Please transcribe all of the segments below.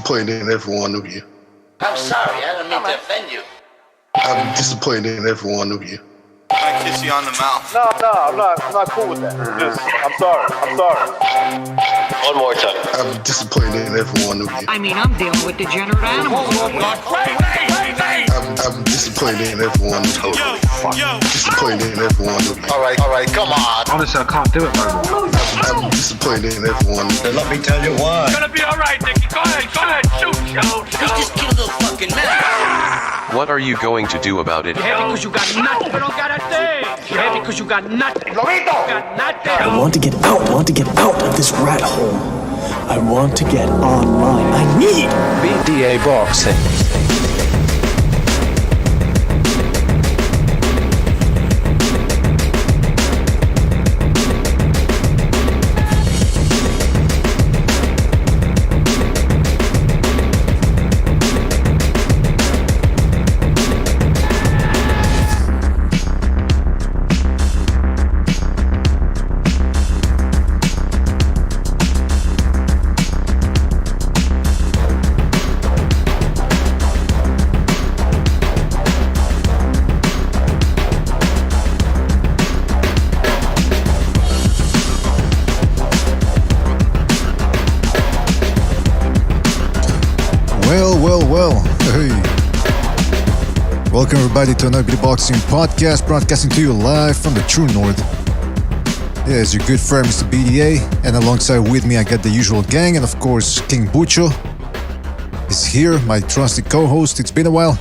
disappointed in every one of you. I'm sorry, I don't mean to offend you. I'm disappointed in every one of you. I kiss you on the mouth. No, I'm not cool with that. I'm sorry. One more time. I'm disappointed in every one of you. I mean, I'm dealing with degenerate animals. Wait. I'm disappointed in every one of you. Disappointed in every one of you. All right, come on. Honestly, I can't do it no more. I'm disappointed in every one of you. Let me tell you why. It's gonna be all right, Nicky. Go ahead, shoot. You just killed a fucking man. What are you going to do about it? You're happy because you got nothing. You don't got a thing. You're happy because you got nothing. You got nothing. I want to get out of this rat hole. I want to get online. I need BDA boxing. Well. Hey. Welcome everybody to another Boxing podcast, broadcasting to you live from the True North. Yeah, it's your good friend Mr. BDA, and alongside with me I got the usual gang, and of course King Bucho is here, my trusted co-host. It's been a while.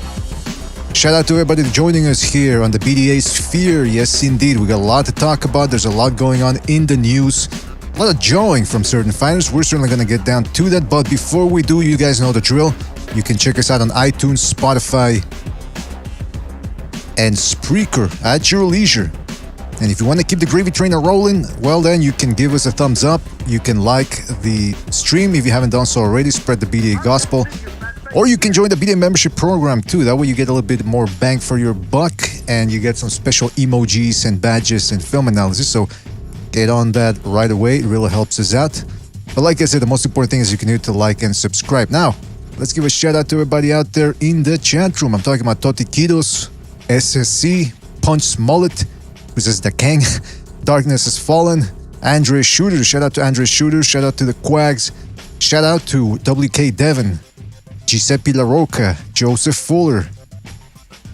Shout out to everybody joining us here on the BDA Sphere. Yes, indeed, we got a lot to talk about. There's a lot going on in the news. A lot of jawing from certain fighters. We're certainly going to get down to that. But before we do, you guys know the drill. You can check us out on iTunes, Spotify, and Spreaker at your leisure. And if you want to keep the gravy train rolling, well then you can give us a thumbs up. You can like the stream if you haven't done so already. Spread the BDA gospel. Or you can join the BDA membership program too. That way you get a little bit more bang for your buck and you get some special emojis and badges and film analysis. So get on that right away. It really helps us out. But like I said, the most important thing is you can hit to like and subscribe. Now, let's give a shout out to everybody out there in the chat room. I'm talking about Toti Kidos, SSC, Punch Smollett, who says the King, Darkness Has Fallen, Andre Shooter. Shout out to Andre Shooter. Shout out to the Quags. Shout out to WK Devon, Giuseppe La Rocca, Joseph Fuller.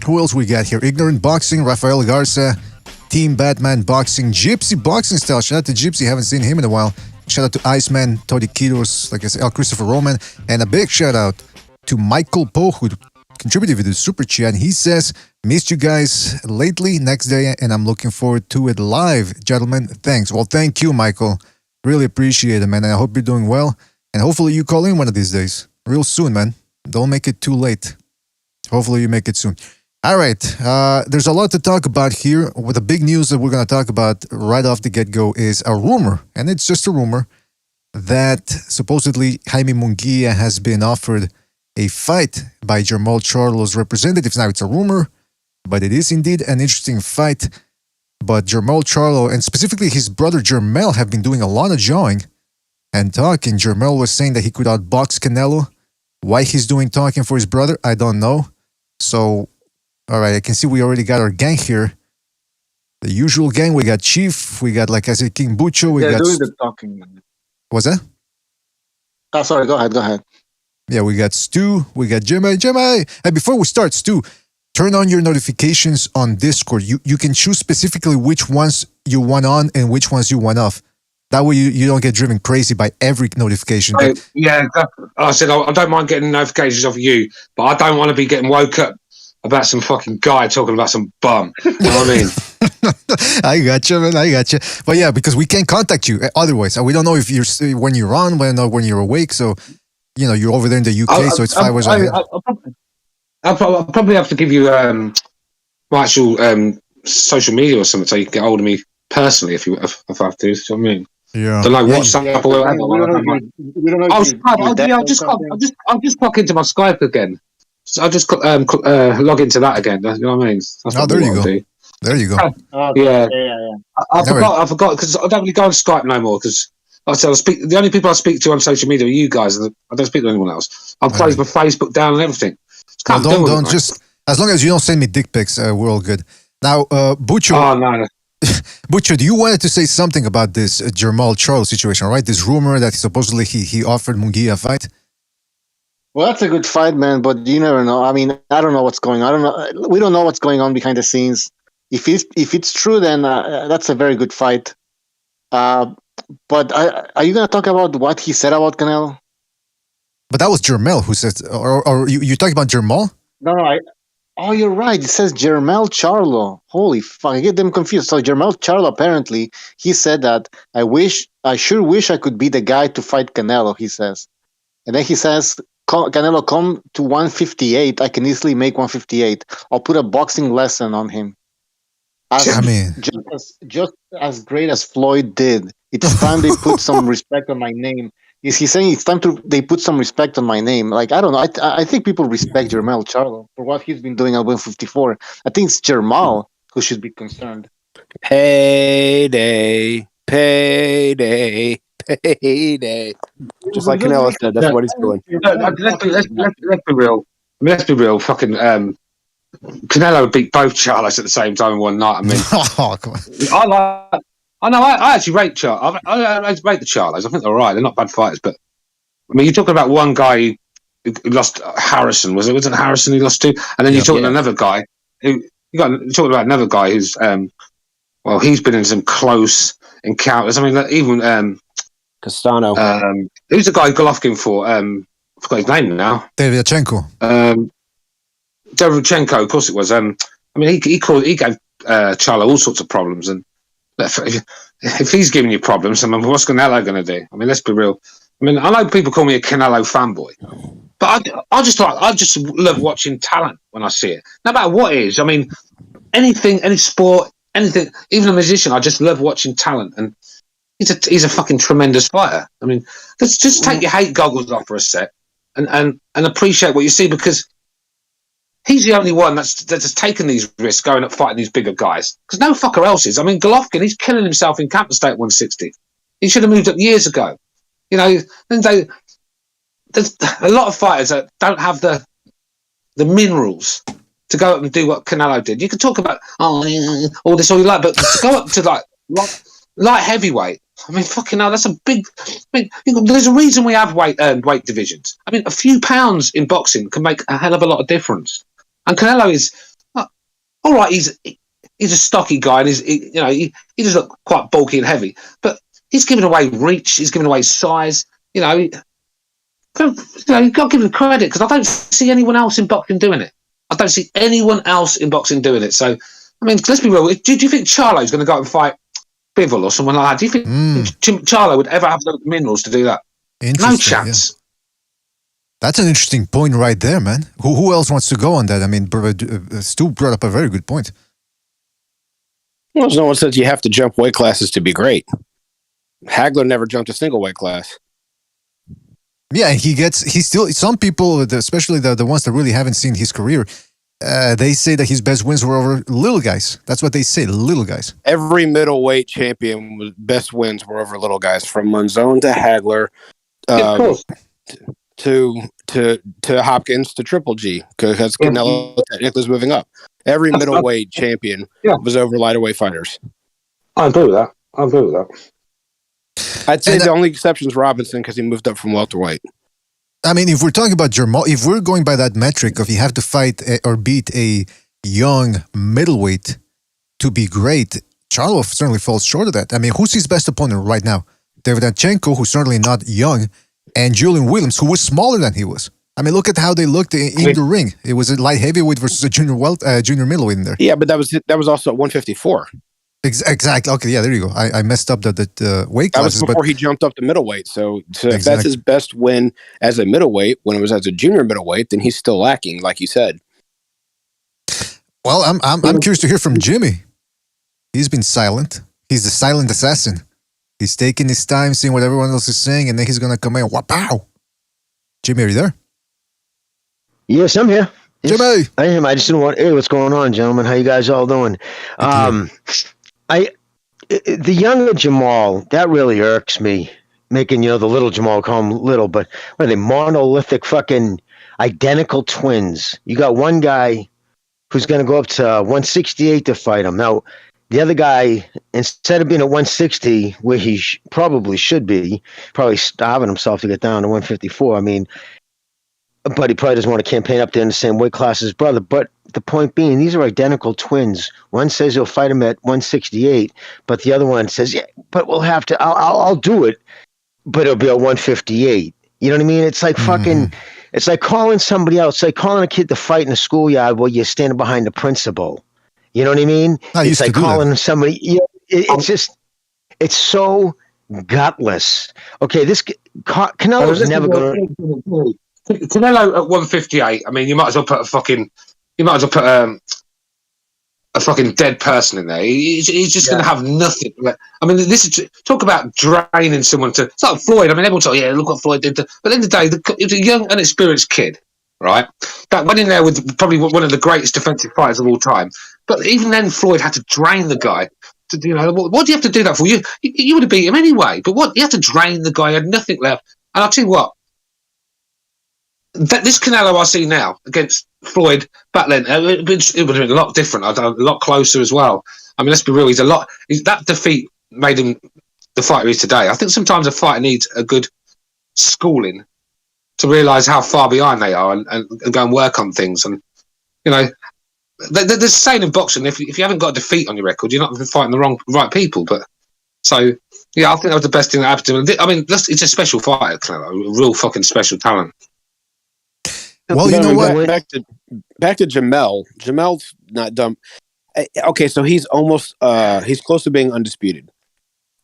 Who else we got here? Ignorant Boxing, Rafael Garza, Team Batman Boxing, Gypsy Boxing Style. Shout out to Gypsy. Haven't seen him in a while. Shout out to Iceman, Todi Kidos, like I said, Christopher Roman, and a big shout out to Michael Poe, who contributed with the super chat. He says, missed you guys lately, next day, and I'm looking forward to it live. Gentlemen, thanks. Well, thank you, Michael. Really appreciate it, man. And I hope you're doing well. And hopefully you call in one of these days. Real soon, man. Don't make it too late. Hopefully you make it soon. All right. There's a lot to talk about here. Well, the big news that we're going to talk about right off the get-go is a rumor, and it's just a rumor, that supposedly Jaime Munguia has been offered a fight by Jermall Charlo's representatives. Now, it's a rumor, but it is indeed an interesting fight. But Jermall Charlo, and specifically his brother Jermall, have been doing a lot of jawing and talking. Jermall was saying that he could outbox Canelo. Why he's doing talking for his brother, I don't know. So, all right, I can see we already got our gang here. The usual gang. We got Chief. We got, like I said, King Bucho. We got doing the talking. What's that? Oh, sorry. Go ahead. Yeah, we got Stu. We got Jimmy. Hey, before we start, Stu, turn on your notifications on Discord. You can choose specifically which ones you want on and which ones you want off. That way you don't get driven crazy by every notification. Yeah, I said I don't mind getting notifications of you, but I don't want to be getting woke up about some fucking guy talking about some bum. You know what I mean? I gotcha, man. I gotcha. But yeah, because we can't contact you otherwise. We don't know if you're when you're on, we don't know when you're awake. So, you know, you're over there in the UK, so it's 5 hours ahead. I'll probably have to give you my actual social media or something so you can get hold of me personally if I have to. You know what I mean? Yeah. Don't know WhatsApp or whatever. I'll just clock into my Skype again. So I'll just log into that again. You know what I mean? There you go. There you go. Yeah. I forgot because I don't really go on Skype no more because I said, the only people I speak to on social media are you guys. I don't speak to anyone else. I've closed my Facebook down and everything. Well, don't just, as long as you don't send me dick pics, we're all good. Now, Bucho. Oh, no. Butcher, do you wanted to say something about this Jermall Charlo situation, right? This rumor that supposedly he offered Munguia a fight? Well, that's a good fight, man, but you never know. I mean, I don't know what's going on. I don't know. We don't know what's going on behind the scenes. If it's true, then that's a very good fight. But are you going to talk about what he said about Canelo? But that was Jermall who said, or you talking about Jermall? No, oh, you're right. It says Jermall Charlo. Holy fuck, I get them confused. So Jermall Charlo, apparently, he said that I sure wish I could be the guy to fight Canelo, he says. And then he says, Canelo, come to 158. I can easily make 158. I'll put a boxing lesson on him. Just as great as Floyd did. It's time they put some respect on my name. Is he saying it's time they put some respect on my name? Like, I don't know. I think people respect Jermall Charlo for what he's been doing at 154. I think it's Jermall who should be concerned. Payday. Just like Canelo said, that's what he's doing. Let's be real. I mean, let's be real. Fucking Canelo beat both Charlos at the same time in one night. I mean, oh, come on. I actually rate Charlo. I rate the Charlos. I think they're all right. They're not bad fighters, but I mean, you're talking about one guy who lost Harrison. Was it Harrison he lost to? And then you're talking another guy you're talking about another guy who's he's been in some close encounters. I mean, even Castano. Who's the guy Golovkin for? I forgot his name now. Derevchenko. Derevchenko, of course it was. I mean, he gave Charlo all sorts of problems, and if he's giving you problems, I mean, what's Canelo going to do? I mean, let's be real. I mean, I know people call me a Canelo fanboy, but I just love watching talent when I see it, no matter what it is. I mean, anything, any sport, anything, even a musician. I just love watching talent, and he's a fucking tremendous fighter. I mean, just take your hate goggles off for a sec and appreciate what you see, because he's the only one that's taken these risks going up fighting these bigger guys, because no fucker else is. I mean, Golovkin, he's killing himself in Camp State 160. He should have moved up years ago. You know, there's a lot of fighters that don't have the minerals to go up and do what Canelo did. You can talk about all this all you like, but to go up to light heavyweight, I mean, fucking hell, that's a big. I mean, there's a reason we have weight divisions. I mean, a few pounds in boxing can make a hell of a lot of difference. And Canelo is all right. He's a stocky guy, and he does look quite bulky and heavy, but he's giving away reach. He's giving away size. You know, you've got to give him credit, because I don't see anyone else in boxing doing it. I don't see anyone else in boxing doing it. So, I mean, let's be real. Do you think Charlo's going to go out and fight Bivol or someone like that? Do you think Charlo would ever have the minerals to do that? No chance. Yeah. That's an interesting point right there, man. Who else wants to go on that? I mean, Stu brought up a very good point. Well, no one says you have to jump weight classes to be great. Hagler never jumped a single weight class. Yeah, and he's still, some people, especially the ones that really haven't seen his career, they say that his best wins were over little guys. That's what they say, little guys. Every middleweight champion, best wins were over little guys, from Monzon to Hagler, to Hopkins to Triple G, because Canelo technically is moving up. Every middleweight champion was over lighter fighters. I agree with that. I'd say the only exception is Robinson, because he moved up from welterweight. I mean, if we're talking about Jermall, if we're going by that metric of you have to fight or beat a young middleweight to be great, Charlo certainly falls short of that. I mean, who's his best opponent right now? Derevchenko, who's certainly not young, and Julian Williams, who was smaller than he was. I mean, look at how they looked in the ring. It was a light heavyweight versus a junior middleweight in there. Yeah, but that was also at 154. Exactly. Okay, yeah, there you go. I messed up the weight classes. That was before he jumped up to middleweight. So if that's his best win as a middleweight, when it was as a junior middleweight, then he's still lacking, like you said. Well, I'm curious to hear from Jimmy. He's been silent. He's the silent assassin. He's taking his time, seeing what everyone else is saying, and then he's gonna come in. Wow! Jimmy, are you there? Yes, I'm here. Yes, Jimmy, I am. I just didn't want. Hey, what's going on, gentlemen? How you guys all doing? The younger Jermall, that really irks me. making, the little Jermall, call him little, but what are they, monolithic fucking identical twins. You got one guy who's going to go up to 168 to fight him. Now, the other guy, instead of being at 160, where he probably should be, probably starving himself to get down to 154. I mean, but he probably doesn't want to campaign up there in the same weight class as his brother. But the point being, these are identical twins. One says he'll fight him at 168, but the other one says, yeah, but we'll have to, I'll do it, but it'll be at 158. You know what I mean? It's like fucking, it's like calling somebody else. It's like calling a kid to fight in a schoolyard while you're standing behind the principal. You know what I mean? It's like calling somebody. It's just, it's so gutless. Okay, this Canelo's never going to. Canelo at 158. I mean, you might as well put a fucking dead person in there. He's just going to have nothing. I mean, this is talk about draining someone to. It's like Floyd. I mean, everyone talks, yeah, look what Floyd did. But at the end of the day, he was a young, inexperienced kid, right? That went in there with probably one of the greatest defensive fighters of all time. But even then, Floyd had to drain the guy. What do you have to do that for? You would have beat him anyway. But what you have to drain the guy. He had nothing left. And I'll tell you what. This Canelo I see now against Floyd back then, it would have been a lot different, a lot closer as well. I mean, let's be real, that defeat made him the fighter he is today. I think sometimes a fighter needs a good schooling to realise how far behind they are and go and work on things. And, there's a saying in boxing, if you haven't got a defeat on your record, you're not fighting the right people. But so, yeah, I think that was the best thing that happened to him. I mean, it's a special fighter, Canelo, a real fucking special talent. Well, you know what? Back to Jermall. Jermall's not dumb. Okay, so he's almost he's close to being undisputed.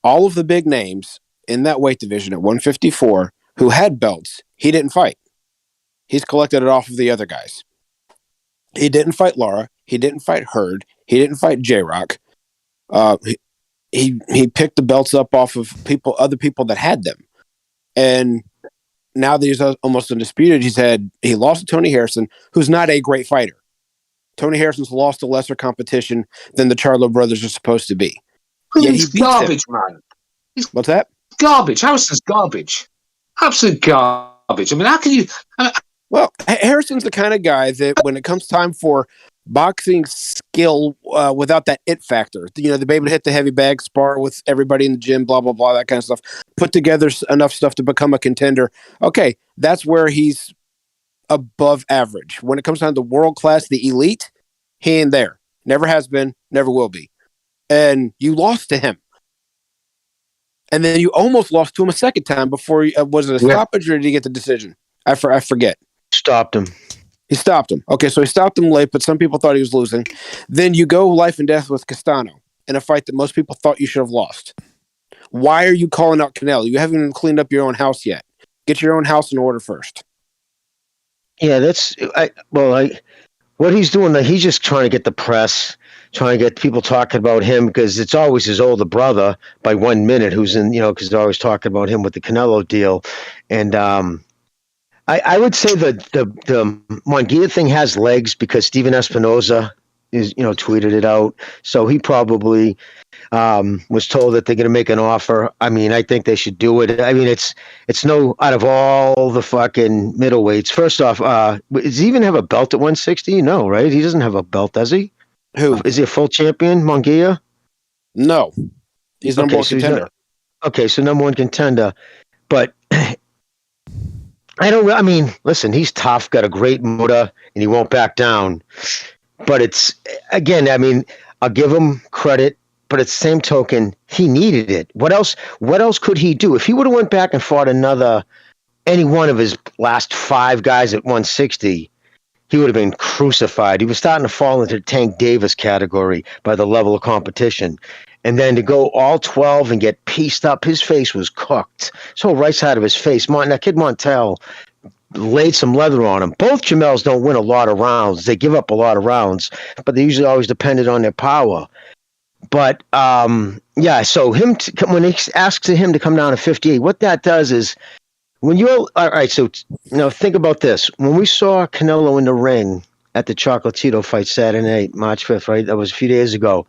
All of the big names in that weight division at 154 who had belts, he didn't fight. He's collected it off of the other guys. He didn't fight Lara. He didn't fight Hurd. He didn't fight J-Rock. He picked the belts up off of other people that had them, and now that he's almost undisputed, he lost to Tony Harrison, who's not a great fighter. Tony Harrison's lost to lesser competition than the Charlo brothers are supposed to be. He's garbage, man. What's that? Garbage. Harrison's garbage. Absolute garbage. I mean, how can you... Well, Harrison's the kind of guy that when it comes time for boxing skill without that it factor, to be able to hit the heavy bag, spar with everybody in the gym, blah, blah, blah, that kind of stuff, put together enough stuff to become a contender. Okay, that's where he's above average. When it comes down to world class, the elite, he ain't there. Never has been, never will be. And you lost to him. And then you almost lost to him a second time before, was it a stoppage or did he get the decision? I forget. Stopped him. He stopped him. Okay, so he stopped him late, but some people thought he was losing. Then you go life and death with Castano in a fight that most people thought you should have lost. Why are you calling out Canelo? You haven't even cleaned up your own house yet. Get your own house in order first. Yeah, what he's doing, he's just trying to get the press, trying to get people talking about him because it's always his older brother by 1 minute who's in, because they're always talking about him with the Canelo deal. And, I would say that the Munguia thing has legs because Steven Espinoza is tweeted it out. So he probably was told that they're going to make an offer. I mean, I think they should do it. I mean, it's no out of all the fucking middleweights. First off, does he even have a belt at 160? No, right? He doesn't have a belt, does he? Who is he? A full champion, Munguia? No, he's number one contender. So number one contender, but. I mean, listen, he's tough, got a great motor, and he won't back down. But it's, again, I mean, I'll give him credit, but at the same token, he needed it. What else could he do? If he would have went back and fought any one of his last 5 guys at 160, he would have been crucified. He was starting to fall into the Tank Davis category by the level of competition. And then to go all 12 and get pieced up, his face was cooked. So right side of his face, that kid Montel laid some leather on him. Both Jermalls don't win a lot of rounds. They give up a lot of rounds, but they usually always depended on their power. But, so when he asks him to come down to 58, what that does is, all right, so think about this. When we saw Canelo in the ring at the Chocolatito fight Saturday night, March 5th, right? That was a few days ago.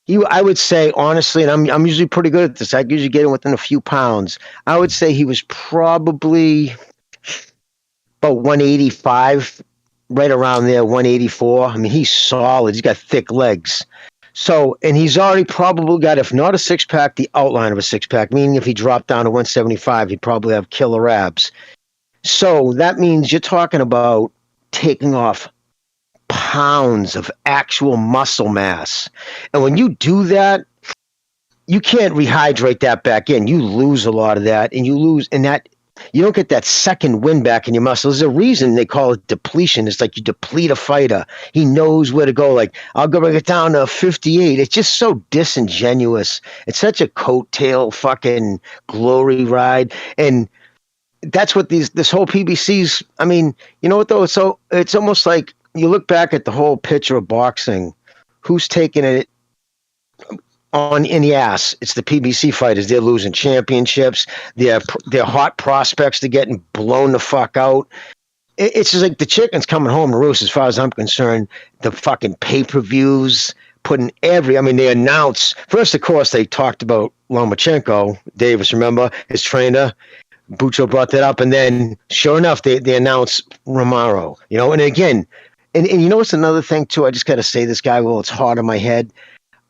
I would say honestly, and I'm usually pretty good at this. I usually get him within a few pounds. I would say he was probably about 185, right around there, 184. I mean, he's solid. He's got thick legs. So, and he's already probably got, if not a six pack, the outline of a six pack. Meaning, if he dropped down to 175, he'd probably have killer abs. So that means you're talking about taking off pounds of actual muscle mass. And when you do that, you can't rehydrate that back in. You lose a lot of that, and you don't get that second wind back in your muscles. There's a reason they call it depletion. It's like you deplete a fighter. He knows where to go. Like, I'll go bring it down to 58. It's just so disingenuous. It's such a coattail fucking glory ride. And that's what this whole PBC's, I mean, you know what though? So it's almost like you look back at the whole picture of boxing, who's taking it on in the ass? It's the PBC fighters. They're losing championships. They're hot prospects. They're getting blown the fuck out. It's just like the chicken's coming home to roost as far as I'm concerned. The fucking pay-per-views, they announce, first, of course, they talked about Lomachenko, Davis, remember, his trainer. Bucho brought that up, and then sure enough, they announced Romero, and again, and you know what's another thing too? I just got to say this guy, well, it's hard on my head.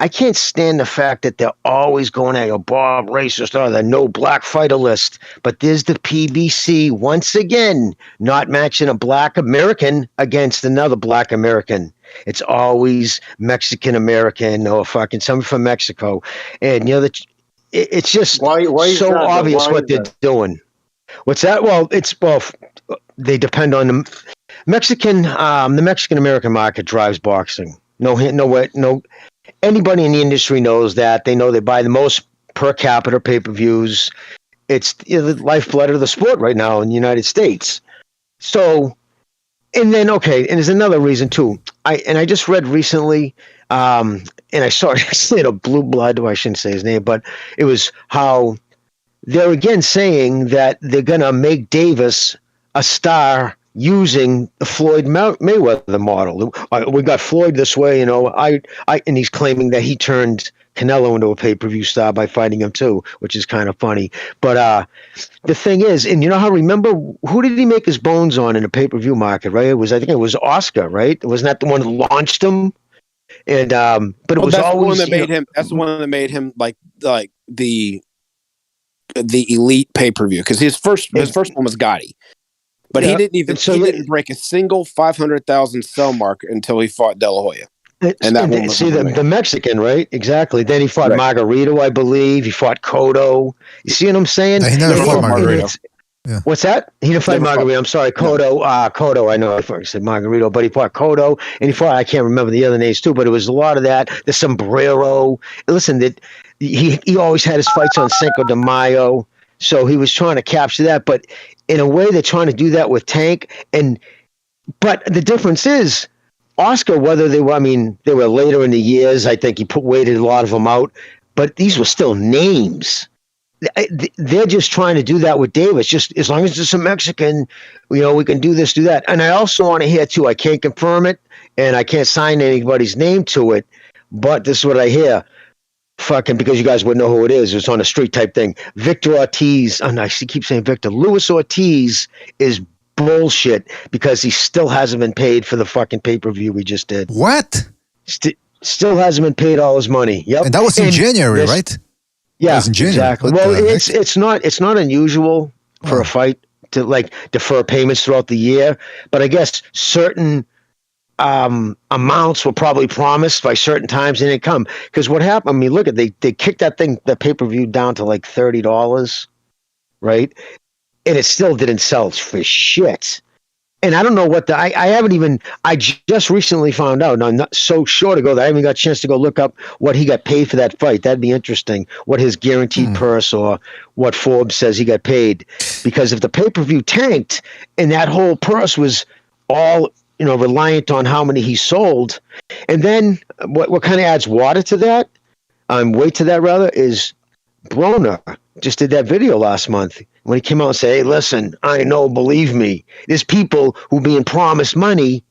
I can't stand the fact that they're always going at Bob racist or the no black fighter list, but there's the PBC once again not matching a black American against another black American. It's always Mexican American or fucking somebody from Mexico, and it's just why so obvious what they're doing. What's that? Well, they depend on the Mexican American market drives boxing. No. Anybody in the industry knows that. They know they buy the most per capita pay-per-views. It's the lifeblood of the sport right now in the United States. So, and then, okay, and there's another reason too. I just read recently, and I saw it a blue blood, I shouldn't say his name, but it was how they're again saying that they're going to make Davis a star using the Floyd Mayweather model. We got Floyd this way, and he's claiming that he turned Canelo into a pay-per-view star by fighting him too, which is kind of funny. But the thing is, and remember, who did he make his bones on in the pay-per-view market, right? I think it was Oscar, right? Wasn't that the one that launched him? And but it was always the one that made him. That's the one that made him like the elite pay-per-view, because his first one was Gotti. But he didn't break a single 500,000 cell mark until he fought De La Hoya. And that one was the Mexican, right? Exactly. Then he fought Margarito, I believe. He fought Cotto. You see what I'm saying? He never fought Margarito. Yeah. What's that? He didn't fight Margarito. I'm sorry, Cotto. Cotto. I know I said Margarito, but he fought Cotto, and he fought. I can't remember the other names too, but it was a lot of that. The sombrero. Listen, that he always had his fights on Cinco de Mayo, so he was trying to capture that. But in a way, they're trying to do that with Tank, but the difference is Oscar. Whether they were later in the years. I think he weighted a lot of them out, but these were still names. They're just trying to do that with Davis. Just as long as it's a Mexican, we can do this, do that. And I also want to hear too. I can't confirm it, and I can't sign anybody's name to it, but this is what I hear. Fucking, because you guys wouldn't know who it is. It's on a street type thing. Victor Ortiz. And I keep saying Victor. Luis Ortiz is bullshit because he still hasn't been paid for the fucking pay-per-view we just did. What? Still hasn't been paid all his money. Yep. And that was in January, right? Yeah, January. Exactly. Well, it's not unusual for a fight to defer payments throughout the year, but I guess certain amounts were probably promised by certain times and didn't come. Because what happened? I mean, look at they kicked that pay-per-view down to like $30, right? And it still didn't sell for shit. And I don't know what I just recently found out, not so short ago that I haven't got a chance to go look up what he got paid for that fight. That'd be interesting, what his guaranteed purse or what Forbes says he got paid. Because if the pay-per-view tanked and that whole purse was all, reliant on how many he sold, and then what kind of adds water to that, weight to that rather, is Broner just did that video last month when he came out and said, hey, listen, I know, believe me, there's people who being promised money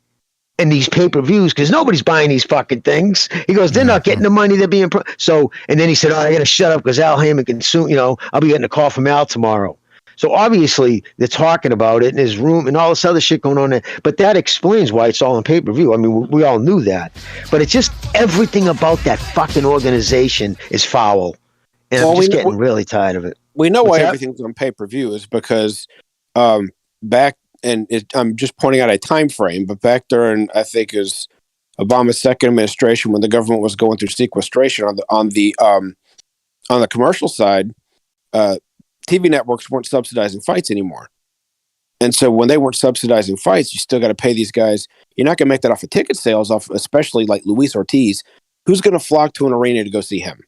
in these pay-per-views because nobody's buying these fucking things. He goes, they're not getting the money they're being so. And then he said, I got to shut up because Al Heyman can soon, I'll be getting a call from Al tomorrow. So obviously they're talking about it in his room and all this other shit going on there. But that explains why it's all on pay-per-view. I mean, we all knew that. But it's just everything about that fucking organization is foul. And I'm just getting really tired of it. We know why everything's on pay-per-view is because back, and I'm just pointing out a time frame, but back during, I think, is Obama's second administration when the government was going through sequestration on the commercial side, TV networks weren't subsidizing fights anymore. And so when they weren't subsidizing fights, you still got to pay these guys. You're not going to make that off of ticket sales, especially like Luis Ortiz. Who's going to flock to an arena to go see him?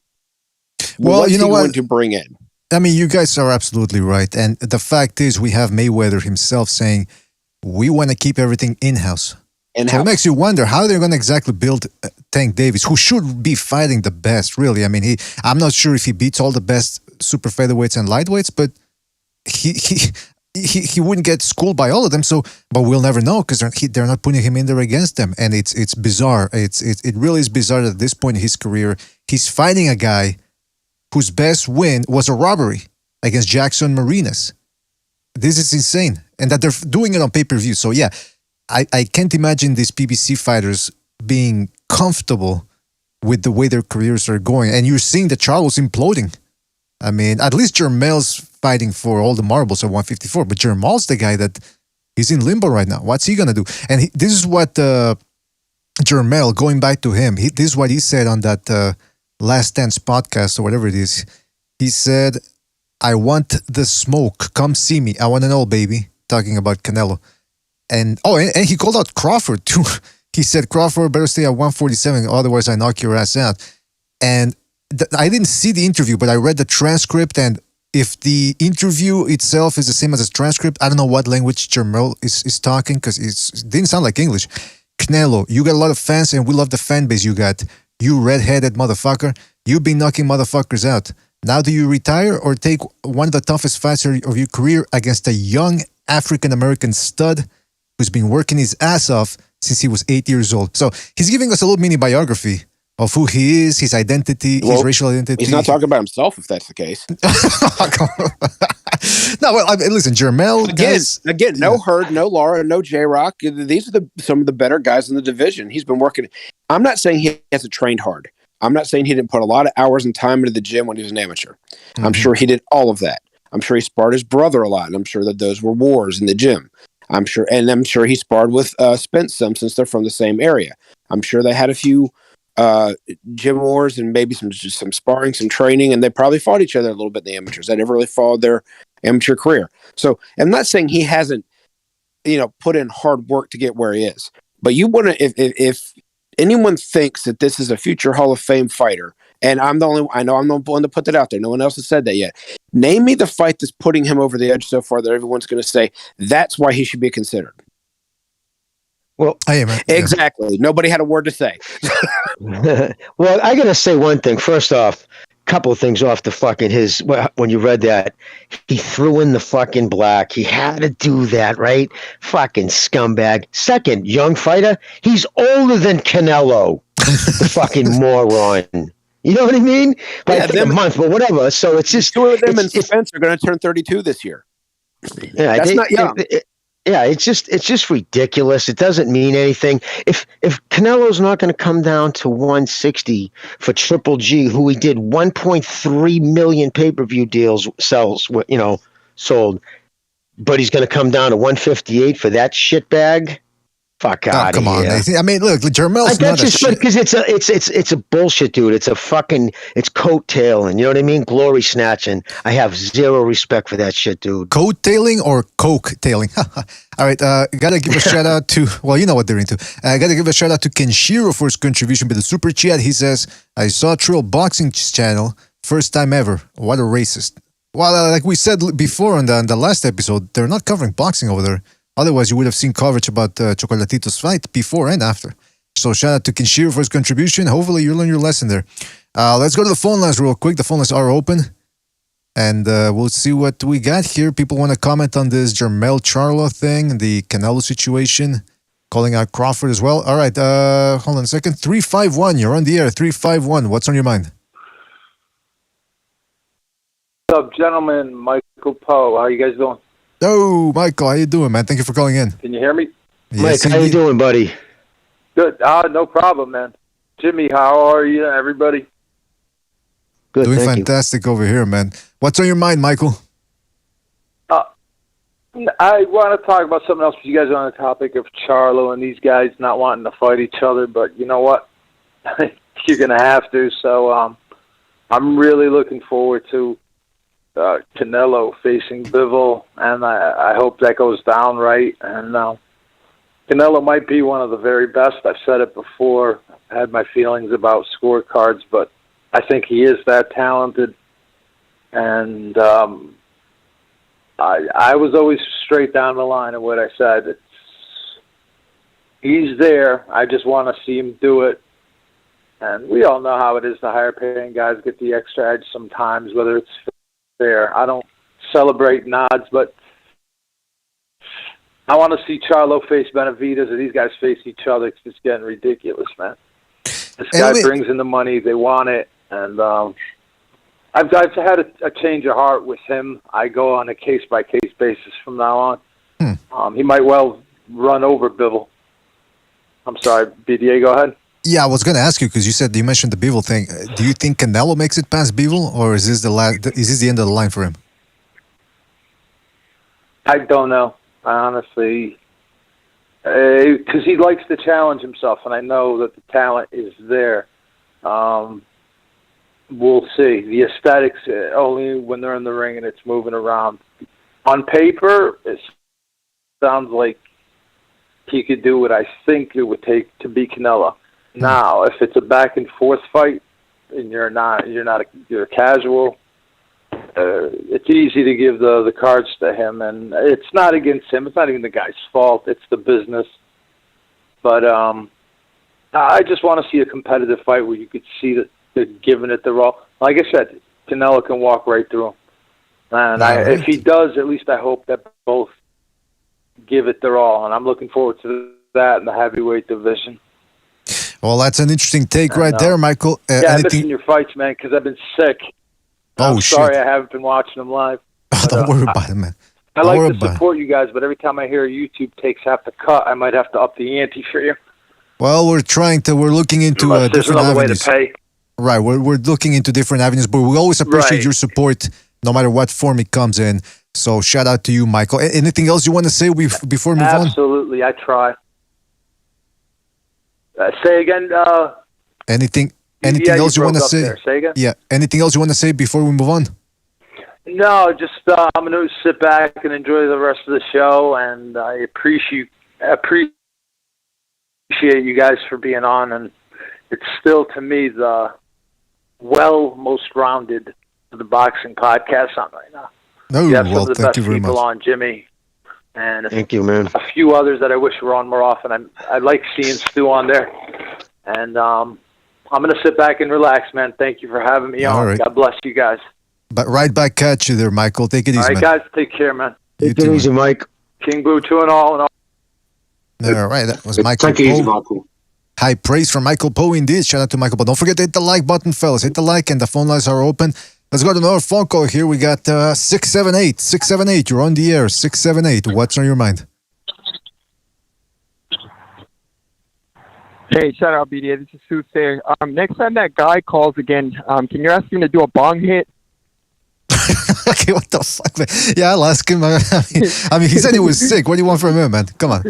Well, What's you know he what? going to bring in? I mean, you guys are absolutely right. And the fact is, we have Mayweather himself saying, we want to keep everything in-house. So it makes you wonder how they're going to exactly build Tank Davis, who should be fighting the best, really. I mean, I'm not sure if he beats all the best super featherweights and lightweights, but he wouldn't get schooled by all of them. So, but we'll never know because they're not putting him in there against them, and it's bizarre. It really is bizarre that at this point in his career, he's fighting a guy whose best win was a robbery against Jackson Marinas. This is insane, and that they're doing it on pay-per-view. So yeah, I can't imagine these PBC fighters being comfortable with the way their careers are going. And you're seeing the Charlo's imploding. I mean, at least Jermall's fighting for all the marbles at 154, but Jermall's the guy that he's in limbo right now. What's he gonna do? And this is what Jermall, going back to him, this is what he said on that Last Dance podcast or whatever it is. He said, I want the smoke. Come see me. I want to know, baby. Talking about Canelo. And he called out Crawford too. He said, Crawford better stay at 147, otherwise I knock your ass out. And I didn't see the interview, but I read the transcript, and if the interview itself is the same as the transcript, I don't know what language Jermall is talking, because it didn't sound like English. Canelo, you got a lot of fans, and we love the fan base you got. You red-headed motherfucker. You've been knocking motherfuckers out. Now do you retire or take one of the toughest fights of your career against a young African-American stud who's been working his ass off since he was 8 years old? So he's giving us a little mini biography of who he is, his identity, his racial identity. He's not talking about himself, if that's the case. No, well, listen, Jermall. Again, no Hurd, no Lara, no J-Rock. These are some of the better guys in the division. He's been working. I'm not saying he hasn't trained hard. I'm not saying he didn't put a lot of hours and time into the gym when he was an amateur. Mm-hmm. I'm sure he did all of that. I'm sure he sparred his brother a lot, and I'm sure that those were wars in the gym. I'm sure he sparred with Spence some, since they're from the same area. I'm sure they had a few gym wars and maybe some sparring, some training, and they probably fought each other a little bit in the amateurs. They never really followed their amateur career. So I'm not saying he hasn't, put in hard work to get where he is. But you want to, if anyone thinks that this is a future Hall of Fame fighter, and I know I'm the one to put that out there. No one else has said that yet. Name me the fight that's putting him over the edge so far that everyone's going to say that's why he should be considered. Well, exactly. Yeah. Nobody had a word to say. Well, I got to say one thing. First off, couple of things off the fucking when you read that, he threw in the fucking black. He had to do that, right? Fucking scumbag. Second, young fighter. He's older than Canelo. The fucking moron. You know what I mean? Like a month, but whatever. So it's just two of them and Spence are going to turn 32 this year. Yeah, that's not young. It's just ridiculous. It doesn't mean anything. If Canelo's not going to come down to 160 for Triple G, who he did 1.3 million pay-per-view deals sold, but he's going to come down to 158 for that shitbag. Fuck out of here. Come on, I mean, look, Jermall's not a shit. Because it's a bullshit, dude. It's coattailing. You know what I mean? Glory snatching. I have zero respect for that shit, dude. Coattailing or coke-tailing? All right, gotta give a shout out to, well, you know what they're into. Gotta give a shout out to Kenshiro for his contribution with the super chat. He says, I saw Trill Boxing channel, first time ever. What a racist. Well, like we said before on the last episode, they're not covering boxing over there. Otherwise, you would have seen coverage about Chocolatito's fight before and after. So shout out to Kenshiro for his contribution. Hopefully you learn your lesson there. Let's go to the phone lines real quick. The phone lines are open. And we'll see what we got here. People want to comment on this Jermall Charlo thing, the Canelo situation. Calling out Crawford as well. All right, hold on a second. 351, you're on the air. 351, what's on your mind? What's up, gentlemen? Michael Poe. How you guys doing? Oh, Michael, how you doing, man? Thank you for calling in. Can you hear me? Mike, how you doing, buddy? Good. No problem, man. Jimmy, how are you, everybody? Good, Doing thank fantastic over here, man. What's on your mind, Michael? I want to talk about something else with you guys on the topic of Charlo and these guys not wanting to fight each other, but you know what? You're going to have to. So I'm really looking forward to Canelo facing Bivol, and I hope that goes down right. And Canelo might be one of the very best. I've said it before. I had my feelings about scorecards, but I think he is that talented. And I was always straight down the line of what I said. He's there. I just want to see him do it. And we all know how it is. The higher-paying guys get the extra edge sometimes, whether it's fair. I don't celebrate nods, but I want to see Charlo face Benavidez, or these guys face each other. It's just getting ridiculous, man. This guy brings in the money. They want it. And I've had a change of heart with him. I go on a case-by-case basis from now on. He might well run over Bivol. I'm sorry, BDA, go ahead. Yeah, I was going to ask you because you mentioned the Bivol thing. Do you think Canelo makes it past Bivol, or is this the end of the line for him? I don't know, honestly, because he likes to challenge himself, and I know that the talent is there. We'll see. The aesthetics, only when they're in the ring and it's moving around. On paper, it sounds like he could do what I think it would take to beat Canelo. Now, if it's a back and forth fight and you're a casual, it's easy to give the cards to him, and it's not against him. It's not even the guy's fault. It's the business. But I just want to see a competitive fight where you could see that they're giving it the raw. Like I said, Canelo can walk right through him. And if he does, at least I hope that both give it their all. And I'm looking forward to that in the heavyweight division. Well, that's an interesting take right there, Michael. I'm missing your fights, man, because I've been sick. I'm sorry I haven't been watching them live. But, don't worry about it, man. I like to support you guys, but every time I hear YouTube takes half the cut, I might have to up the ante for you. Well, we're looking into different avenues. Way to pay. Right, we're looking into different avenues, but we always appreciate your support, no matter what form it comes in. So shout out to you, Michael. Anything else you want to say before we move on? Absolutely, I try. Say again. Anything else you want to say? There. Say again. Yeah. Anything else you want to say before we move on? No, just I'm going to sit back and enjoy the rest of the show, and I appreciate you guys for being on, and it's still to me the most rounded of the boxing podcasts on right now. No, you have some of the thank best you very people much. on, Jimmy, and Thank you, man. a few others that I wish were on more often. I like seeing Stu on there, and I'm going to sit back and relax, man. Thank you for having me on. Right. God bless you guys. But right back at you there, Michael. Take it easy, All right, man. guys, take care, man. Take it easy, Mike. King Boo, two and all. All right, that was Michael Take it easy, Poe. Michael. High praise from Michael Poe indeed. Shout out to Michael Poe. Don't forget to hit the like button, fellas. Hit the like, and the phone lines are open. Let's go to another phone call here. We got 678. 678, you're on the air. 678, what's on your mind? Hey, shout out BDA. This is Soothsayer. Next time that guy calls again, can you ask him to do a bong hit? Okay, what the fuck, man? Yeah, I'll ask him. I mean, he said he was sick. What do you want from him, man? Come on.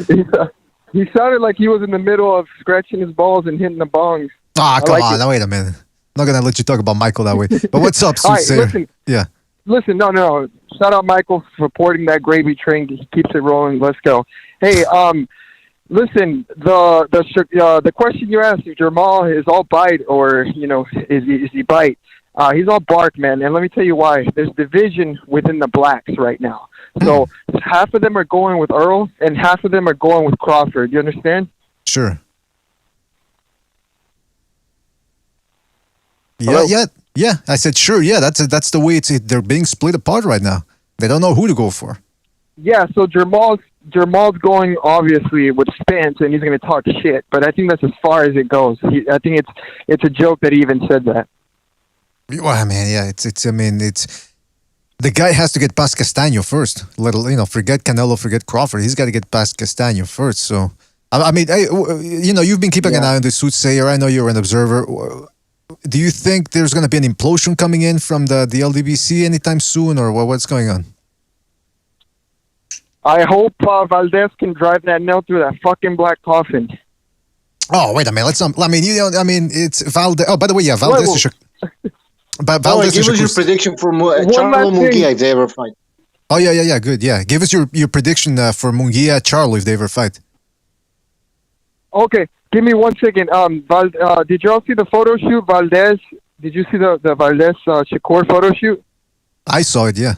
He sounded like he was in the middle of scratching his balls and hitting the bongs. Come on. Now, wait a minute. I'm not going to let you talk about Michael that way. But what's up, Soothsayer? All right, yeah. Listen, no. Shout out Michael for supporting that gravy train. He keeps it rolling. Let's go. Hey, listen, the question you asked, if Jermall is all bite or, is he bite? He's all bark, man. And let me tell you why. There's division within the blacks right now. So half of them are going with Earl and half of them are going with Crawford. You understand? Sure. Hello? Yeah. I said sure. Yeah, that's the way they're being split apart right now. They don't know who to go for. Yeah, so Jermall's Jermall's going obviously with Spence, and he's going to talk shit. But I think that's as far as it goes. I think it's a joke that he even said that. Well, man, yeah, it's. I mean, it's the guy has to get past Castano first. Forget Canelo, forget Crawford. He's got to get past Castano first. So, I mean, you've been keeping an eye on the soothsayer. I know you're an observer. Do you think there's going to be an implosion coming in from the LDBC anytime soon, or what's going on? I hope Valdez can drive that nail through that fucking black coffin. Oh, wait a minute. Let's. I mean, it's Valdez. Oh, by the way, yeah, Valdez is. Give us your prediction for Charlo Munguia if they ever fight. Oh yeah, good. Yeah, give us your prediction for Munguia Charlo if they ever fight. Okay, give me 1 second. Did you all see the photo shoot, Valdez? Did you see the Valdez Shakur photo shoot? I saw it. Yeah.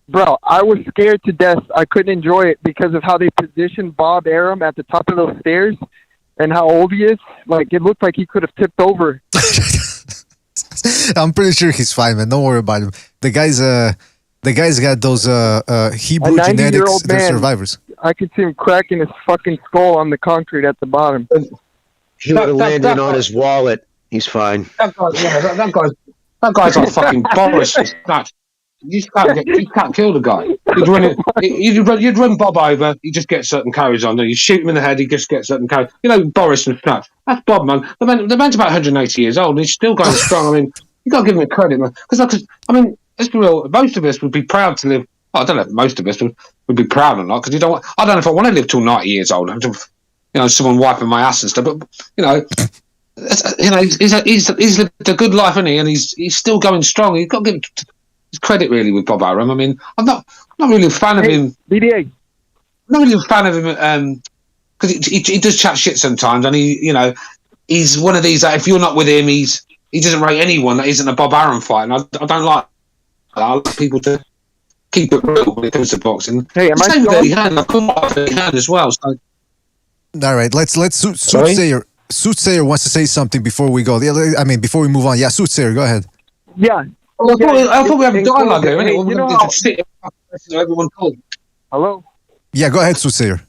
Bro, I was scared to death. I couldn't enjoy it because of how they positioned Bob Arum at the top of those stairs and how old he is. Like, it looked like he could have tipped over. I'm pretty sure he's fine, man. Don't worry about him. The guy's got those Hebrew genetics. They're survivors. I could see him cracking his fucking skull on the concrete at the bottom. He would have landed on his wallet. He's fine. That guy's like fucking Boris. You can't kill the guy. You'd run Bob over, he just gets certain carries on. Then you shoot him in the head, he just gets certain carries. Boris and stuff. That's Bob, man. The man's about 180 years old and he's still going strong. I mean, you got to give him credit, man. Because, I mean, let's be real, most of us would be proud to live. I don't know if most of us would be proud or not, because I don't know if I want to live till 90 years old. Someone wiping my ass and stuff. But, he's lived a good life, hasn't he? And he's still going strong. You've got to give his credit really with Bob Arum. I mean, I'm not really a fan of him. BDA. I'm not really a fan of him because he does chat shit sometimes, and he's one of these that if you're not with him, he doesn't rate anyone that isn't a Bob Arum fight, and I don't like that. I like people to keep it real when it comes to boxing. Hey, am I same with Eddie Hearn? I couldn't like Eddie Hearn as well. So. All right, let's Soothsayer. Soothsayer wants to say something before we go. I mean, before we move on. Yeah, Soothsayer, go ahead. Yeah. Well, I thought we have a dialogue here, innit? We're going to sit everyone called. Hello? Yeah, go ahead, Soothsayer.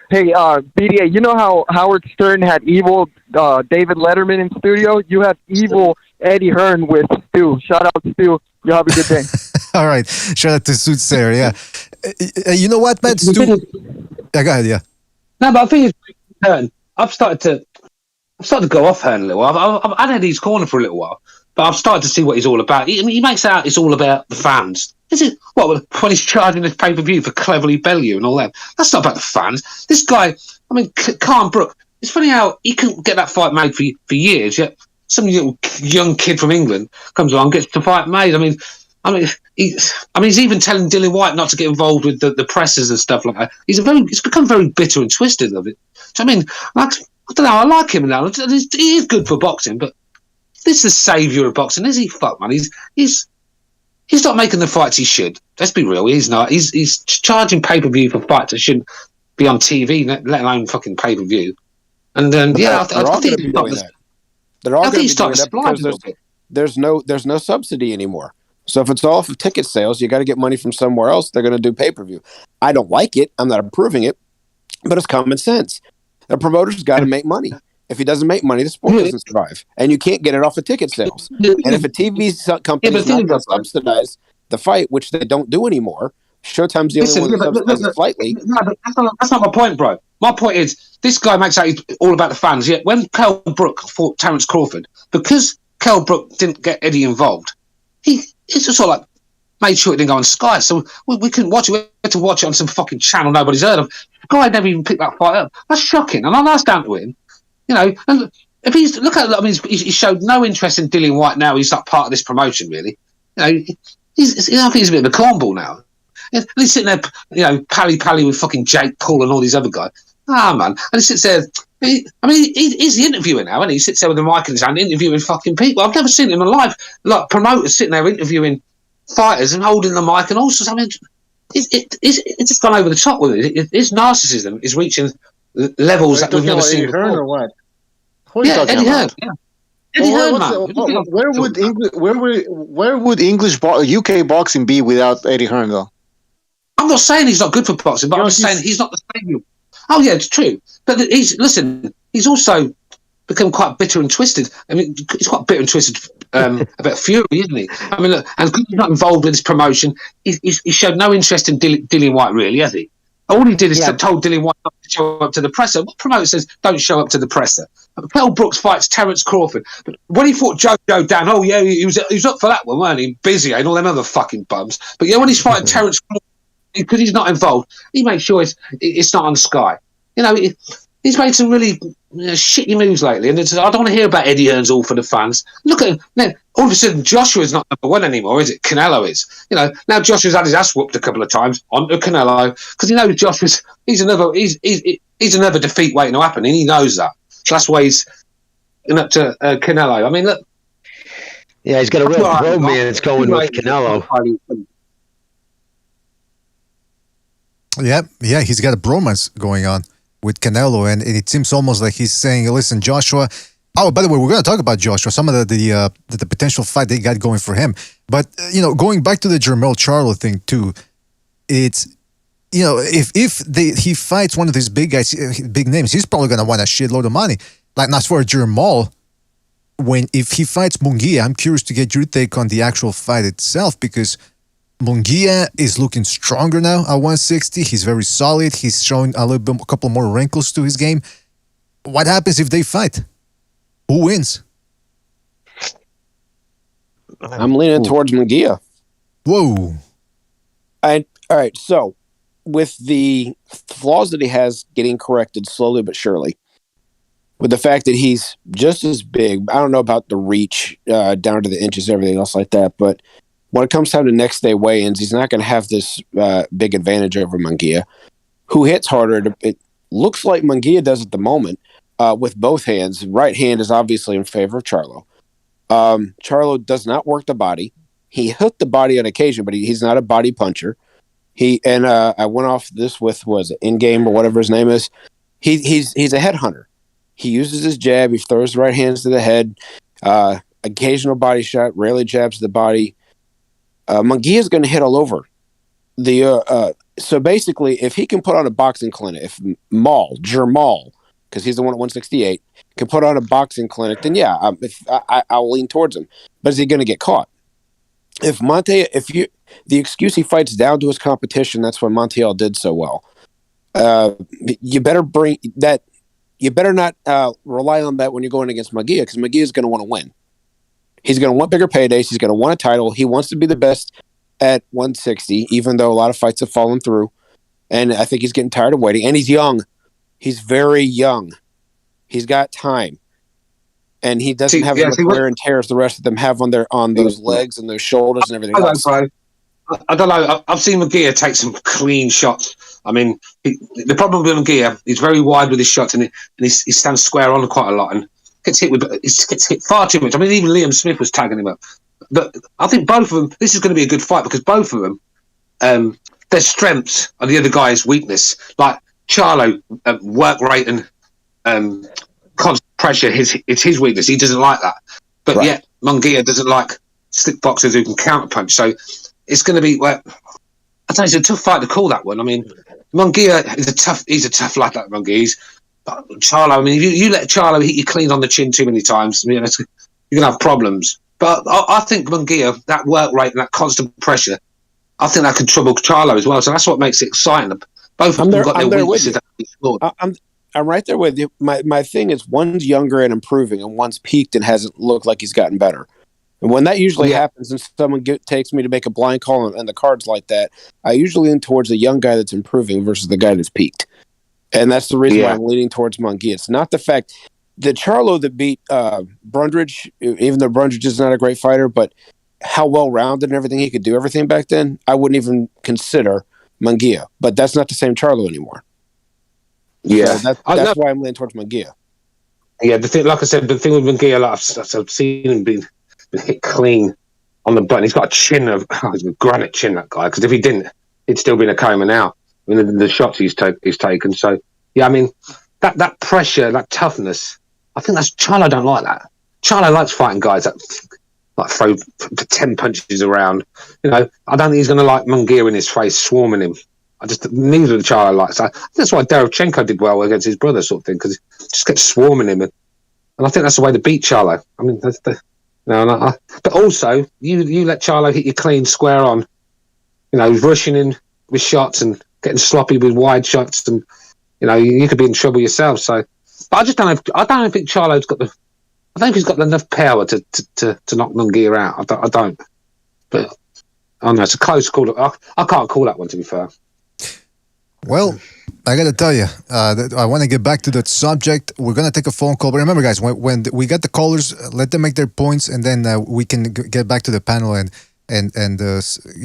Hey, BDA, you know how Howard Stern had evil David Letterman in studio? You have evil Eddie Hearn with Stu. Shout out, Stu. You have a good day. All right. Shout out to Soothsayer, yeah. You know what, man? Stu... Yeah, go ahead, yeah. No, but I think it's Hearn. I've started to go off Hearn a little while. I've had Eddie's corner for a little while. But I've started to see what he's all about. He makes out it's all about the fans. This is when he's charging this pay-per-view for Cleverly Bellew and all that. That's not about the fans. This guy, I mean, Khan Brook. It's funny how he couldn't get that fight made for years. Yet some little young kid from England comes along, gets the fight made. I mean, he's even telling Dillian Whyte not to get involved with the presses and stuff like that. He's become very bitter and twisted of it. So, I mean, I don't know. I like him now. He is good for boxing, but. This is the saviour of boxing, is he? Fuck, man. He's not making the fights he should. Let's be real. He's not. He's charging pay-per-view for fights that shouldn't be on TV, let alone fucking pay-per-view. And I think they're all going to be doing that because there's no subsidy anymore. So if it's all for ticket sales, you got to get money from somewhere else. They're going to do pay-per-view. I don't like it. I'm not approving it, but it's common sense. The promoter's got to make money. If he doesn't make money, the sport doesn't survive. And you can't get it off of ticket sales. And if a TV company is not going to subsidize the fight, which they don't do anymore, Showtime's the only one that subsidizes slightly. No, that's not my point, bro. My point is, this guy makes out all about the fans. Yet when Kell Brook fought Terence Crawford, because Kell Brook didn't get Eddie involved, he's just sort of like made sure it didn't go on Sky. So we couldn't watch it. We had to watch it on some fucking channel nobody's heard of. The guy never even picked that fight up. That's shocking. And that's down to him. And if he's he showed no interest in Dillian Whyte now. He's not part of this promotion, really. I think he's a bit of a cornball now. And he's sitting there, pally with fucking Jake Paul and all these other guys. Man. And he sits there. He's the interviewer now, and he sits there with a mic in his hand interviewing fucking people. I've never seen him alive. Like promoters sitting there interviewing fighters and holding the mic and all sorts. I mean, it's just gone over the top with it. His narcissism is reaching levels that we've never seen before. Hearn or what? Eddie Hearn. Eddie Hearn, man. Where would UK boxing be without Eddie Hearn, though? I'm not saying he's not good for boxing, but I'm just saying he's not the same. Oh yeah, it's true. But he's also become quite bitter and twisted. I mean, he's quite bitter and twisted about Fury, isn't he? I mean, look, and because he's not involved with this promotion, he showed no interest in Dillian White, really, has he? All he did is told Dillian White not to show up to the presser. What promoter says don't show up to the presser? Kell Brooks fights Terence Crawford. But when he fought Joe Dan, oh yeah, he was up for that one, weren't he? Busy and all them other fucking bums. But yeah, when he's fighting Terence Crawford, because he's not involved, he makes sure it's not on Sky. You know, he's made some really shitty moves lately, and I don't want to hear about Eddie Hearns all for the fans. Look at him. Now, all of a sudden, Joshua's not number one anymore, is it? Canelo is. You know, now Joshua's had his ass whooped a couple of times onto Canelo because he knows Joshua's he's another defeat waiting to happen, and he knows that. So that's why he's up to Canelo. I mean, look. Yeah, he's got a real romance going with Canelo. Yeah, he's got a bromance going on with Canelo, and it seems almost like he's saying, listen, Joshua. Oh, by the way, we're going to talk about Joshua, some of the potential fight they got going for him. But, going back to the Jermall Charlo thing, too, it's, if he fights one of these big guys, big names, he's probably going to want a shitload of money. Like, not for Jermall. If he fights Munguia, I'm curious to get your take on the actual fight itself, because Munguia is looking stronger now at 160. He's very solid. He's showing a couple more wrinkles to his game. What happens if they fight? Who wins? I'm leaning towards Munguia. Whoa. All right, so with the flaws that he has getting corrected slowly but surely, with the fact that he's just as big, I don't know about the reach down to the inches, everything else like that, but when it comes time to next day weigh-ins, he's not going to have this big advantage over Munguia, who hits harder. It looks like Munguia does at the moment with both hands. Right hand is obviously in favor of Charlo. Charlo does not work the body. He hit the body on occasion, but he's not a body puncher. I went off this with, was it In-Game or whatever his name is? He's a headhunter. He uses his jab. He throws right hands to the head. Occasional body shot, rarely jabs the body. Munguia is going to hit all over. So basically, if he can put on a boxing clinic, if Jermall, because he's the one at 168, can put on a boxing clinic, then yeah, I'll lean towards him. But is he going to get caught? The excuse he fights down to his competition, that's why Montiel did so well. You better not rely on that when you're going against Munguia, because Munguia is going to want to win. He's going to want bigger paydays. He's going to want a title. He wants to be the best at 160, even though a lot of fights have fallen through. And I think he's getting tired of waiting. And he's young. He's very young. He's got time. And he doesn't have as much wear and tear as the rest of them have on those legs and those shoulders and everything else. I don't know. I've seen Munguia take some clean shots. I mean, the problem with Munguia, he's very wide with his shots, and he stands square on quite a lot and gets hit far too much. I mean, even Liam Smith was tagging him up. But I think both of them, this is going to be a good fight, because both of them, their strengths are the other guy's weakness. Like Charlo, work rate and constant pressure, it's his weakness. He doesn't like that. But yet, Munguia doesn't like stick boxers who can counterpunch. So it's going to be, I don't know, it's a tough fight to call, that one. I mean, Munguia he's a tough lad, that Munguia. Charlo, I mean, if you let Charlo hit you clean on the chin too many times, you're going to have problems. But I think Munguia, that work rate and that constant pressure, I think that could trouble Charlo as well. So that's what makes it exciting. Both of them got their weaknesses. I'm right there with you. My thing is, one's younger and improving, and one's peaked and hasn't looked like he's gotten better. And when that usually happens, and someone takes me to make a blind call and the cards like that, I usually lean towards the young guy that's improving versus the guy that's peaked. And that's the reason why I'm leaning towards Munguia. It's not the fact that Charlo that beat Brundage, even though Brundage is not a great fighter, but how well-rounded and everything he could do, everything back then, I wouldn't even consider Munguia. But that's not the same Charlo anymore. Yeah. So that's why I'm leaning towards Munguia. Yeah, the thing, like I said, the thing with Munguia, I've seen him been hit clean on the button. He's got a chin of a granite chin, that guy, because if he didn't, he'd still be in a coma now. I mean, the shots he's taken. So, yeah, I mean, that pressure, that toughness, I think that's Charlo don't like that. Charlo likes fighting guys that like throw 10 punches around. You know, I don't think he's going to like Munguia in his face, swarming him. Neither of the Charlo likes. That's why Derevchenko did well against his brother, sort of thing, because he just kept swarming him, and I think that's the way to beat Charlo. I mean, but also you let Charlo hit you clean, square on. You know, rushing in with shots and getting sloppy with wide shots, and you know you could be in trouble yourself. So, but I just don't think Charlo's got the. I don't think he's got enough power to knock Munguia out. I don't. But I know it's a close call. I can't call that one, to be fair. Well, I got to tell you, I want to get back to that subject. We're going to take a phone call. But remember, guys, when we get the callers, let them make their points, and then we can get back to the panel and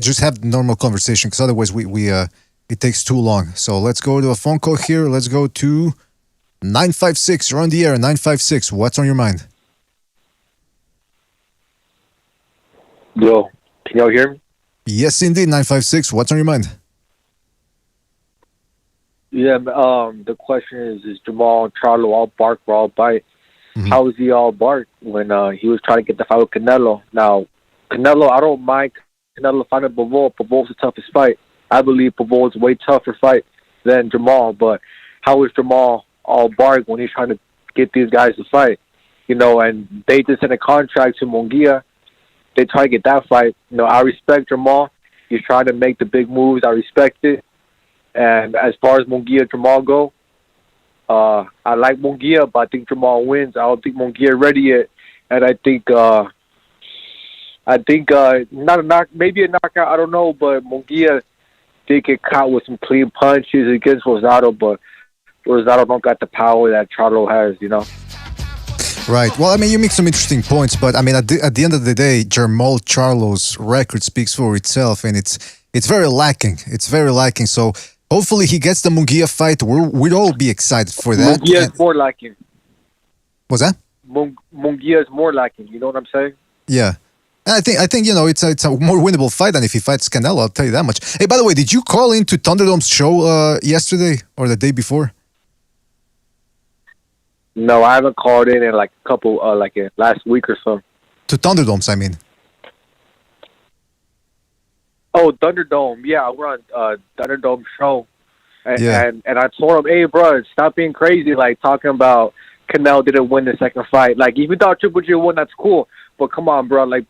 just have normal conversation, because otherwise we it takes too long. So let's go to a phone call here. Let's go to 956. You're on the air. 956. What's on your mind? Yo, can y'all hear me? Yes, indeed. 956. What's on your mind? Yeah, the question is Jermall Charlo all bark or all bite? Mm-hmm. How was he all bark when he was trying to get the fight with Canelo? Now, Canelo, I don't mind Canelo fighting Bivol. Bivol's the toughest fight. I believe Bivol's a way tougher fight than Jermall, but how is Jermall all bark when he's trying to get these guys to fight? You know, and they just sent a contract to Munguia. They try to get that fight. You know, I respect Jermall. He's trying to make the big moves. I respect it. And as far as Munguia and Jermall go, I like Munguia, but I think Jermall wins. I don't think Munguia ready yet, and I think not a knock, maybe a knockout. I don't know, but Munguia did get caught with some clean punches against Rosado, but Rosado don't got the power that Charlo has, you know. Right. Well, I mean, you make some interesting points, but I mean, at the end of the day, Jermall Charlo's record speaks for itself, and it's very lacking. It's very lacking. So hopefully he gets the Munguia fight. We'd all be excited for that. Munguia is more lacking. What's that? Munguia is more lacking. You know what I'm saying? Yeah. And I think you know it's a more winnable fight than if he fights Canelo. I'll tell you that much. Hey, by the way, did you call into Thunderdome's show yesterday or the day before? No, I haven't called in like a couple, last week or so. To Thunderdomes, I mean. Oh, Thunderdome. Yeah, we're on Thunderdome show. And, Yeah. and I told him, hey, bro, stop being crazy, like talking about Canelo didn't win the second fight. Like, if you thought Triple G won, that's cool. But come on, bro. Like,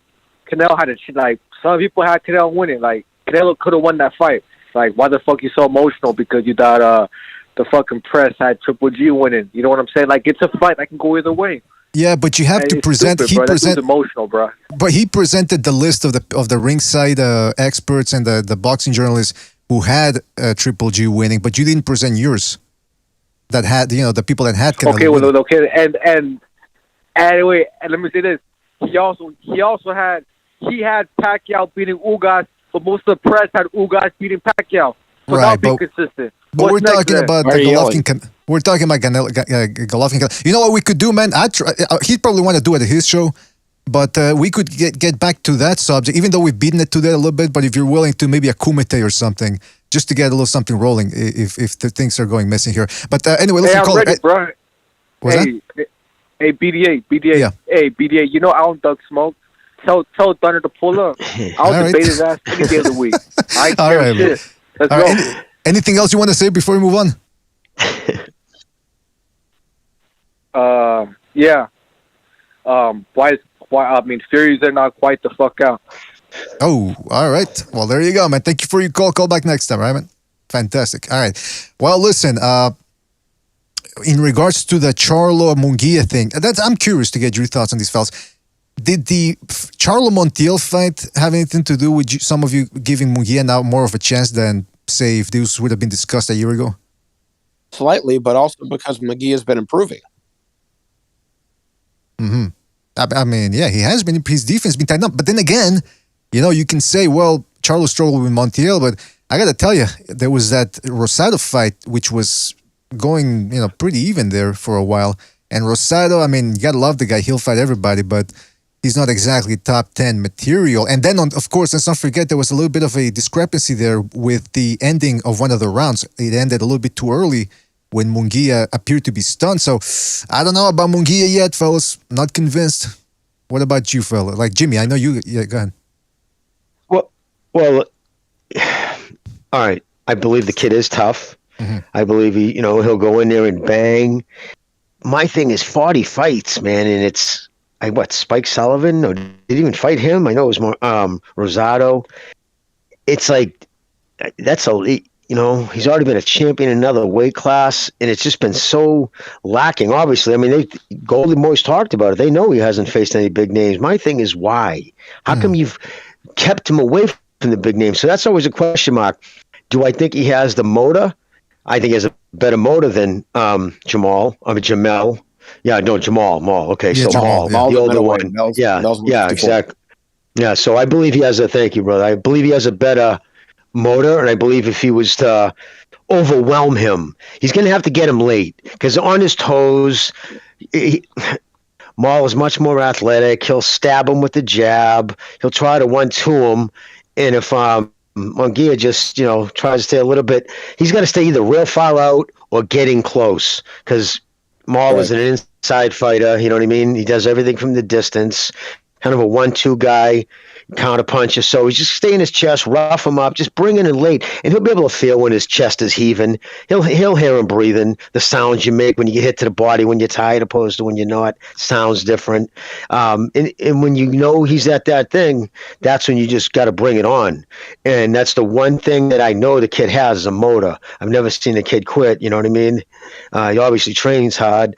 Canelo had like, some people had Canelo winning. Like, Canelo could have won that fight. Like, why the fuck you so emotional? Because you thought the fucking press had Triple G winning. You know what I'm saying? Like, it's a fight that can go either way. Yeah, but you have to It's present. stupid, bro. That dude's emotional, bro. But he presented the list of the ringside experts and the boxing journalists who had Triple G winning, but you didn't present yours. That had the people that had Canelo Okay, well, winning. okay, and anyway, and let me say this: he also had Pacquiao beating Ugas, but most of the press had Ugas beating Pacquiao. So Right, not being but- consistent. But What's we're next talking then? about the Golovkin. We're talking about Golovkin. You know what we could do, man? He'd probably want to do it at his show, but we could get back to that subject, even though we've beaten it to that a little bit. But if you're willing to, maybe a kumite or something, just to get a little something rolling, if the things are going messy here. But anyway, let's Hey, I'm call ready, it. bro. What's Hey, BDA. Yeah. Hey, BDA. You know I don't duck smoke. Tell Thunder to pull up. I'll All right. debate his ass any day of the week. I ain't All care right, man. shit. Let's All go. right. Anything else you want to say before we move on? Yeah. Why? I mean, Furies are not quite the fuck out. Oh, all right. Well, there you go, man. Thank you for your call. Call back next time, all right, man? Fantastic. All right. Well, listen, in regards to the Charlo Munguia thing, I'm curious to get your thoughts on these fellas. Did the Charlo Montiel fight have anything to do with some of you giving Munguia now more of a chance than, say, if this would have been discussed a year ago? Slightly, but also because McGee been improving. Mm-hmm. I mean, yeah, he has been. His defense been tightened up. But then again, you can say, well, Charlo struggled with Montiel, but I got to tell you, there was that Rosado fight, which was going, pretty even there for a while. And Rosado, I mean, you got to love the guy. He'll fight everybody, but he's not exactly top 10 material. And then, of course, let's not forget, there was a little bit of a discrepancy there with the ending of one of the rounds. It ended a little bit too early when Munguia appeared to be stunned. So I don't know about Munguia yet, fellas. Not convinced. What about you, fella? Like Jimmy, I know you. Yeah, go ahead. Well, all right. I believe the kid is tough. I believe he'll go in there and bang. My thing is 40 fights, man, and it's Spike Sullivan? Or did he even fight him? I know it was more Rosado. It's like that's he's already been a champion in another weight class, and it's just been so lacking. Obviously, I mean, Golden Boys talked about it. They know he hasn't faced any big names. My thing is why? How come you've kept him away from the big names? So that's always a question mark. Do I think he has the motor? I think he has a better motor than Jamel. Yeah, no, Jermall. Okay, yeah, so Maul, the older one. Yeah, exactly. Yeah, so I believe he has thank you, brother. I believe he has a better motor, and I believe if he was to overwhelm him, he's going to have to get him late because on his toes, Maul is much more athletic. He'll stab him with the jab. He'll try to 1-2 him, and if Munguia just tries to stay a little bit, he's got to stay either real far out or getting close because Maul is an inside fighter. You know what I mean? He does everything from the distance. Kind of a 1-2 guy, counter puncher. So he's just stay in his chest, rough him up, just bring it in late, and he'll be able to feel when his chest is heaving. He'll hear him breathing. The sounds you make when you get hit to the body when you're tired, opposed to when you're not, sounds different. And when he's at that thing, that's when you just got to bring it on. And that's the one thing that I know the kid has is a motor. I've never seen a kid quit. You know what I mean? He obviously trains hard.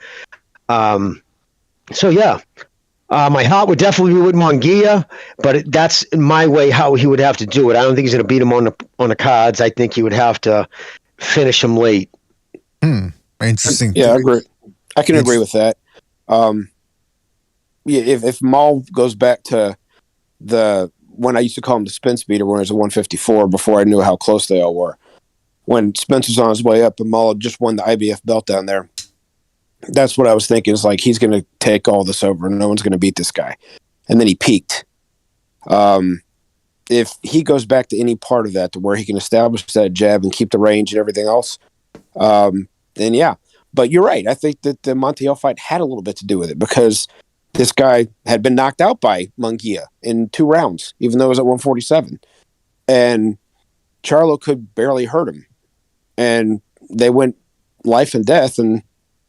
So yeah. My heart would definitely be with Munguia, but that's in my way how he would have to do it. I don't think he's going to beat him on the cards. I think he would have to finish him late. Interesting. Yeah, I agree. I can agree with that. If Maul goes back to when I used to call him the Spence beater when he was a 154 before I knew how close they all were. When Spence was on his way up and Maul had just won the IBF belt down there. That's what I was thinking. Is like he's going to take all this over, and no one's going to beat this guy. And then he peaked. If he goes back to any part of that, to where he can establish that jab and keep the range and everything else, then yeah. But you're right. I think that the Montiel fight had a little bit to do with it because this guy had been knocked out by Munguia in 2 rounds, even though it was at 147, and Charlo could barely hurt him, and they went life and death and.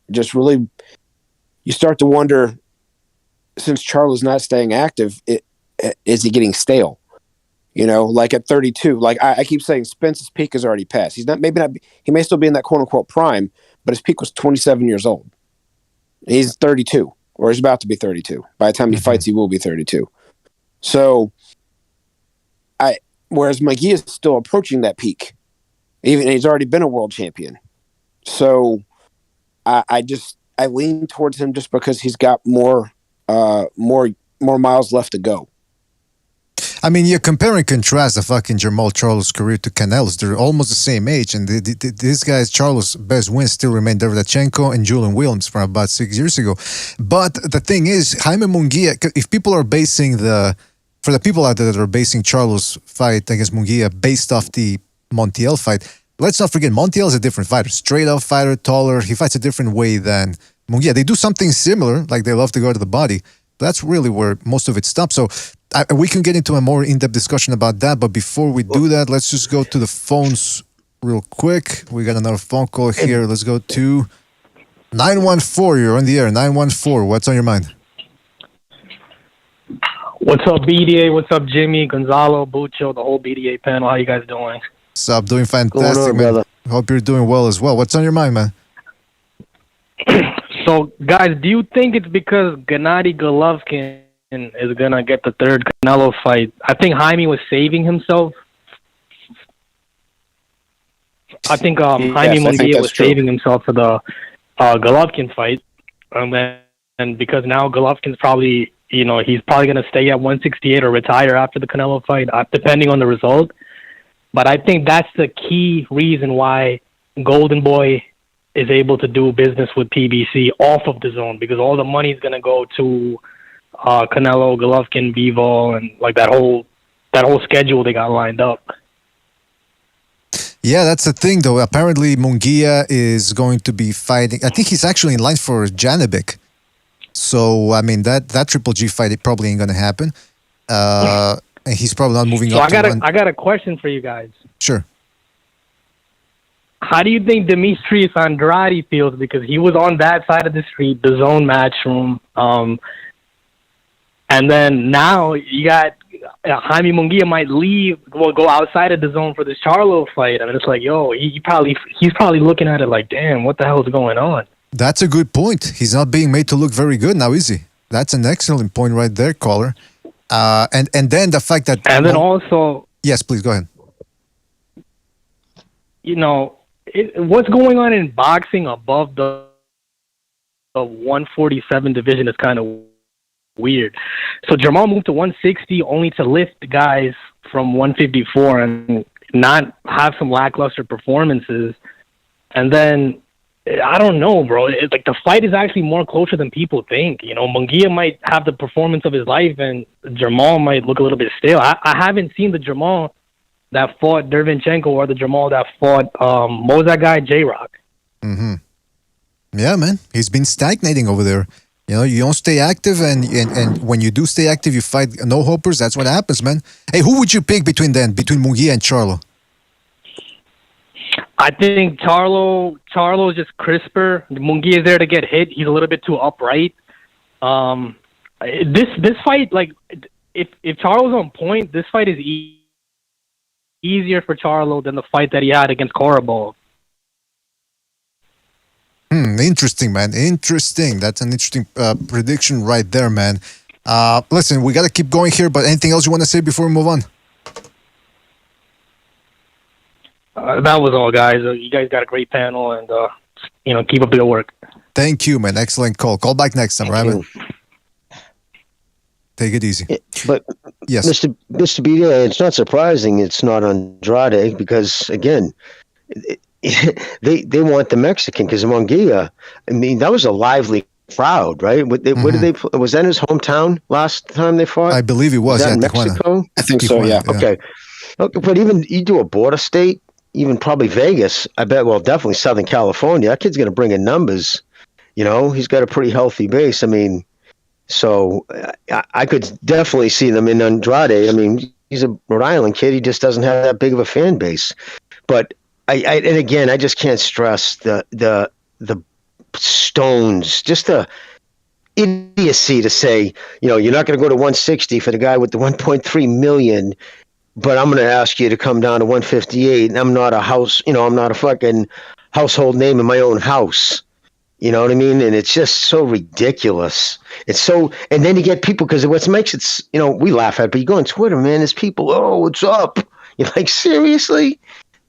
Just really, you start to wonder, since Charlo's not staying active, is he getting stale? Like at 32, like I keep saying, Spence's peak has already passed. He's not, he may still be in that quote unquote prime, but his peak was 27 years old. He's 32, or he's about to be 32. By the time he fights, he will be 32. So, whereas Munguia is still approaching that peak, even he's already been a world champion. So. I lean towards him just because he's got more miles left to go. I mean, you compare and contrast the fucking Jermall Charlo's career to Canelo's. They're almost the same age, and this guy's Charlo's best wins still remain Davidachenko and Julian Williams from about 6 years ago. But the thing is, Jaime Munguia, if people are basing for the people out there that are basing Charlo's fight against Munguia based off the Montiel fight, let's not forget, Montiel is a different fighter. Straight up fighter, taller. He fights a different way than Munguia. They do something similar, like they love to go to the body. But that's really where most of it stops. So we can get into a more in-depth discussion about that. But before we do that, let's just go to the phones real quick. We got another phone call here. Let's go to 914. You're on the air. 914. What's on your mind? What's up, BDA? What's up, Jimmy, Gonzalo, Bucho, the whole BDA panel? How you guys doing? What's up? Doing fantastic, man. Brother. Hope you're doing well as well. What's on your mind, man? So, guys, do you think it's because Gennady Golovkin is going to get the third Canelo fight? I think Jaime was saving himself. I think Jaime Munguia was saving himself for the Golovkin fight. And because now Golovkin's probably, he's probably going to stay at 168 or retire after the Canelo fight, depending on the result. But I think that's the key reason why Golden Boy is able to do business with PBC off of the zone, because all the money is going to go to Canelo, Golovkin, Bivol, and like that whole schedule they got lined up. Yeah, that's the thing, though. Apparently, Munguia is going to be fighting. I think he's actually in line for Janibek. So I mean that Triple G fight it probably ain't gonna happen. And he's probably not moving So up. I got a question for you guys. Sure. How do you think Demetrius Andrade feels? Because he was on that side of the street, the zone match room. And then now you got Jaime Munguia might leave, go outside of the zone for this Charlo fight. And it's like, yo, he's probably looking at it like, damn, what the hell is going on? That's a good point. He's not being made to look very good now, is he? That's an excellent point right there, caller. And then the fact that... And then also... Yes, please, go ahead. You know, what's going on in boxing above the 147 division is kind of weird. So Jermall moved to 160 only to lift guys from 154 and not have some lackluster performances. And then... I don't know, bro. Like the fight is actually more closer than people think. You know, Munguia might have the performance of his life, and Jermall might look a little bit stale. I haven't seen the Jermall that fought Dervinchenko or the Jermall that fought what was that guy, J-Rock. Mm-hmm. Yeah, man, he's been stagnating over there. You know, you don't stay active, and when you do stay active, you fight no hopers. That's what happens, man. Hey, who would you pick between Munguia and Charlo? I think Charlo is just crisper. Munguia is there to get hit. He's a little bit too upright. This fight, like, if Charlo's on point, this fight is easier for Charlo than the fight that he had against Korobov. Interesting, man. Interesting. That's an interesting prediction right there, man. Listen, we got to keep going here, but anything else you want to say before we move on? That was all, guys. You guys got a great panel, and keep up the good work. Thank you, man. Excellent call. Call back next time, right, man? Take it easy. But yes, Mr. B, it's not surprising it's not Andrade because again, they want the Mexican because Munguia. I mean, that was a lively crowd, right? What did they? Was that his hometown last time they fought? I believe it was. That in Tijuana. Mexico? I think so. Yeah. Okay. But even you do a border state. Even probably Vegas, I bet, well, definitely Southern California. That kid's going to bring in numbers. You know, he's got a pretty healthy base. I mean, so I could definitely see them in Andrade. I mean, he's a Rhode Island kid. He just doesn't have that big of a fan base. But and again, I just can't stress the stones, just the idiocy to say, you know, you're not going to go to 160 for the guy with the 1.3 million. But I'm going to ask you to come down to 158, and I'm not a fucking household name in my own house. You know what I mean? And it's just so ridiculous. It's so, and then you get people, because what makes it, you know, we laugh at it, but you go on Twitter, man, there's people, oh, what's up? You're like, seriously?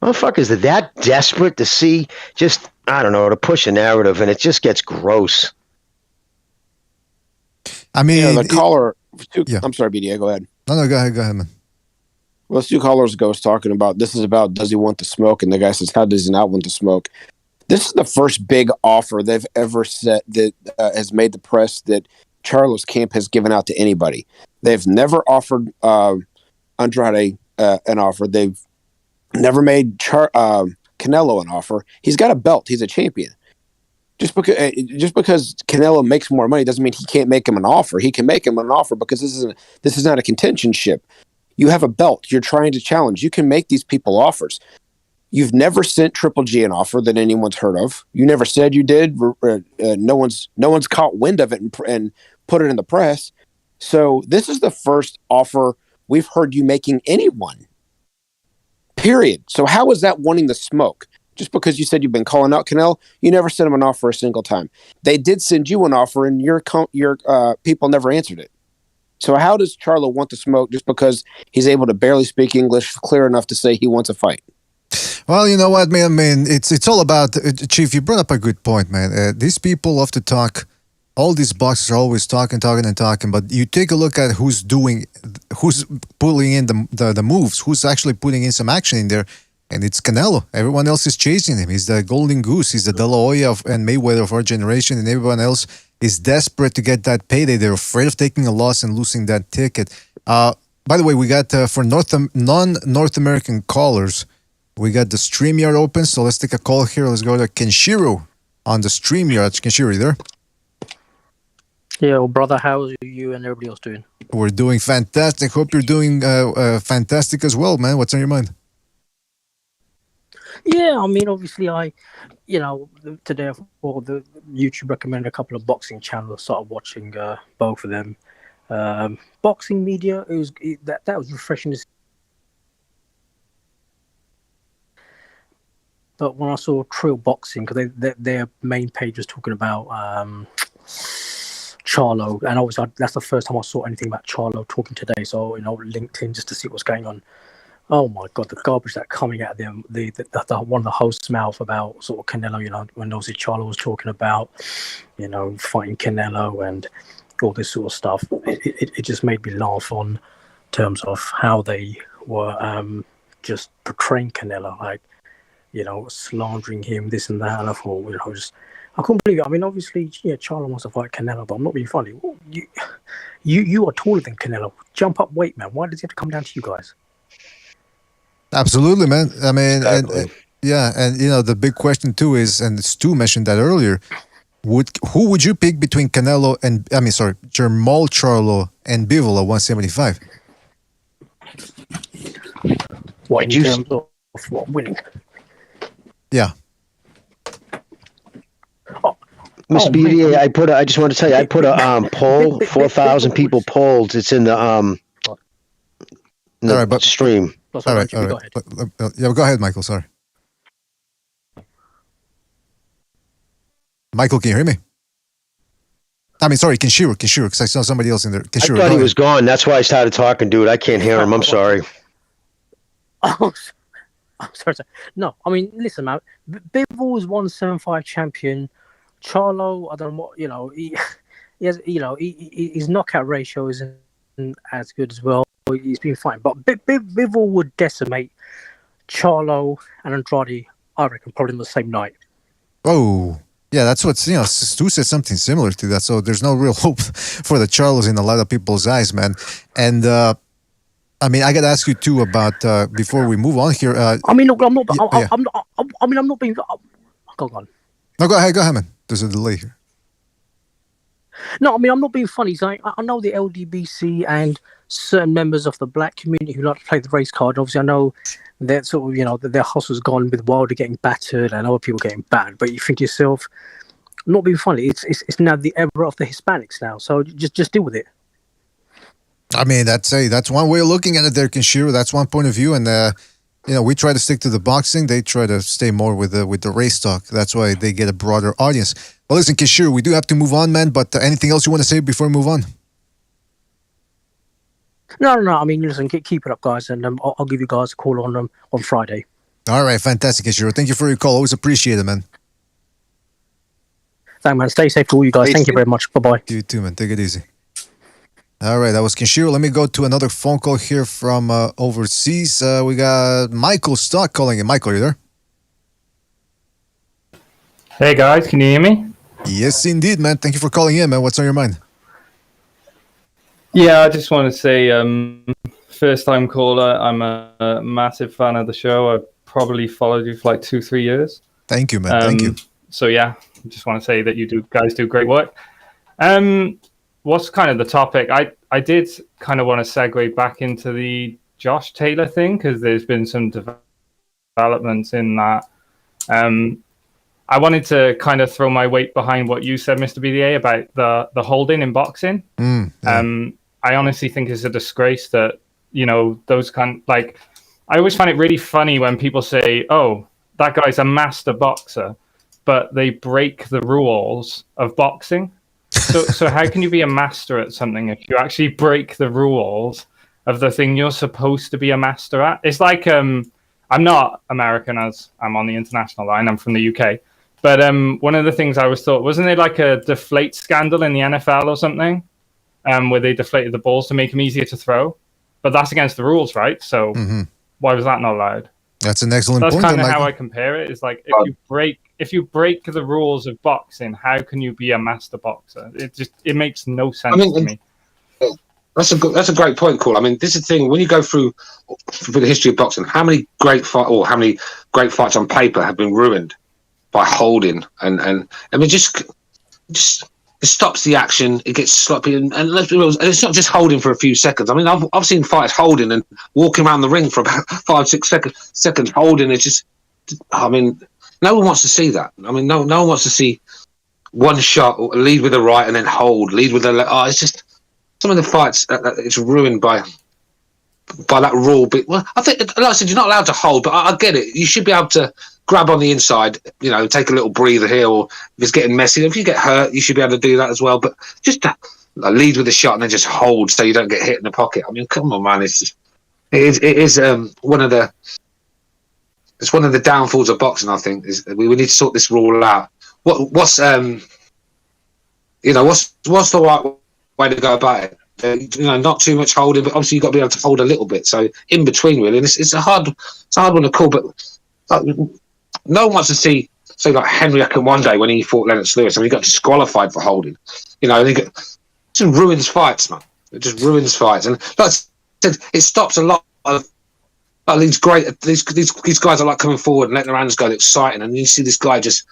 Motherfuckers are that desperate to see, just, I don't know, to push a narrative, and it just gets gross. I mean, the caller, I'm sorry, BDA, go ahead. No, go ahead, man. Well, 2 callers ago was talking about, this is about, does he want to smoke? And the guy says, how does he not want to smoke? This is the first big offer they've ever set that has made the press that Charlo's camp has given out to anybody. They've never offered Andrade an offer. They've never made Canelo an offer. He's got a belt. He's a champion. Just because Canelo makes more money doesn't mean he can't make him an offer. He can make him an offer because this is not a contentionship. You have a belt. You're trying to challenge. You can make these people offers. You've never sent Triple G an offer that anyone's heard of. You never said you did. No one's caught wind of it and put it in the press. So this is the first offer we've heard you making anyone. Period. So how is that wanting the smoke? Just because you said you've been calling out Canelo, you never sent him an offer a single time. They did send you an offer, and your people never answered it. So how does Charlo want to smoke just because he's able to barely speak English clear enough to say he wants a fight? Well, you know what, man? I mean, it's all about, Chief, you brought up a good point, man. These people love to talk. All these boxers are always talking, but you take a look at who's pulling in the moves, who's actually putting in some action in there, and it's Canelo. Everyone else is chasing him. He's the golden goose. He's the De La Hoya and Mayweather of our generation, and everyone else is desperate to get that payday. They're afraid of taking a loss and losing that ticket. By the way, we got, for non-North American callers, we got the StreamYard open, so let's take a call here. Let's go to Kenshiro on the StreamYard. Kenshiro, you there? Yeah, well, brother, how's you and everybody else doing? We're doing fantastic. Hope you're doing fantastic as well, man. What's on your mind? Yeah, I mean, obviously, today the YouTube recommended a couple of boxing channels. Started watching both of them. Boxing media, that was refreshing to see. But when I saw Trill Boxing, because their main page was talking about Charlo, and obviously that's the first time I saw anything about Charlo talking today. So LinkedIn just to see what's going on. Oh my God, the garbage that coming out of them, the one of the hosts' mouth about sort of Canelo. When obviously Charlo was talking about, fighting Canelo and all this sort of stuff. It just made me laugh on terms of how they were just portraying Canelo, like slandering him, this and that. And I thought, I couldn't believe it. I mean, obviously, Charlo wants to fight Canelo, but I'm not being funny. You are taller than Canelo. Jump up weight, man. Why does it have to come down to you guys? Absolutely, man. I mean, Exactly. and the big question too is, and Stu mentioned that earlier. Who would you pick between Canelo and Jermall Charlo and Bivol at 175? What in terms of what winning? Yeah. Mr. BDA, I just want to tell you, I put a poll, 4,000 people polled. It's in the stream. All right. Go ahead, Michael. Sorry. Michael, can you hear me? I mean, sorry, Kenshiro, because I saw somebody else in there. Kenshiro, I thought he was gone. That's why I started talking, dude. I can't hear him. I'm sorry. Oh, I'm sorry. No, I mean, listen, man. Bivol was 175 champion. Charlo, I don't know what, he has, his knockout ratio isn't as good as well. He's been fine, but Bivol would decimate Charlo and Andrade, I reckon, probably on the same night. Oh, yeah, that's what, Stu said something similar to that, so there's no real hope for the Charlos in a lot of people's eyes, man. And, I mean, I got to ask you, too, about, before we move on here. I'm not being, go on. No, go ahead, man. There's a delay here. No, I mean, I'm not being funny. So I know the LDBC and certain members of the black community who like to play the race card. Obviously, I know that sort of, their hustle's gone with Wilder getting battered and other people getting battered. But you think to yourself, not being funny, it's now the era of the Hispanics now. So just deal with it. I mean, that's one way of looking at it there, Kenshiro. That's one point of view. And, we try to stick to the boxing. They try to stay more with the race talk. That's why they get a broader audience. Well, listen, Kenshiro, we do have to move on, man. But anything else you want to say before we move on? No. I mean, listen, keep it up, guys, and I'll give you guys a call on Friday. All right, fantastic, Kenshiro. Thank you for your call. Always appreciate it, man. Thanks, man. Stay safe to all you guys. Thank you very much. Bye-bye. You too, man. Take it easy. All right, that was Kenshiro. Let me go to another phone call here from overseas. We got Michael Stock calling in. Michael, are you there? Hey, guys. Can you hear me? Yes, indeed, man. Thank you for calling in, man. What's on your mind? Yeah, I just want to say, first-time caller. I'm a massive fan of the show. I've probably followed you for like 2-3 years. Thank you, man. Thank you. So, yeah, I just want to say that you guys do great work. What's kind of the topic? I did kind of want to segue back into the Josh Taylor thing because there's been some developments in that. I wanted to kind of throw my weight behind what you said, Mr. BDA, about the holding in boxing. I honestly think it's a disgrace that, those I always find it really funny when people say, oh, that guy's a master boxer, but they break the rules of boxing. So how can you be a master at something if you actually break the rules of the thing you're supposed to be a master at? It's like, I'm not American as I'm on the international line. I'm from the UK. But one of the things I always thought, wasn't there like a deflate scandal in the NFL or something? Where they deflated the balls to make them easier to throw? But that's against the rules, right? So why was that not allowed? That's an excellent point. That's kind of how I compare it. It's like if you break the rules of boxing, how can you be a master boxer? It makes no sense to me. That's a great point, Cole. I mean, this is the thing. When you go through the history of boxing, how many great fights on paper have been ruined by holding and I mean, just it stops the action. It gets sloppy, and let's be real, and it's not just holding for a few seconds. I mean, I've seen fights holding and walking around the ring for about 5-6 seconds holding. It's just, I mean, no one wants to see that. I mean, no one wants to see one shot, lead with the right and then hold, lead with the left. Oh, it's just some of the fights. It's ruined by that rule. But well, I think, like I said, you're not allowed to hold, but I get it. You should be able to grab on the inside, take a little breather here, or if it's getting messy, if you get hurt, you should be able to do that as well. But just lead with a shot and then just hold so you don't get hit in the pocket. I mean, come on, man! It is one of the downfalls of boxing. I think is we need to sort this rule out. What's the right way to go about it? Not too much holding, but obviously you've got to be able to hold a little bit. So in between, really, and it's a hard one to call, but. No one wants to say like Henry Ecken one day when he fought Lennox Lewis and he got disqualified for holding. It just ruins fights, man. It just ruins fights, and like I said, it stops a lot of these guys are like coming forward and letting their hands go, exciting, and you see this guy just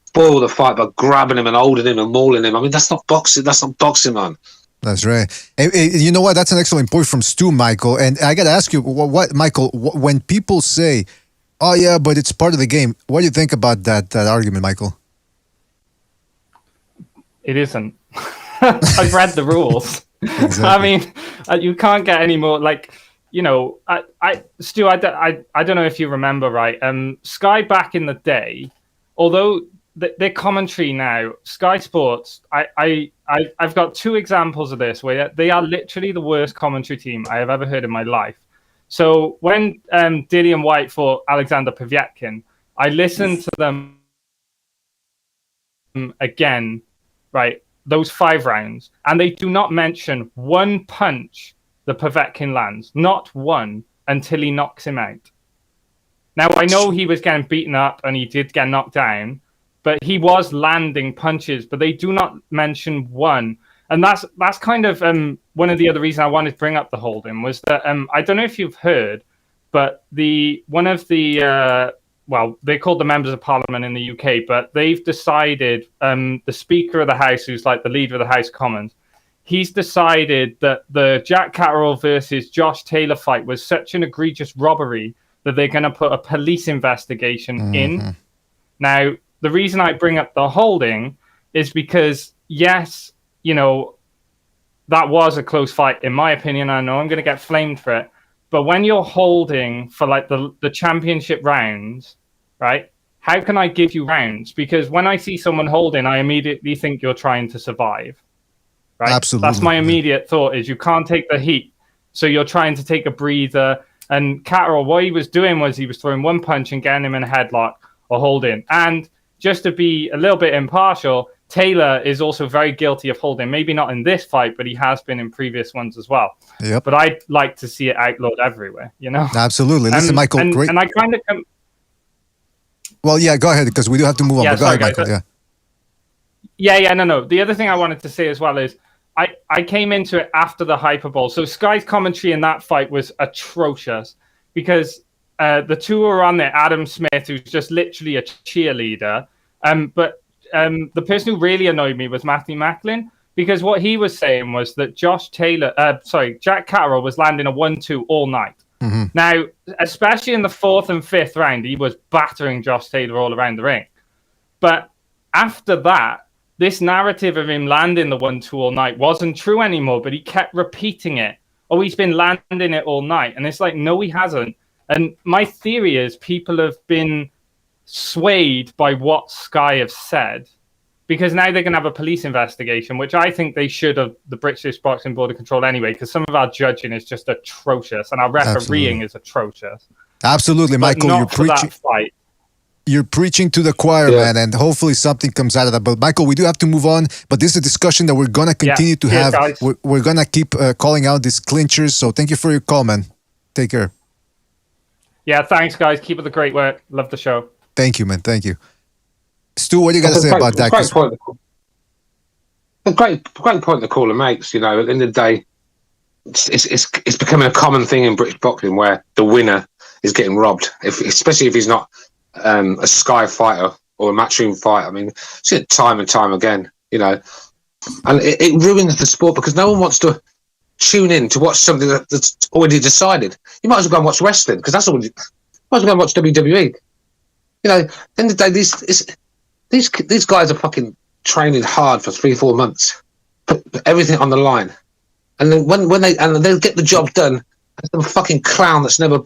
spoil the fight by grabbing him and holding him and mauling him. I mean, that's not boxing. That's not boxing, man. That's right. You know what? That's an excellent point from Stu, Michael. And I got to ask you, what Michael? When people say, "Oh yeah, but it's part of the game," what do you think about that argument, Michael? It isn't. I've read the rules. Exactly. I mean, you can't get any more. Stu, I don't know if you remember, right? Sky back in the day, although their commentary now, Sky Sports, I've got two examples of this where they are literally the worst commentary team I have ever heard in my life. So when Dillian White fought Alexander Povetkin, I listened to them again, right, those 5 rounds, and they do not mention one punch the Povetkin lands, not one, until he knocks him out. Now, I know he was getting beaten up and he did get knocked down, but he was landing punches, but they do not mention one. And that's kind of one of the other reasons I wanted to bring up the holding was that I don't know if you've heard, but they're called the members of parliament in the UK, but they've decided the Speaker of the House, who's like the leader of the House of Commons, he's decided that the Jack Catterall versus Josh Taylor fight was such an egregious robbery that they're going to put a police investigation in. Now, the reason I bring up the holding is because, yes, that was a close fight, in my opinion. I know I'm going to get flamed for it. But when you're holding for like the championship rounds, right, how can I give you rounds? Because when I see someone holding, I immediately think you're trying to survive. Right? Absolutely. That's my immediate thought is you can't take the heat. So you're trying to take a breather. And Catterall, what he was doing was he was throwing one punch and getting him in a headlock or holding. And just to be a little bit impartial, Taylor is also very guilty of holding. Maybe not in this fight, but he has been in previous ones as well. Yep. But I'd like to see it outlawed everywhere, Absolutely. Listen, Michael, great. And I kind of... Well, yeah, go ahead, because we do have to move on. Yeah, but go ahead, Michael. No. The other thing I wanted to say as well is I came into it after the Hyperbole. So Sky's commentary in that fight was atrocious because the two were on there, Adam Smith, who's just literally a cheerleader. But the person who really annoyed me was Matthew Macklin, because what he was saying was that Jack Catterall was landing a 1-2 all night. Mm-hmm. Now, especially in the 4th and 5th round, he was battering Josh Taylor all around the ring. But after that, this narrative of him landing the 1-2 all night wasn't true anymore, but he kept repeating it. Oh, he's been landing it all night. And it's like, no, he hasn't. And my theory is people have been swayed by what Sky have said, because now they're going to have a police investigation, which I think they should have, the British Boxing Board of Control anyway, because some of our judging is just atrocious and our refereeing is atrocious. Absolutely, Michael, you're preaching to the choir, man, and hopefully something comes out of that. But Michael, we do have to move on, but this is a discussion that we're going to continue to have. We're going to keep calling out these clinchers, so thank you for your call, man. Take care. Yeah, thanks, guys. Keep up the great work. Love the show. Thank you, man. Thank you. Stu, what do you got to say about that? Great point the caller makes. At the end of the day, it's becoming a common thing in British boxing where the winner is getting robbed, especially if he's not a Sky fighter or a matchroom fighter. I mean, see it time and time again. And it ruins the sport because no one wants to tune in to watch something that's already decided. You might as well go and watch wrestling because that's all. You might as well go and watch WWE. You know, at the end of the day, these guys are fucking training hard for 3-4 months, put everything on the line, and then when they get the job done, some fucking clown that's never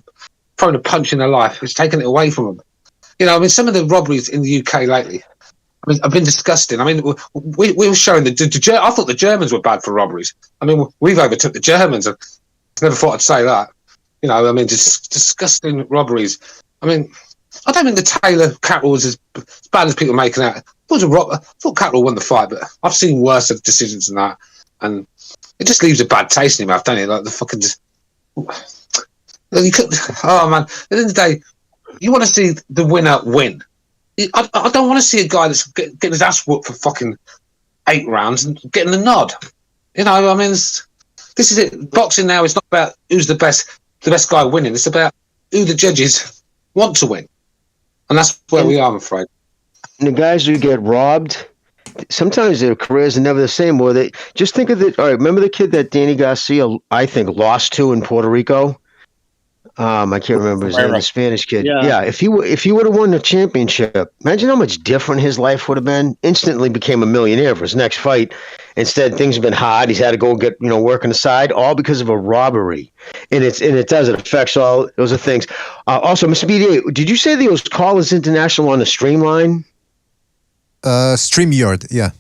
thrown a punch in their life is taking it away from them. You know, I mean, some of the robberies in the UK lately, I mean, have been disgusting. I mean, we were showing I thought the Germans were bad for robberies. I mean, we've overtook the Germans. I never thought I'd say that. You know, I mean, just disgusting robberies. I mean, I don't think the Taylor Catterall was as bad as people are making out. I thought Catterall won the fight, but I've seen worse decisions than that, and it just leaves a bad taste in your mouth, doesn't it? Like the fucking. Oh man! At the end of the day, you want to see the winner win. I don't want to see a guy that's getting his ass whooped for fucking 8 rounds and getting the nod. You know, I mean, this is it. Boxing now is not about who's the best guy winning. It's about who the judges want to win, and that's where we are, I'm afraid. And the guys who get robbed, sometimes their careers are never the same. Or they just think of it. All right, remember the kid that Danny Garcia, I think, lost to in Puerto Rico. I can't remember his name, the Spanish kid. Yeah, if he would have won the championship, imagine how much different his life would have been. Instantly became a millionaire for his next fight. Instead, things have been hard. He's had to go get work on the side, all because of a robbery. And it affects all those are things. Also, Mr. BDA, did you say there was Callers International on the Streamline? StreamYard, yeah.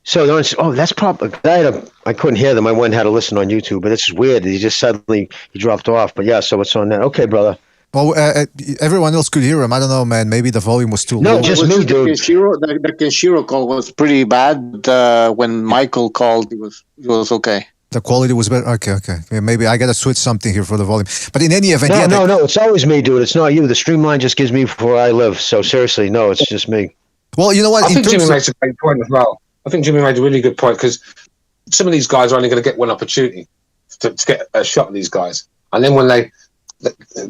So that's probably I couldn't hear them. I went and had to listen on YouTube, but it's weird that he dropped off. But yeah, so it's on that. Okay, brother. Well, everyone else could hear him. I don't know, man. Maybe the volume was too low. No, just me, dude. The Kenshiro call was pretty bad. When Michael called, it was okay. The quality was better. Okay. Yeah, maybe I gotta switch something here for the volume. But in any event, no, it's always me, dude. It's not you. The Streamline just gives me where I live. So seriously, no, it's just me. Well, you know what? I think Jimmy makes a great point as well. I think Jimmy made a really good point because some of these guys are only going to get one opportunity to get a shot at these guys, and then when they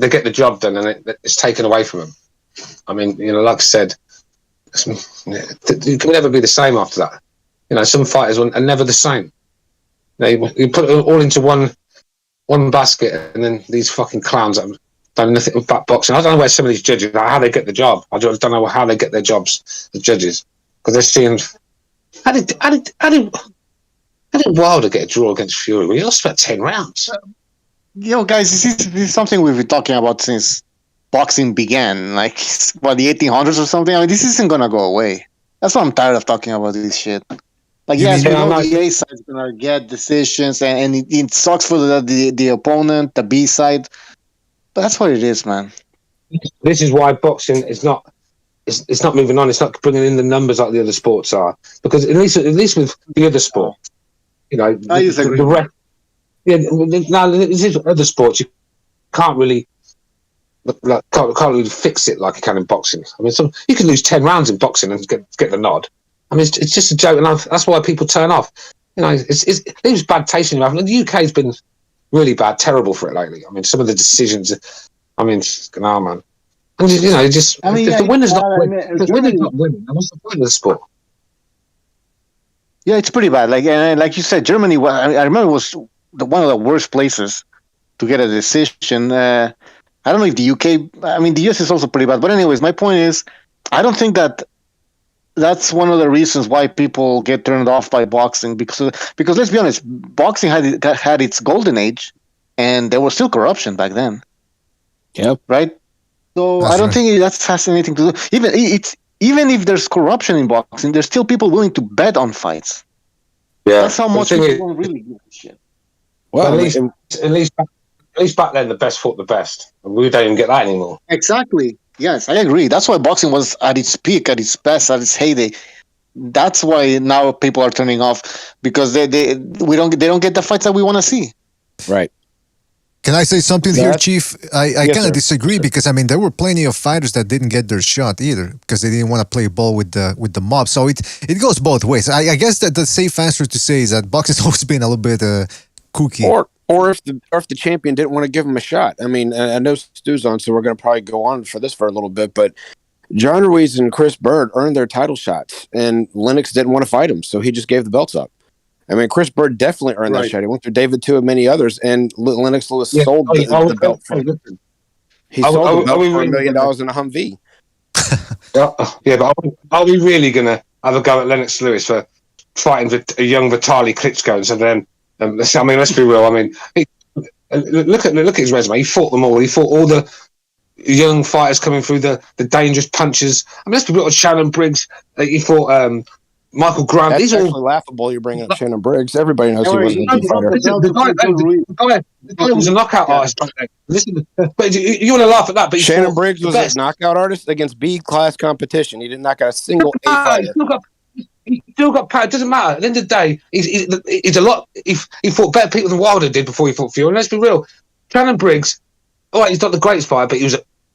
get the job done and it's taken away from them. I mean, like I said, you can never be the same after that. Some fighters are never the same. You put it all into one basket, and then these fucking clowns that have done nothing about boxing. I don't know where some of these judges, how they get the job. I just don't know how they get their jobs, the judges, because they're seeing. How did Wilder get a draw against Fury? We lost about 10 rounds. Guys, this is something we've been talking about since boxing began, like the 1800s or something. I mean, this isn't gonna go away. That's why I'm tired of talking about this shit. Like, yes, we know the A side's gonna get decisions, and it sucks for the opponent, the B side. But that's what it is, man. This is why boxing is not. It's not moving on. It's not bringing in the numbers like the other sports are. Because at least with the other sport, the rest. Yeah, now this is other sports. You can't really can't really fix it like you can in boxing. I mean, you can lose 10 rounds in boxing and get the nod. I mean, it's just a joke, and that's why people turn off. It leaves bad taste in your mouth. And the UK's been really bad, terrible for it lately. I mean, some of the decisions. I mean, man. And if the winner's not winning, what's the point of the sport? Yeah, it's pretty bad. Like you said, Germany. I remember was one of the worst places to get a decision. I don't know if the UK. I mean, the US is also pretty bad. But anyways, my point is, I don't think that's one of the reasons why people get turned off by boxing. Because let's be honest, boxing had its golden age, and there was still corruption back then. Yep. Right. So I don't think that has anything to do. Even if there's corruption in boxing, there's still people willing to bet on fights. Yeah, that's how much people don't really give a shit. Well, at least back then, the best fought the best. We don't even get that anymore. Exactly. Yes, I agree. That's why boxing was at its peak, at its best, at its heyday. That's why now people are turning off because they don't get the fights that we want to see. Right. Can I say something here, Chief? I kind of disagree because I mean there were plenty of fighters that didn't get their shot either because they didn't want to play ball with the mob. So it goes both ways. I guess that the safe answer to say is that boxing's always been a little bit kooky. Or if the champion didn't want to give him a shot. I mean, I know Stu's on, so we're going to probably go on for this for a little bit. But John Ruiz and Chris Bird earned their title shots, and Lennox didn't want to fight him, so he just gave the belts up. I mean, Chris Bird definitely earned that shot. He went through David Two and many others, and Lennox Lewis sold the belt for him. He sold the belt for $1 million in a Humvee. Yeah, but are we really going to have a go at Lennox Lewis for fighting a young Vitaly Klitschko? And so then, let's be real. I mean, look at his resume. He fought them all. He fought all the young fighters coming through the dangerous punches. I mean, let's be real. Shannon Briggs. He fought Michael Grant. That's These are all laughable. You're bringing up Shannon Briggs. Everybody knows he wasn't a good fighter. The guy was a knockout artist. Listen, but you want to laugh at that, but Shannon Briggs was a knockout artist against B-class competition. He didn't knock out a single A fighter. He still got power. It doesn't matter. At the end of the day, he's a lot. He fought better people than Wilder did before he fought Fury. And let's be real, Shannon Briggs. All right, he's not the greatest fighter, but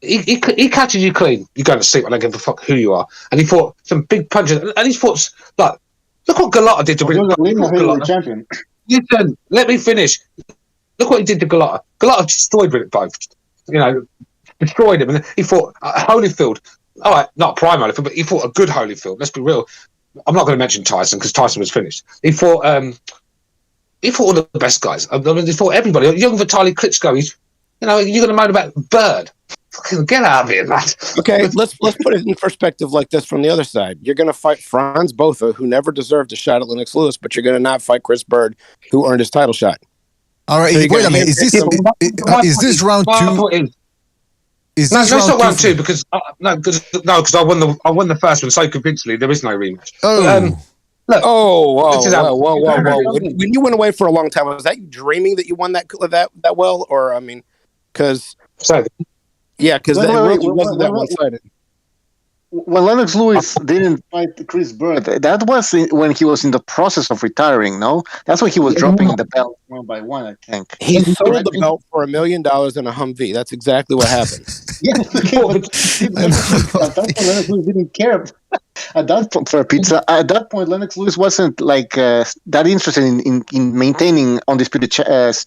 he catches you clean. You go to sleep. I don't give a fuck who you are. And he fought some big punches. And he's fought like look what Galata did to Riddick. Champion. Listen, let me finish. Look what he did to Galata. Galata destroyed Riddick both. Destroyed him. And he fought Holyfield. All right, not prime Holyfield, but he fought a good Holyfield. Let's be real. I'm not going to mention Tyson because Tyson was finished. He fought all the best guys. I mean, he fought everybody. Young Vitaly Klitschko. You're going to moan about Bird. Fucking get out of here, man. Okay, let's put it in perspective like this from the other side. You're going to fight Franz Botha, who never deserved a shot at Lennox Lewis, but you're going to not fight Chris Bird, who earned his title shot. All right, So wait a minute. Is this round two? Is no, this it's not round two? two because because I won the first one so convincingly. There is no rematch. Oh. Whoa. When you went away for a long time, was that you dreaming that you won that well? Or, I mean, because... Yeah, because it really wasn't that one-sided. When Lennox Lewis didn't fight Chris Bird, that was when he was in the process of retiring, no? That's when he was dropping the belt one by one, I think. He sold the belt for $1 million in a Humvee. That's exactly what happened. Lennox Lewis didn't care at that point for a pizza. At that point, Lennox Lewis wasn't that interested in maintaining undisputed status.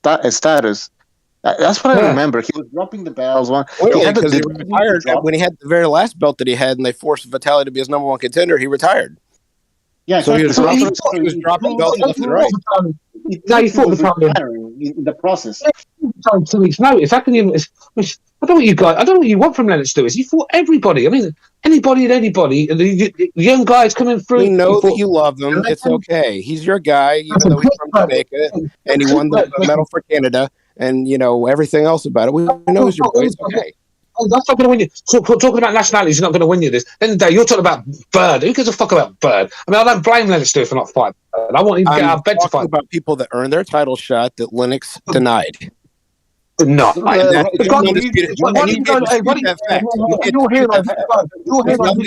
That's what I remember. He was dropping the belts. He retired when he had the very last belt that he had, and they forced Vitaly to be his number one contender. He retired. Yeah, so he was dropping belts left and right. No, he fought in the process. 2 weeks' notice. How can you? I don't know what you guys. I don't know what you want from Lennox Lewis. He fought everybody. I mean, anybody and anybody. The young guys coming through. We know that you love him. It's okay. He's your guy, even though he's from Jamaica, and he won the medal for Canada. And everything else about it, we know your boy. It's okay. That's not going to win you. Talking about nationalities, you're not going to win you this. At the end of the day, you're talking about Bird. Who gives a fuck about Bird? I mean, I don't blame Lennox Lewis for not fighting Bird. I want him to get out of bed to fight. About people that earned their title shot that Lennox denied. No, there's nothing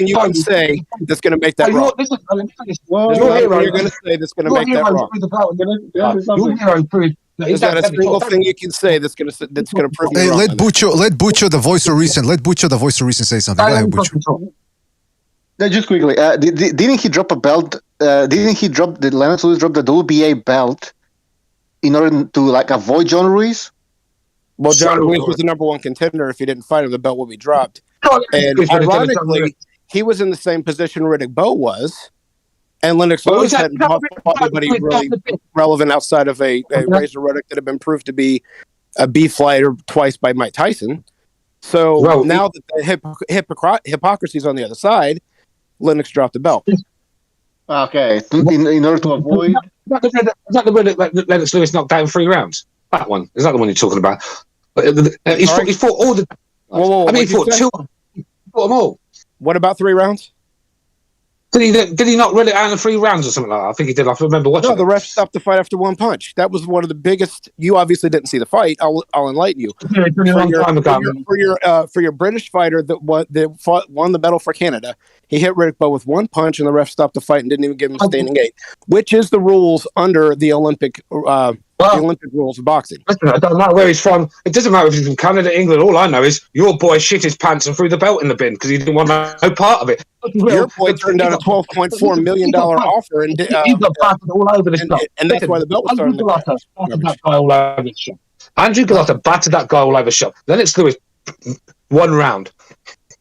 you can say that's going to make that wrong. There's nothing you're going to say that's going to make that wrong. Is that a single thing you can say that's going to prove me wrong? Let Butcher, the voice of reason. Let Butcher, the voice of reason, say something. Go ahead, Butcher. Just quickly, didn't he drop a belt? Didn't he drop the Lennox Lewis drop the WBA belt in order to avoid John Ruiz? Well, John Ruiz was the number one contender. If he didn't fight him, the belt would be dropped. And ironically, he was in the same position Riddick Bowe was. And Lennox Lewis hadn't fought anybody really relevant outside of a Razor Ruddock that had been proved to be a B fighter twice by Mike Tyson. So now that the hypocrisy is on the other side, Lennox dropped the belt. Okay, in order to avoid... Is that the Riddick that Lennox Lewis knocked out in 3 rounds? That one. Is that the one you're talking about? He fought all the... he fought 2. He fought them all. What about 3 rounds? Did he not Riddick out in 3 rounds or something like that? I think he did. I remember watching. No, the ref stopped the fight after 1 punch. That was one of the biggest. You obviously didn't see the fight. I'll enlighten you. For your British fighter that won the medal for Canada, he hit Riddick Bowe with 1 punch, and the ref stopped the fight and didn't even give him a standing 8, which is the rules under the Olympic rules of boxing. Listen, it doesn't matter where he's from. It doesn't matter if he's from Canada, England. All I know is your boy shit his pants and threw the belt in the bin because he didn't want no part of it. Your boy turned down a $12.4 million offer, and he got battered all over the shop. And that's why the belt was thrown in the Andrew Galata battered that guy all over the shop. Lennox Lewis 1 round.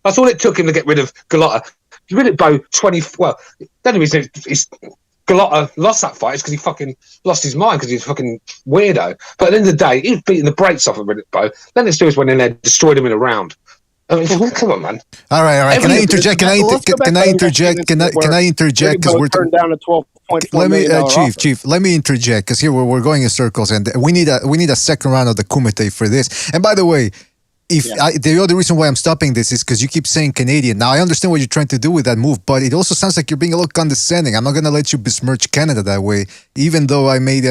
That's all it took him to get rid of Galata. Riddick Bowe 20. Well, the only reason Galata lost that fight is because he fucking lost his mind because he's a fucking weirdo. But at the end of the day, he was beating the brakes off of Riddick Bowe. Lennox Lewis went in there, destroyed him in a round. I mean, come on, man. All right. Can I interject? Can I interject? Because we're turned down a 12.4 let me, million Chief. Let me interject because here we're going in circles, and we need a second round of the Kumite for this. And by the way, the other reason why I'm stopping this is because you keep saying Canadian. Now I understand what you're trying to do with that move, but it also sounds like you're being a little condescending. I'm not gonna let you besmirch Canada that way, even though I may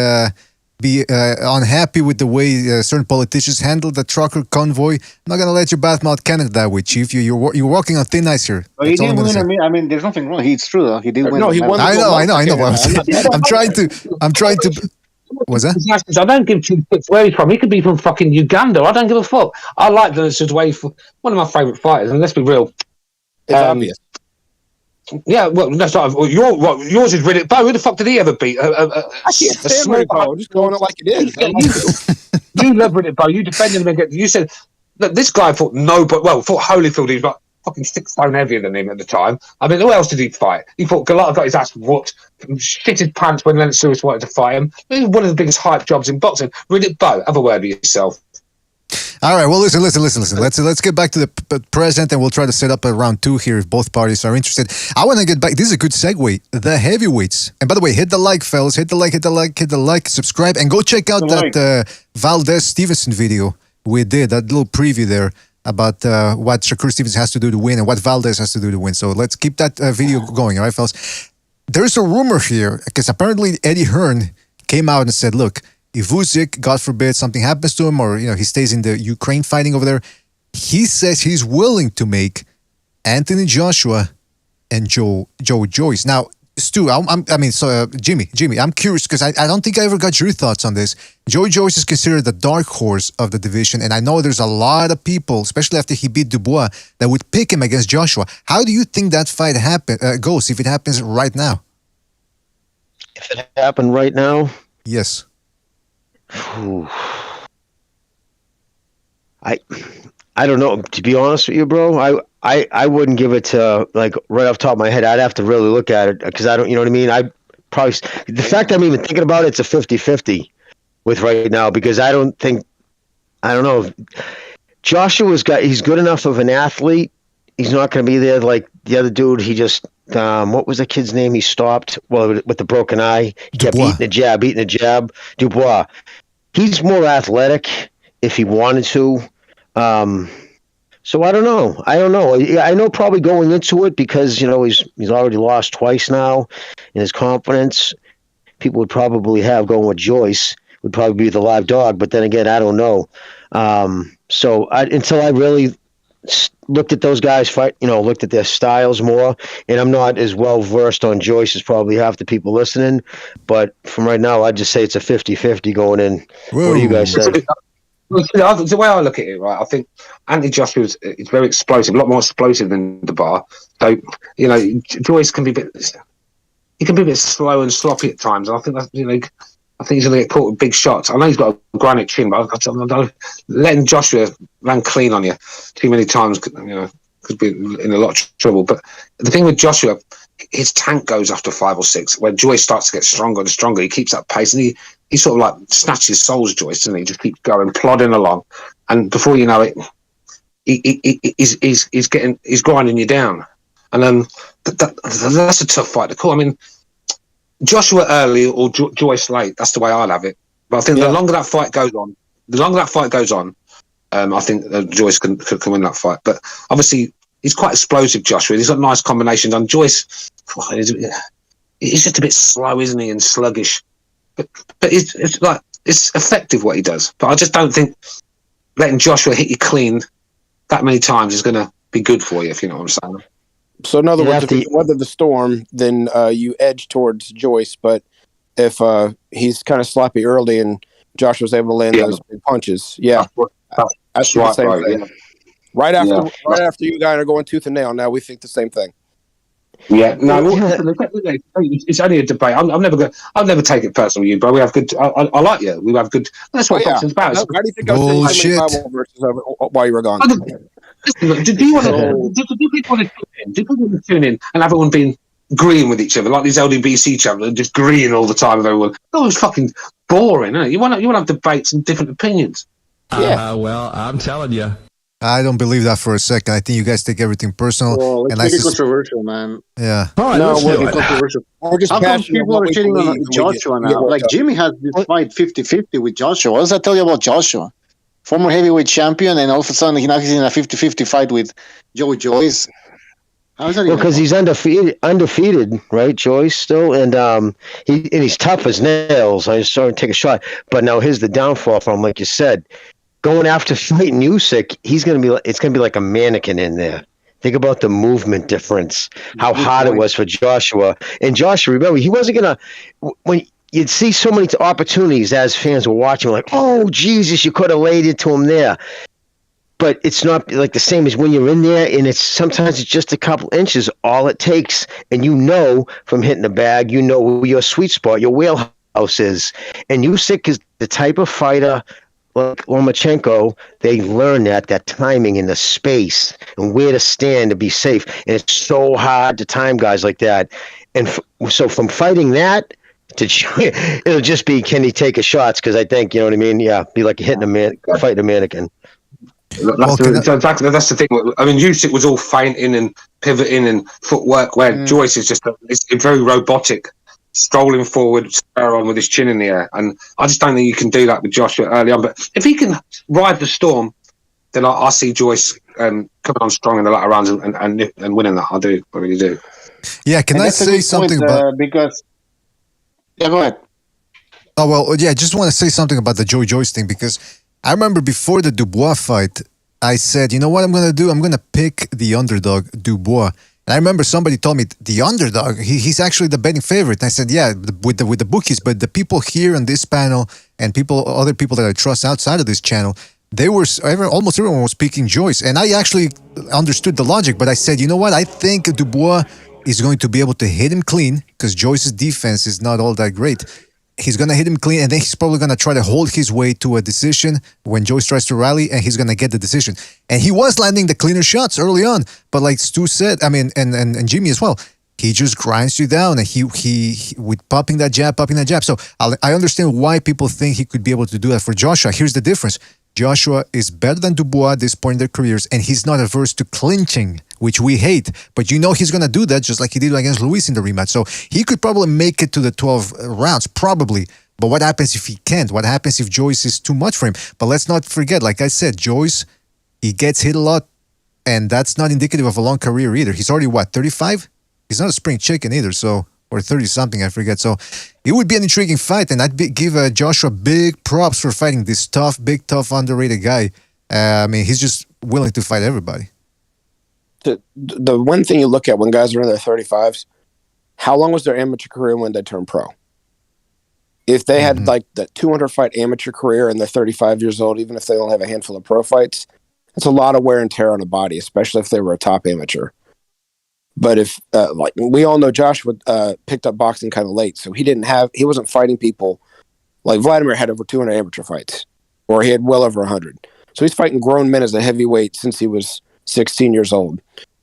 be unhappy with the way certain politicians handle the trucker convoy. I'm not gonna let you badmouth Canada that way, Chief. You're walking on thin ice here. Well, he did win. I mean, there's nothing wrong. It's true though. He did win. No, he won. I know. But I'm trying to. Was that? I don't give two shits where he's from. He could be from fucking Uganda. I don't give a fuck. I like Lennox Lewis, one of my favourite fighters. And let's be real, it's obvious. Yeah, well, that's not. Yours is Riddick Bowe. Who the fuck did he ever beat? I can't stand Riddick Bowe. I'm just calling it like it is. You love Riddick Bowe. You defended him against. You said, look, this guy fought fought Holyfield. He was like fucking 6 stone heavier than him at the time. I mean, who else did he fight? He fought Galata, got his ass whooped, shit his pants when Lennox Lewis wanted to fight him. He was one of the biggest hype jobs in boxing. Riddick Bowe, have a word with yourself. All right. Well, listen. Let's get back to the present, and we'll try to set up a round 2 here if both parties are interested. I want to get back. This is a good segue. The heavyweights. And by the way, hit the like, fellas. Hit the like, subscribe, and go check out that Valdez Stevenson video we did. That little preview there about what Shakur Stevenson has to do to win and what Valdez has to do to win. So let's keep that video going. All right, fellas. There's a rumor here because apparently Eddie Hearn came out and said, "Look, if Usyk, God forbid, something happens to him, or he stays in the Ukraine fighting over there, he says he's willing to make Anthony Joshua and Joe Joyce." Now, Stu, Jimmy, I'm curious because I don't think I ever got your thoughts on this. Joe Joyce is considered the dark horse of the division, and I know there's a lot of people, especially after he beat Dubois, that would pick him against Joshua. How do you think that fight goes if it happens right now? If it happened right now? Yes. I don't know. To be honest with you, bro, I wouldn't give it to, like, right off the top of my head. I'd have to really look at it because I don't, you know what I mean? I probably, the fact I'm even thinking about it's a 50-50 with right now because I don't know. Joshua's he's good enough of an athlete. He's not going to be there like the other dude. He just, what was the kid's name? He stopped, with the broken eye. He kept eating a jab. Dubois. He's more athletic if he wanted to. So I don't know. I know probably going into it because, he's already lost twice now in his confidence. People would probably have going with Joyce would probably be the live dog. But then again, I don't know. So until I really looked at those guys fight, looked at their styles more, and I'm not as well versed on Joyce as probably half the people listening. But from right now, I'd just say it's a 50-50 going in. Whoa. What do you guys say? The way I look at it, right, I think Anthony Joshua is very explosive, a lot more explosive than Dubois. So, Joyce can be a bit slow and sloppy at times. And I think that, I think he's going to get caught with big shots. I know he's got a granite chin, but letting Joshua run clean on you too many times, could be in a lot of trouble. But the thing with Joshua, his tank goes after 5 or 6. When Joyce starts to get stronger and stronger, he keeps that pace, and he sort of like snatches souls, Joyce, doesn't he? He just keeps going, plodding along, and before you know it, he's grinding you down. And that's a tough fight to call. I mean, Joshua early or Joyce late. That's the way I'd have it. But I think the longer that fight goes on, I think Joyce can win that fight. But obviously, he's quite explosive, Joshua. He's got nice combinations. And Joyce, he's just a bit slow, isn't he, and sluggish. But it's effective what he does. But I just don't think letting Joshua hit you clean that many times is going to be good for you, if you know what I'm saying. So in other words, if you weather the storm, then you edge towards Joyce. But if he's kind of sloppy early and Joshua's able to land those big punches, that's right. Same thing. Yeah. Right after you guys are going tooth and nail, now we think the same thing. Yeah, no, it's only a debate. I'll never take it personally, you, bro. We have good. I like you. We have good. That's what boxing's about. How do you think I was saying Bible verses while you were gone? Do people want to tune in and everyone being agreeing with each other, like these LDBC channels, just agreeing all the time with everyone? Oh, it's fucking boring, isn't it? You want to have debates and different opinions. Yeah. Well, I'm telling you. I don't believe that for a second. I think you guys take everything personal. Well, let's and make it controversial, man. Yeah. All right, No, let's we're do it. controversial. We're just How come passionate people about are what we cheating on believe and we Joshua get now? worked Like up. Jimmy has this fight 50-50 with Joshua. What does that tell you about Joshua? Former heavyweight champion, and all of a sudden he's in a 50-50 fight with Joey Joyce. How is that? Well, because he's undefeated, right, Joyce still, and he's tough as nails. I was starting to take a shot, but now here's the downfall for him, like you said, going after fighting Usyk, it's gonna be like a mannequin in there. Think about the movement difference, how hard it was for Joshua. And Joshua, remember, he wasn't gonna when. You'd see so many opportunities as fans were watching, like, oh, Jesus, you could have laid it to him there. But it's not like the same as when you're in there, and sometimes it's just a couple inches, all it takes. And you know from hitting the bag, you know where your sweet spot, your wheelhouse is. And Usyk is the type of fighter like Lomachenko, they learn that timing and the space and where to stand to be safe. And it's so hard to time guys like that. And so from fighting that, it'll just be, can he take his shots? Because I think, you know what I mean? Yeah, be like fighting a mannequin. That's the thing. I mean, Usyk was all feinting and pivoting and footwork, where Joyce is just it's very robotic, strolling forward, spur on with his chin in the air. And I just don't think you can do that with Joshua early on. But if he can ride the storm, then I see Joyce coming on strong in the latter rounds and winning that. I do. I really do. Yeah, can I say something about... Because... Yeah, go ahead. Oh, well, yeah, I just want to say something about the Joey Joyce thing, because I remember before the Dubois fight, I said, you know what I'm going to do? I'm going to pick the underdog, Dubois. And I remember somebody told me, the underdog, he's actually the betting favorite. And I said, yeah, with the bookies, but the people here on this panel and other people that I trust outside of this channel, almost everyone was picking Joyce. And I actually understood the logic, but I said, you know what? I think Dubois is going to be able to hit him clean, because Joyce's defense is not all that great. He's going to hit him clean, and then he's probably going to try to hold his way to a decision when Joyce tries to rally, and he's going to get the decision. And he was landing the cleaner shots early on, but like Stu said, I mean, and Jimmy as well, he just grinds you down, and he with popping that jab. So I understand why people think he could be able to do that for Joshua. Here's the difference. Joshua is better than Dubois at this point in their careers, and he's not averse to clinching, which we hate. But you know he's going to do that just like he did against Luis in the rematch. So he could probably make it to the 12 rounds, probably. But what happens if he can't? What happens if Joyce is too much for him? But let's not forget, like I said, Joyce, he gets hit a lot, and that's not indicative of a long career either. He's already, 35? He's not a spring chicken either, so... or 30-something, I forget. So it would be an intriguing fight, and I'd give Joshua big props for fighting this big, tough, underrated guy. I mean, he's just willing to fight everybody. The one thing you look at when guys are in their 35s, how long was their amateur career when they turned pro? If they had like the 200-fight amateur career and they're 35 years old, even if they only have a handful of pro fights, that's a lot of wear and tear on the body, especially if they were a top amateur. But if, like we all know, Joshua picked up boxing kind of late, so he wasn't fighting people like Vladimir had over 200 amateur fights, or he had well over 100. So he's fighting grown men as a heavyweight since he was 16 years old,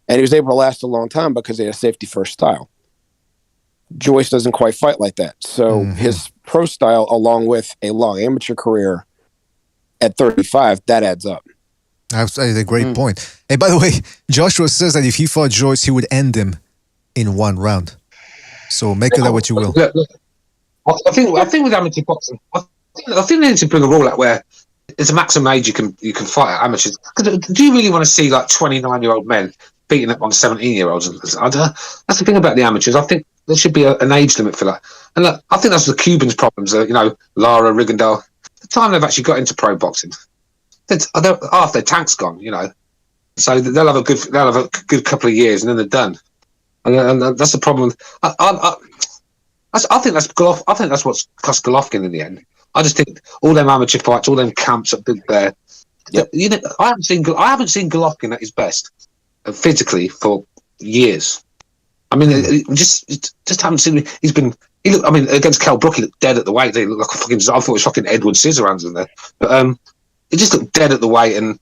and he was able to last a long time because he had a safety-first style. Joyce doesn't quite fight like that, so his pro style, along with a long amateur career at 35, that adds up. That's a great point. Hey, by the way, Joshua says that if he fought Joyce, he would end him in one round. So make of that what you will. Look, I think with amateur boxing, I think they need to bring a rule out where there's a maximum age you can fight at amateurs. Because do you really want to see like 29-year-old men beating up on 17-year-olds? That's the thing about the amateurs. I think there should be an age limit for that. And look, I think that's the Cubans' problems. Lara, Rigondeaux. The time they've actually got into pro boxing, half their tank's gone, so they'll have a good couple of years and then they're done, and that's the problem. I think that's Golovkin. I think that's what's cost Golovkin in the end. I just think all them amateur fights, all them camps at Big Bear. Yep. I haven't seen Golovkin at his best physically for years. I mean, just haven't seen. He looked. I mean, against Kell Brook, he looked dead at the weight. He looked like I thought it was fucking Edward Scissorhands in there, but. He just looked dead at the weight, and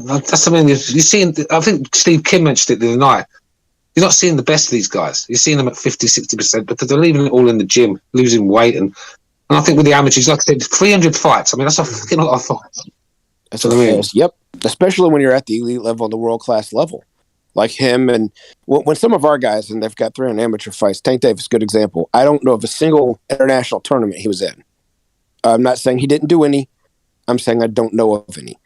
That's something you're seeing. I think Steve Kim mentioned it the other night. You're not seeing the best of these guys. You're seeing them at 50, 60% because they're leaving it all in the gym, losing weight. And I think with the amateurs, like I said, 300 fights. I mean, that's a fucking lot of fights. That's what I mean. Yep. Especially when you're at the elite level, the world-class level. Like him, and when some of our guys, and they've got 300 amateur fights, Tank Davis, good example. I don't know of a single international tournament he was in. I'm not saying he didn't do any. I'm saying I don't know of any.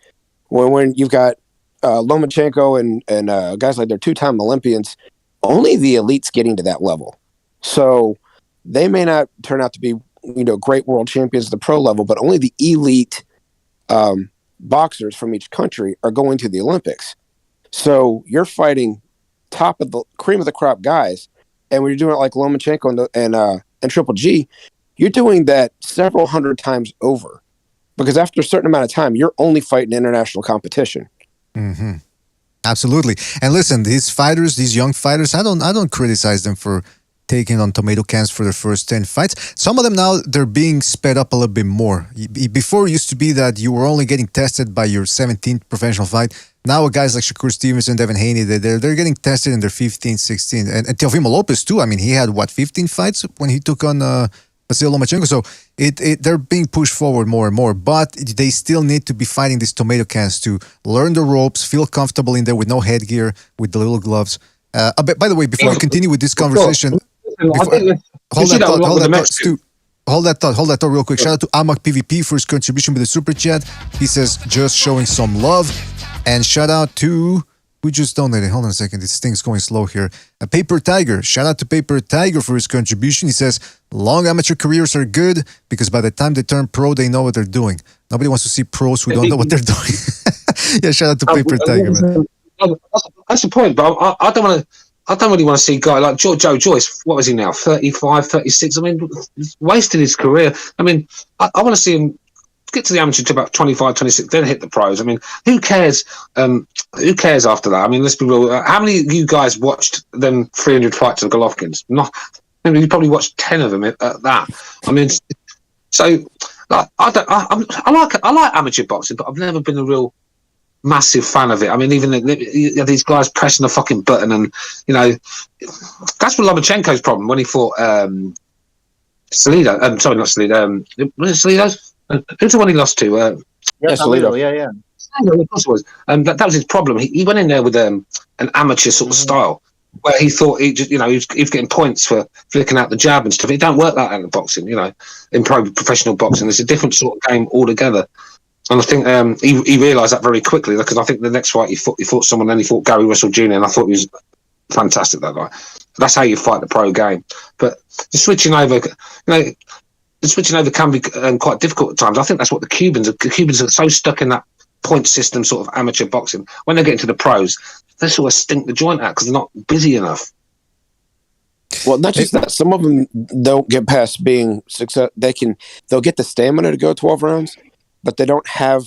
When you've got Lomachenko and guys like they're two-time Olympians, only the elites getting to that level. So they may not turn out to be, great world champions at the pro level, but only the elite boxers from each country are going to the Olympics. So you're fighting top of the cream of the crop guys, and when you're doing it like Lomachenko and Triple G, you're doing that several hundred times over, because after a certain amount of time, you're only fighting international competition. Mm-hmm. Absolutely. And listen, these young fighters, I don't criticize them for taking on tomato cans for their first 10 fights. Some of them now, they're being sped up a little bit more. Before it used to be that you were only getting tested by your 17th professional fight. Now guys like Shakur Stevenson, Devin Haney, they're getting tested in their 15th, 16th. And Teofimo Lopez too. I mean, he had 15 fights when he took on Vasil Lomachenko. So they're being pushed forward more and more. But they still need to be fighting these tomato cans to learn the ropes, feel comfortable in there with no headgear, with the little gloves. By the way, before I continue with this conversation, hold that thought real quick. Shout out to Amak PvP for his contribution with the super chat. He says, just showing some love. And shout out to, who just donated? Hold on a second, this thing's going slow here. Paper Tiger. Shout out to Paper Tiger for his contribution. He says, long amateur careers are good because by the time they turn pro, they know what they're doing. Nobody wants to see pros who don't know what they're doing. Yeah, shout out to Paper Tiger, man. That's the point, but I don't really want to see a guy like Joe Joyce. What was he now? 35, 36? I mean, he's wasted his career. I mean, I want to see him get to the amateur to about 25, 26, then hit the pros. I mean, who cares? Who cares after that? I mean, let's be real. How many of you guys watched them 300 fights of Golovkin's? Not. I mean, you probably watched 10 of them at that. I mean, so like, I like amateur boxing, but I've never been a real massive fan of it. I mean, even these guys pressing the fucking button, and that's what Lomachenko's problem when he fought Salido. Sorry, not Salido. Was it Salido? Who's the one he lost to? Salido. Yeah. Of course it was. That was his problem. He went in there with an amateur sort of style, where he thought he was getting points for flicking out the jab and stuff. It don't work like that in boxing. In professional boxing, it's a different sort of game altogether. And I think he realised that very quickly, because I think the next fight he fought someone, then he fought Gary Russell Jr., and I thought he was fantastic, that guy. That's how you fight the pro game. But switching over, can be quite difficult at times. I think that's what the Cubans are so stuck in that point system sort of amateur boxing. When they get into the pros, they sort of stink the joint out because they're not busy enough. Well, not just that. Some of them don't get past being success. They'll get the stamina to go 12 rounds, but they don't have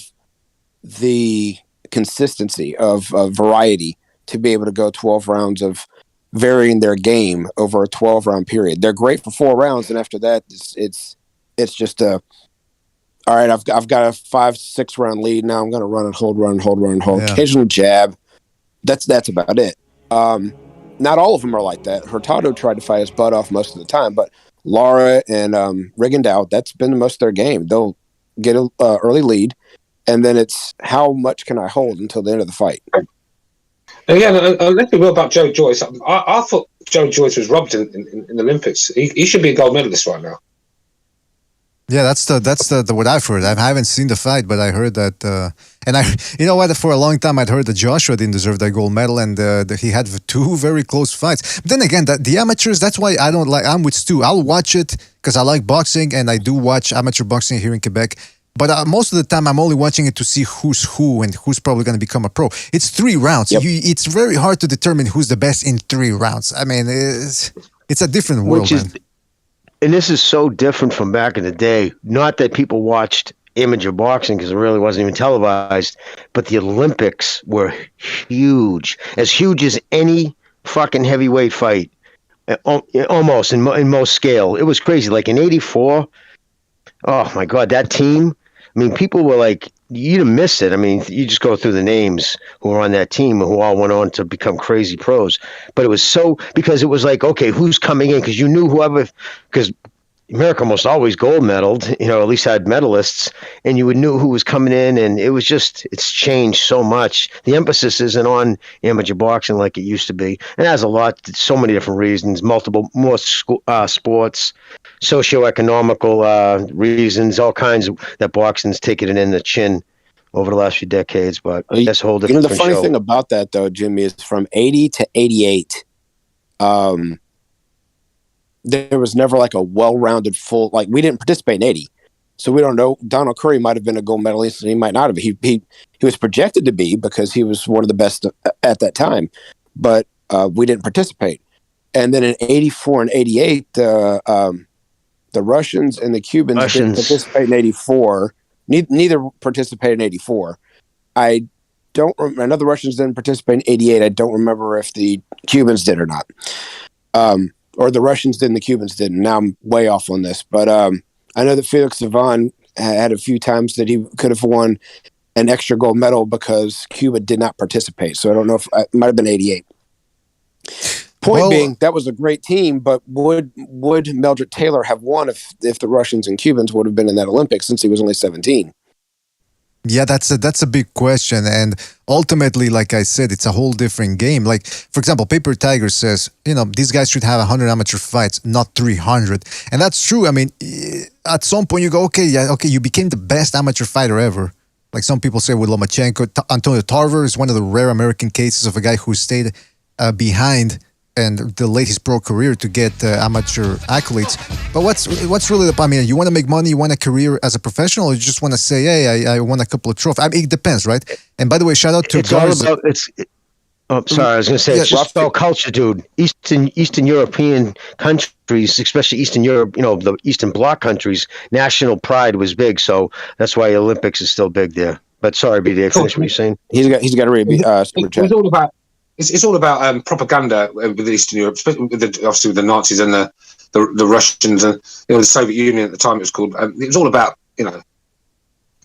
the consistency of variety to be able to go 12 rounds of varying their game over a 12-round period. They're great for 4 rounds, and after that, it's just all right, I've got a 5-6 round lead. Now I'm going to run and hold. Yeah. Occasional jab. That's about it. Not all of them are like that. Hurtado tried to fight his butt off most of the time, but Lara and Rigondeaux, that's been most of their game. They'll get an early lead, and then it's how much can I hold until the end of the fight. Yeah, let's be real about Joe Joyce. I thought Joe Joyce was robbed in the Olympics. He should be a gold medalist right now. Yeah, that's the what I've heard. I haven't seen the fight, but I heard that. And for a long time I'd heard that Joshua didn't deserve that gold medal, and that he had 2 very close fights. But then again, the amateurs, that's why I don't like. I'm with Stu. I'll watch it because I like boxing, and I do watch amateur boxing here in Quebec. But most of the time, I'm only watching it to see who's who and who's probably going to become a pro. It's 3 rounds. Yep. It's very hard to determine who's the best in 3 rounds. I mean, it's a different world, man. And this is so different from back in the day. Not that people watched amateur boxing because it really wasn't even televised, but the Olympics were huge as any fucking heavyweight fight, almost in most scale. It was crazy. Like in '84, oh my God, that team. I mean, people were like you didn't miss it. I mean, you just go through the names who were on that team who all went on to become crazy pros. But it was because it was like, okay, who's coming in? Because you knew because America almost always gold medaled, at least had medalists, and you knew who was coming in, and it was it's changed so much. The emphasis isn't on amateur boxing like it used to be, and it has so many different reasons, more sports, socioeconomical reasons, all kinds that boxing's taken it in the chin over the last few decades, but that's a whole different the funny show. thing about that, though, Jimmy, is from 80 to 88, there was never like a well-rounded full, like we didn't participate in 80. So we don't know. Donald Curry might have been a gold medalist and he might not have. He was projected to be because he was one of the best at that time, but we didn't participate. And then in 84 and 88, the Russians and the Cubans didn't participate in 84. Neither participated in 84. I know the Russians didn't participate in 88. I don't remember if the Cubans did or not. Or the Russians did and the Cubans didn't. Now I'm way off on this. But I know that Felix Savon had a few times that he could have won an extra gold medal because Cuba did not participate. So I don't know if it might have been 88. Point being, that was a great team, but would Meldrick Taylor have won if the Russians and Cubans would have been in that Olympics since he was only 17? Yeah, that's a big question, and ultimately, like I said, it's a whole different game. Like, for example, Paper Tiger says, these guys should have 100 amateur fights, not 300, and that's true. I mean, at some point you go, okay, you became the best amateur fighter ever. Like some people say with Lomachenko, Antonio Tarver is one of the rare American cases of a guy who stayed behind and delayed his pro career to get amateur accolades. But what's really I mean, you want to make money, you want a career as a professional, or you just want to say, hey, I won a couple of trophies? I mean, it depends, right? And by the way, shout out to Garza. Sorry, I was going to say, it's just about culture, dude. Eastern European countries, especially Eastern Europe, the Eastern Bloc countries, national pride was big. So that's why the Olympics is still big there. But sorry, BD, finish what you're saying. He's got to read super chat. It's all about propaganda with Eastern Europe, especially obviously with the Nazis and the Russians and the Soviet Union at the time. It was called. It was all about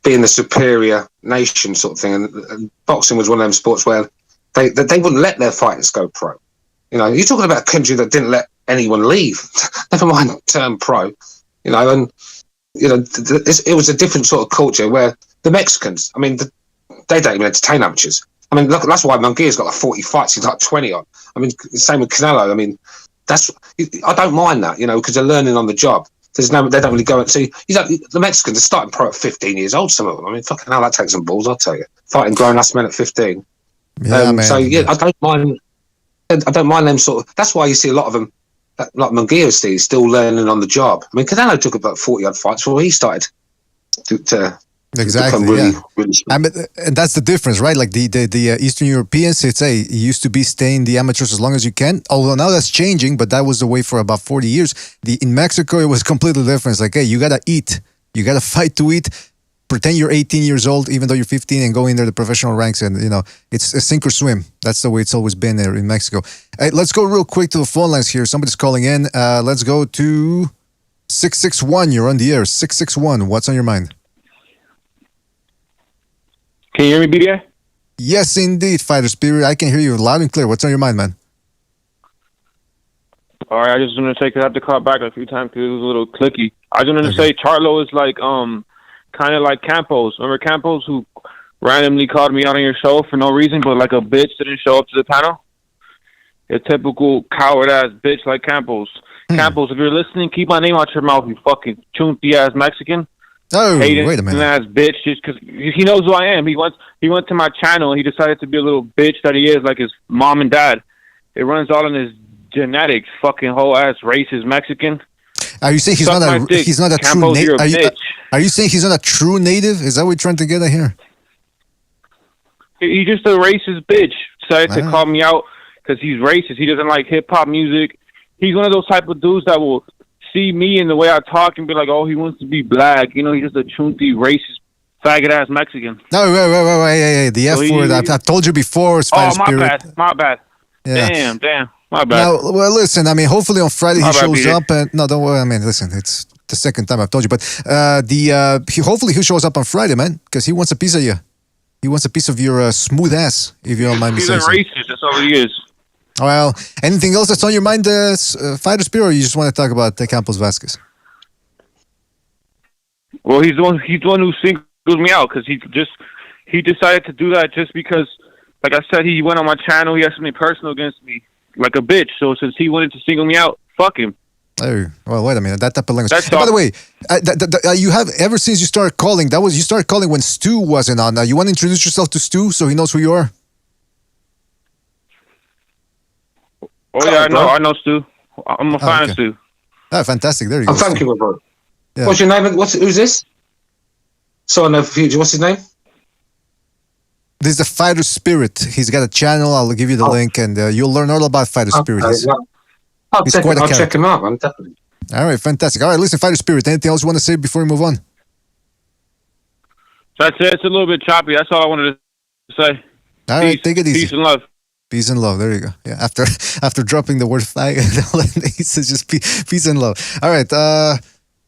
being the superior nation sort of thing. And boxing was one of them sports where they wouldn't let their fighters go pro. You're talking about a country that didn't let anyone leave. Never mind turn pro. And it was a different sort of culture where the Mexicans. I mean, they don't even entertain amateurs. I mean, look, that's why Munguia's got like 40 fights. He's like 20 on. I mean, same with Canelo. I mean, I don't mind that, because they're learning on the job. They don't really go and see. The Mexicans are starting pro at 15 years old. Some of them. I mean, fucking hell, that takes some balls. I'll tell you. Fighting grown-ass men at 15. Yeah, man. So yeah, I don't mind them sort of. That's why you see a lot of them, like Munguia, still learning on the job. I mean, Canelo took about 40 odd fights before he started to exactly, really, yeah. really I mean, and that's the difference, right? Like the Eastern Europeans, it used to be stay in the amateurs as long as you can. Although now that's changing, but that was the way for about 40 years. In Mexico, it was completely different. It's like, hey, you gotta eat, you gotta fight to eat. Pretend you're 18 years old, even though you're 15, and go in there the professional ranks, and it's a sink or swim. That's the way it's always been there in Mexico. Hey, let's go real quick to the phone lines here. Somebody's calling in. Let's go to 661. You're on the air. 661. What's on your mind? Can you hear me, BDA? Yes, indeed, Fighter Spirit. I can hear you loud and clear. What's on your mind, man? All right, I just want to have to call back a few times because it was a little clicky. I just wanted to say Charlo is like kind of like Campos. Remember Campos, who randomly called me out on your show for no reason, but like a bitch didn't show up to the panel? A typical coward-ass bitch like Campos. Campos, if you're listening, keep my name out your mouth, you fucking chunty-ass Mexican. Oh, hating wait a minute. ass bitch, just because he knows who I am. He went to my channel and he decided to be a little bitch that he is, like his mom and dad. It runs all in his genetics. Fucking whole ass racist Mexican. Are you saying he's not a true native? Are you saying he's not a true native? Is that what you're trying to get at here? He's just a racist bitch. Decided to call me out because he's racist. He doesn't like hip hop music. He's one of those type of dudes that will see me and the way I talk and be like, oh, he wants to be black. He's just a chunty, racist, faggot-ass Mexican. No, wait. The F word, I've told you before. My bad. Yeah. Damn, my bad. Now, well, listen, I mean, hopefully on Friday he shows up. And no, don't worry. I mean, listen, the second time I've told you. But hopefully he shows up on Friday, man, because he wants a piece of you. He wants a piece of your smooth ass, if you don't mind me saying so. He's a racist. That's all he is. Well, anything else that's on your mind, Fighter Spirit, or you just want to talk about Campos Vasquez? Well, he's the one who singled me out because he decided to do that just because, like I said, he went on my channel. He had something personal against me, like a bitch. So since he wanted to single me out, fuck him. Oh, well, wait a minute. That type of language. By the way, you have ever since you started calling. You started calling when Stu wasn't on. You want to introduce yourself to Stu so he knows who you are? Oh yeah, I know Stu. I'm a fan of Stu. Oh, fantastic! There you go. Thank you, bro. Yeah. What's your name? Who's this? So I know for future. What's his name? This is the Fighter Spirit. He's got a channel. I'll give you the link, and you'll learn all about Fighter Spirit. I'll check him out, man. Definitely. All right, fantastic. All right, listen, Fighter Spirit. Anything else you want to say before we move on? That's it. It's a little bit choppy. That's all I wanted to say. All right, take it easy. Peace and love. Peace and love. There you go. Yeah, after dropping the word fag, he says just peace and love. All right.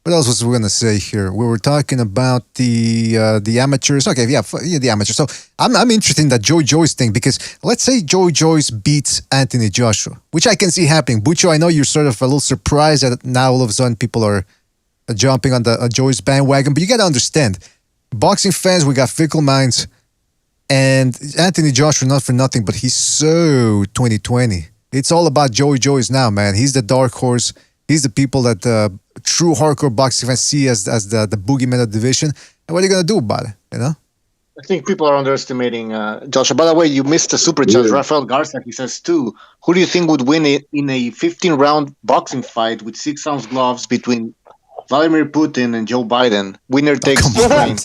What else was we gonna say here? We were talking about the amateurs. Okay, yeah, the amateurs. So I'm interested in that Joey Joyce thing because let's say Joey Joyce beats Anthony Joshua, which I can see happening. Bucho, I know you're sort of a little surprised that now all of a sudden people are jumping on the Joyce bandwagon, but you got to understand, boxing fans, we got fickle minds, and Anthony Joshua, not for nothing, but he's so 2020. It's all about Joey Joyce now, man. He's the dark horse. He's the people that true hardcore boxing fans see as the boogeyman of the division. And what are you going to do about it, you know? I think people are underestimating Joshua. By the way, you missed a super chat. Rafael Garza, he says, too, who do you think would win in a 15-round boxing fight with 6-ounce gloves between Vladimir Putin and Joe Biden? Winner takes the reign.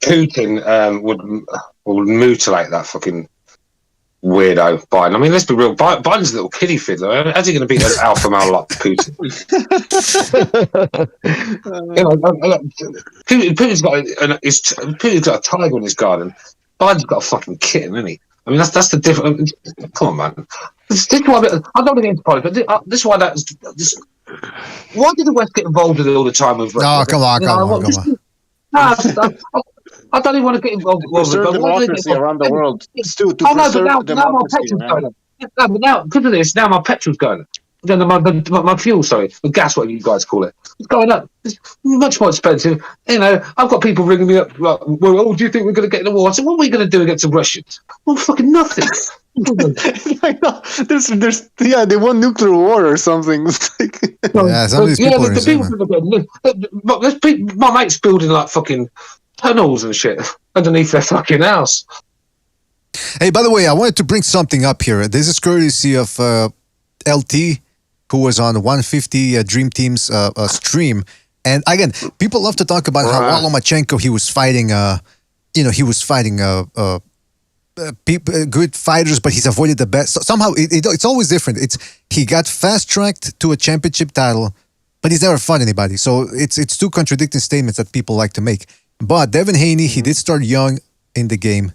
Putin would mutilate that fucking weirdo Biden. I mean, let's be real. Biden's a little kiddie fiddler. How's he going to beat an alpha male like Putin? Putin's got a tiger in his garden. Biden's got a fucking kitten, isn't he? I mean, that's the difference. Come on, man. This is why I'm not against politics, but this is why why did the West get involved with it all the time? With come on. I don't even want to get involved with democracy around the world. Now my petrol's going up. But now, because of this, now my petrol's going up. My fuel, the gas, whatever you guys call it, it's going up. It's much more expensive. You know, I've got people ringing me up like, "Well, do you think we're going to get in the war?" I said, "What are we going to do against the Russians?" Well, fucking nothing. I know. There's they want nuclear war or something. Some of these people my mate's building like fucking tunnels and shit underneath their fucking house. Hey, by the way, I wanted to bring something up here. This is courtesy of LT, who was on 150 Dream Team's stream. And again, people love to talk about how Lomachenko, he was fighting, good fighters, but he's avoided the best. So somehow, it's always different. He got fast-tracked to a championship title, but he's never fought anybody. So it's two contradicting statements that people like to make. But Devin Haney, he did start young in the game.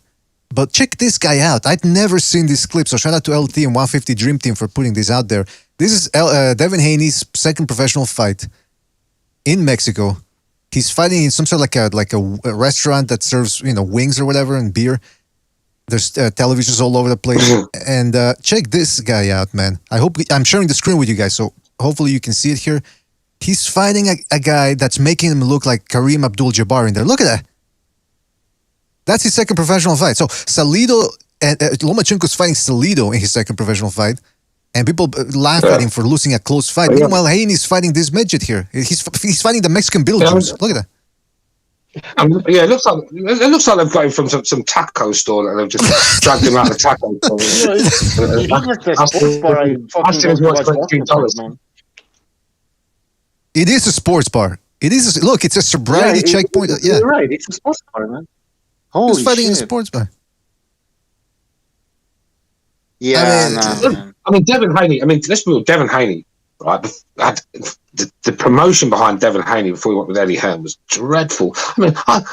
But check this guy out. I'd never seen this clip, so shout out to LT and 150 Dream Team for putting this out there. This is Devin Haney's second professional fight in Mexico. He's fighting in some sort of like a restaurant that serves wings or whatever and beer. There's televisions all over the place. And check this guy out, man. I'm sharing the screen with you guys, so hopefully you can see it here. He's fighting a guy that's making him look like Kareem Abdul-Jabbar in there. Look at that. That's his second professional fight. So Salido and Lomachenko's fighting Salido in his second professional fight, and people laugh at him for losing a close fight. Meanwhile, Haney's fighting this midget here. He's fighting the Mexican Beetlejuice. Look at that. It looks like they've got him from some taco store that they've just dragged him out of the taco store. It is a sports bar. Look, it's a sobriety checkpoint. You're right. It's a sports bar, man. Holy Who's fighting shit. in a sports bar? Yeah, I mean, Devin Haney. I mean, let's be real. Devin Haney, right? The promotion behind Devin Haney before he went with Eddie Hearn was dreadful. I mean, I've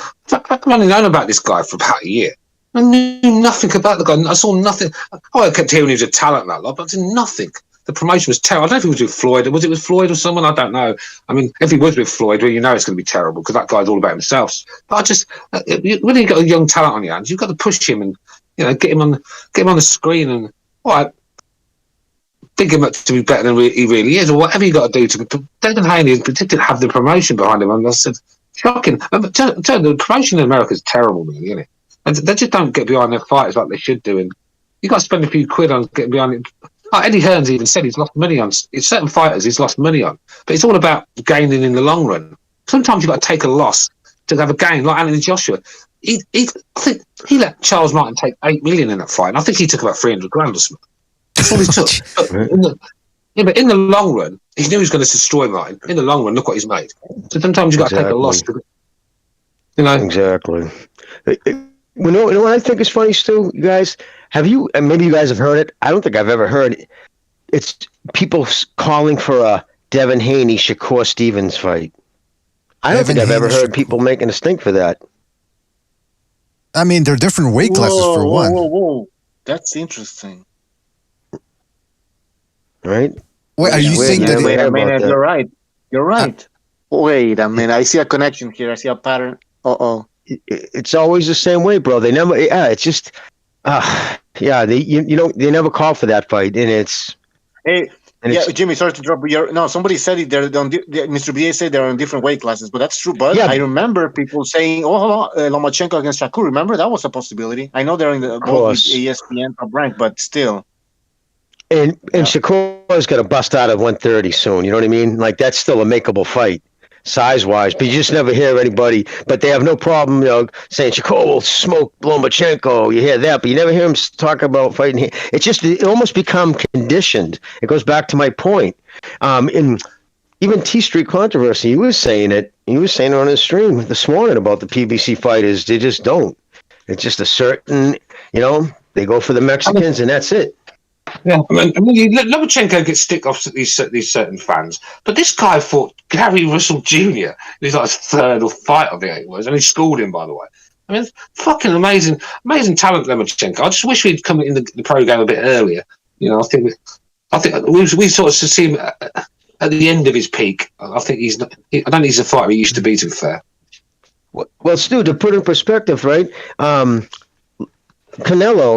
only known about this guy for about a year. I knew nothing about the guy. I saw nothing. I kept hearing he was a talent and that lot, but I did nothing. the promotion was terrible. I don't know if it was with Floyd. Was it with Floyd or someone? I don't know. I mean, if it was with Floyd, well, you know it's going to be terrible because that guy's all about himself. But I just, when you've got a young talent on your hands, you've got to push him and, you know, get him on the screen and, all right, think him up to be better than he really is, or whatever you got to do to. David Haney didn't have the promotion behind him, and I said, shocking. The promotion in America is terrible, really, isn't it? And they just don't get behind their fighters like they should do, and you got to spend a few quid on getting behind it. Oh, Eddie Hearns even said he's lost money on certain fighters. He's lost money on, but it's all about gaining in the long run. Sometimes you've got to take a loss to have a gain, like Anthony Joshua. I think he let Charles Martin take $8 million in that fight, and I think he took about $300,000 or something. That's all he took. But in the long run, he knew he was going to destroy Martin. In the long run, look what he's made. So sometimes you've got to take a loss. You know? Exactly. You know what I think is funny, Stu? You guys, have you, and maybe you guys have heard it, I don't think I've ever heard it. It's people calling for a Devin Haney, Shakur Stevens fight. I don't think I've ever heard people making a stink for that. I mean, they're different weight classes for one. Whoa. That's interesting. Right? Wait, are you saying that? Wait a minute, you're right. You're right. Wait a minute, I see a connection here. I see a pattern. It's always the same way, bro. They never. Yeah, it's just. They never call for that fight, and it's. Hey, Jimmy, sorry to drop your. No, somebody said it. They're on. Mr. BA said they're on different weight classes, but that's true. But I remember people saying, Lomachenko against Shakur. Remember that was a possibility. I know they're in the both ESPN top rank, but still. And Shakur's going to bust out of 130 soon. You know what I mean? Like, that's still a makeable fight, size-wise. But you just never hear anybody. But they have no problem, saying Shakur will smoke Lomachenko. You hear that, but you never hear him talk about fighting. It almost become conditioned. It goes back to my point. In even T-Street Controversy, he was saying it. He was saying it on his stream this morning about the PBC fighters. They just don't. It's just a certain, they go for the Mexicans, and that's it. Yeah, I mean, Lomachenko gets stick off to these certain fans, but this guy fought Gary Russell Jr. He's like his third or fight of it was, and he schooled him, by the way. I mean, fucking amazing talent, Lomachenko. I just wish we'd come in the program a bit earlier. I think we sort of see him at the end of his peak. I think I don't think he's the fighter he used to be. To be fair. Well, Stu, to put in perspective, right? Canelo,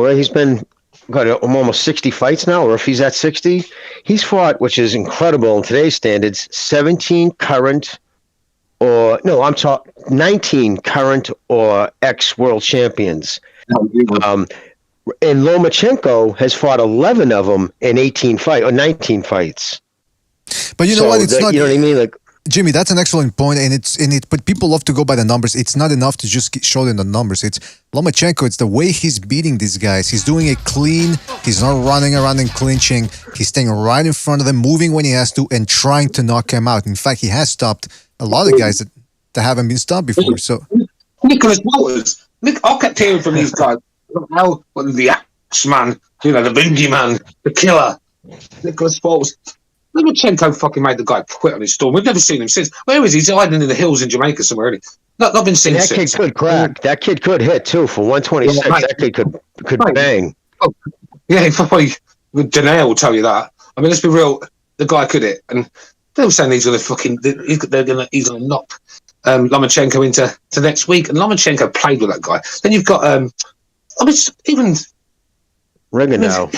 right? He's been. Got almost 60 fights now, or if he's at 60, he's fought, which is incredible in today's standards, 19 current or ex-world champions. And Lomachenko has fought 11 of them in 19 fights. But you know what? It's not. You know what I mean? Like, Jimmy, that's an excellent point, but people love to go by the numbers. It's not enough to just show them the numbers. It's Lomachenko. It's the way he's beating these guys. He's doing it clean. He's not running around and clinching. He's staying right in front of them, moving when he has to, and trying to knock him out. In fact, he has stopped a lot of guys that haven't been stopped before. So Nicholas Walters. I kept hearing from these guys, the axe man, the Bingy man, the killer, Nicholas Walters. Lomachenko fucking made the guy quit on his storm. We've never seen him since. Where is he? He's hiding in the hills in Jamaica somewhere. Not been seen that since. Kid could crack. That kid could hit too for 126. Yeah, that kid could bang. Oh, yeah, probably. Danae will tell you that. I mean, let's be real. The guy could hit, and they were saying he's going to he's going to knock Lomachenko into next week. And Lomachenko played with that guy. Then you've got even Rigondeaux.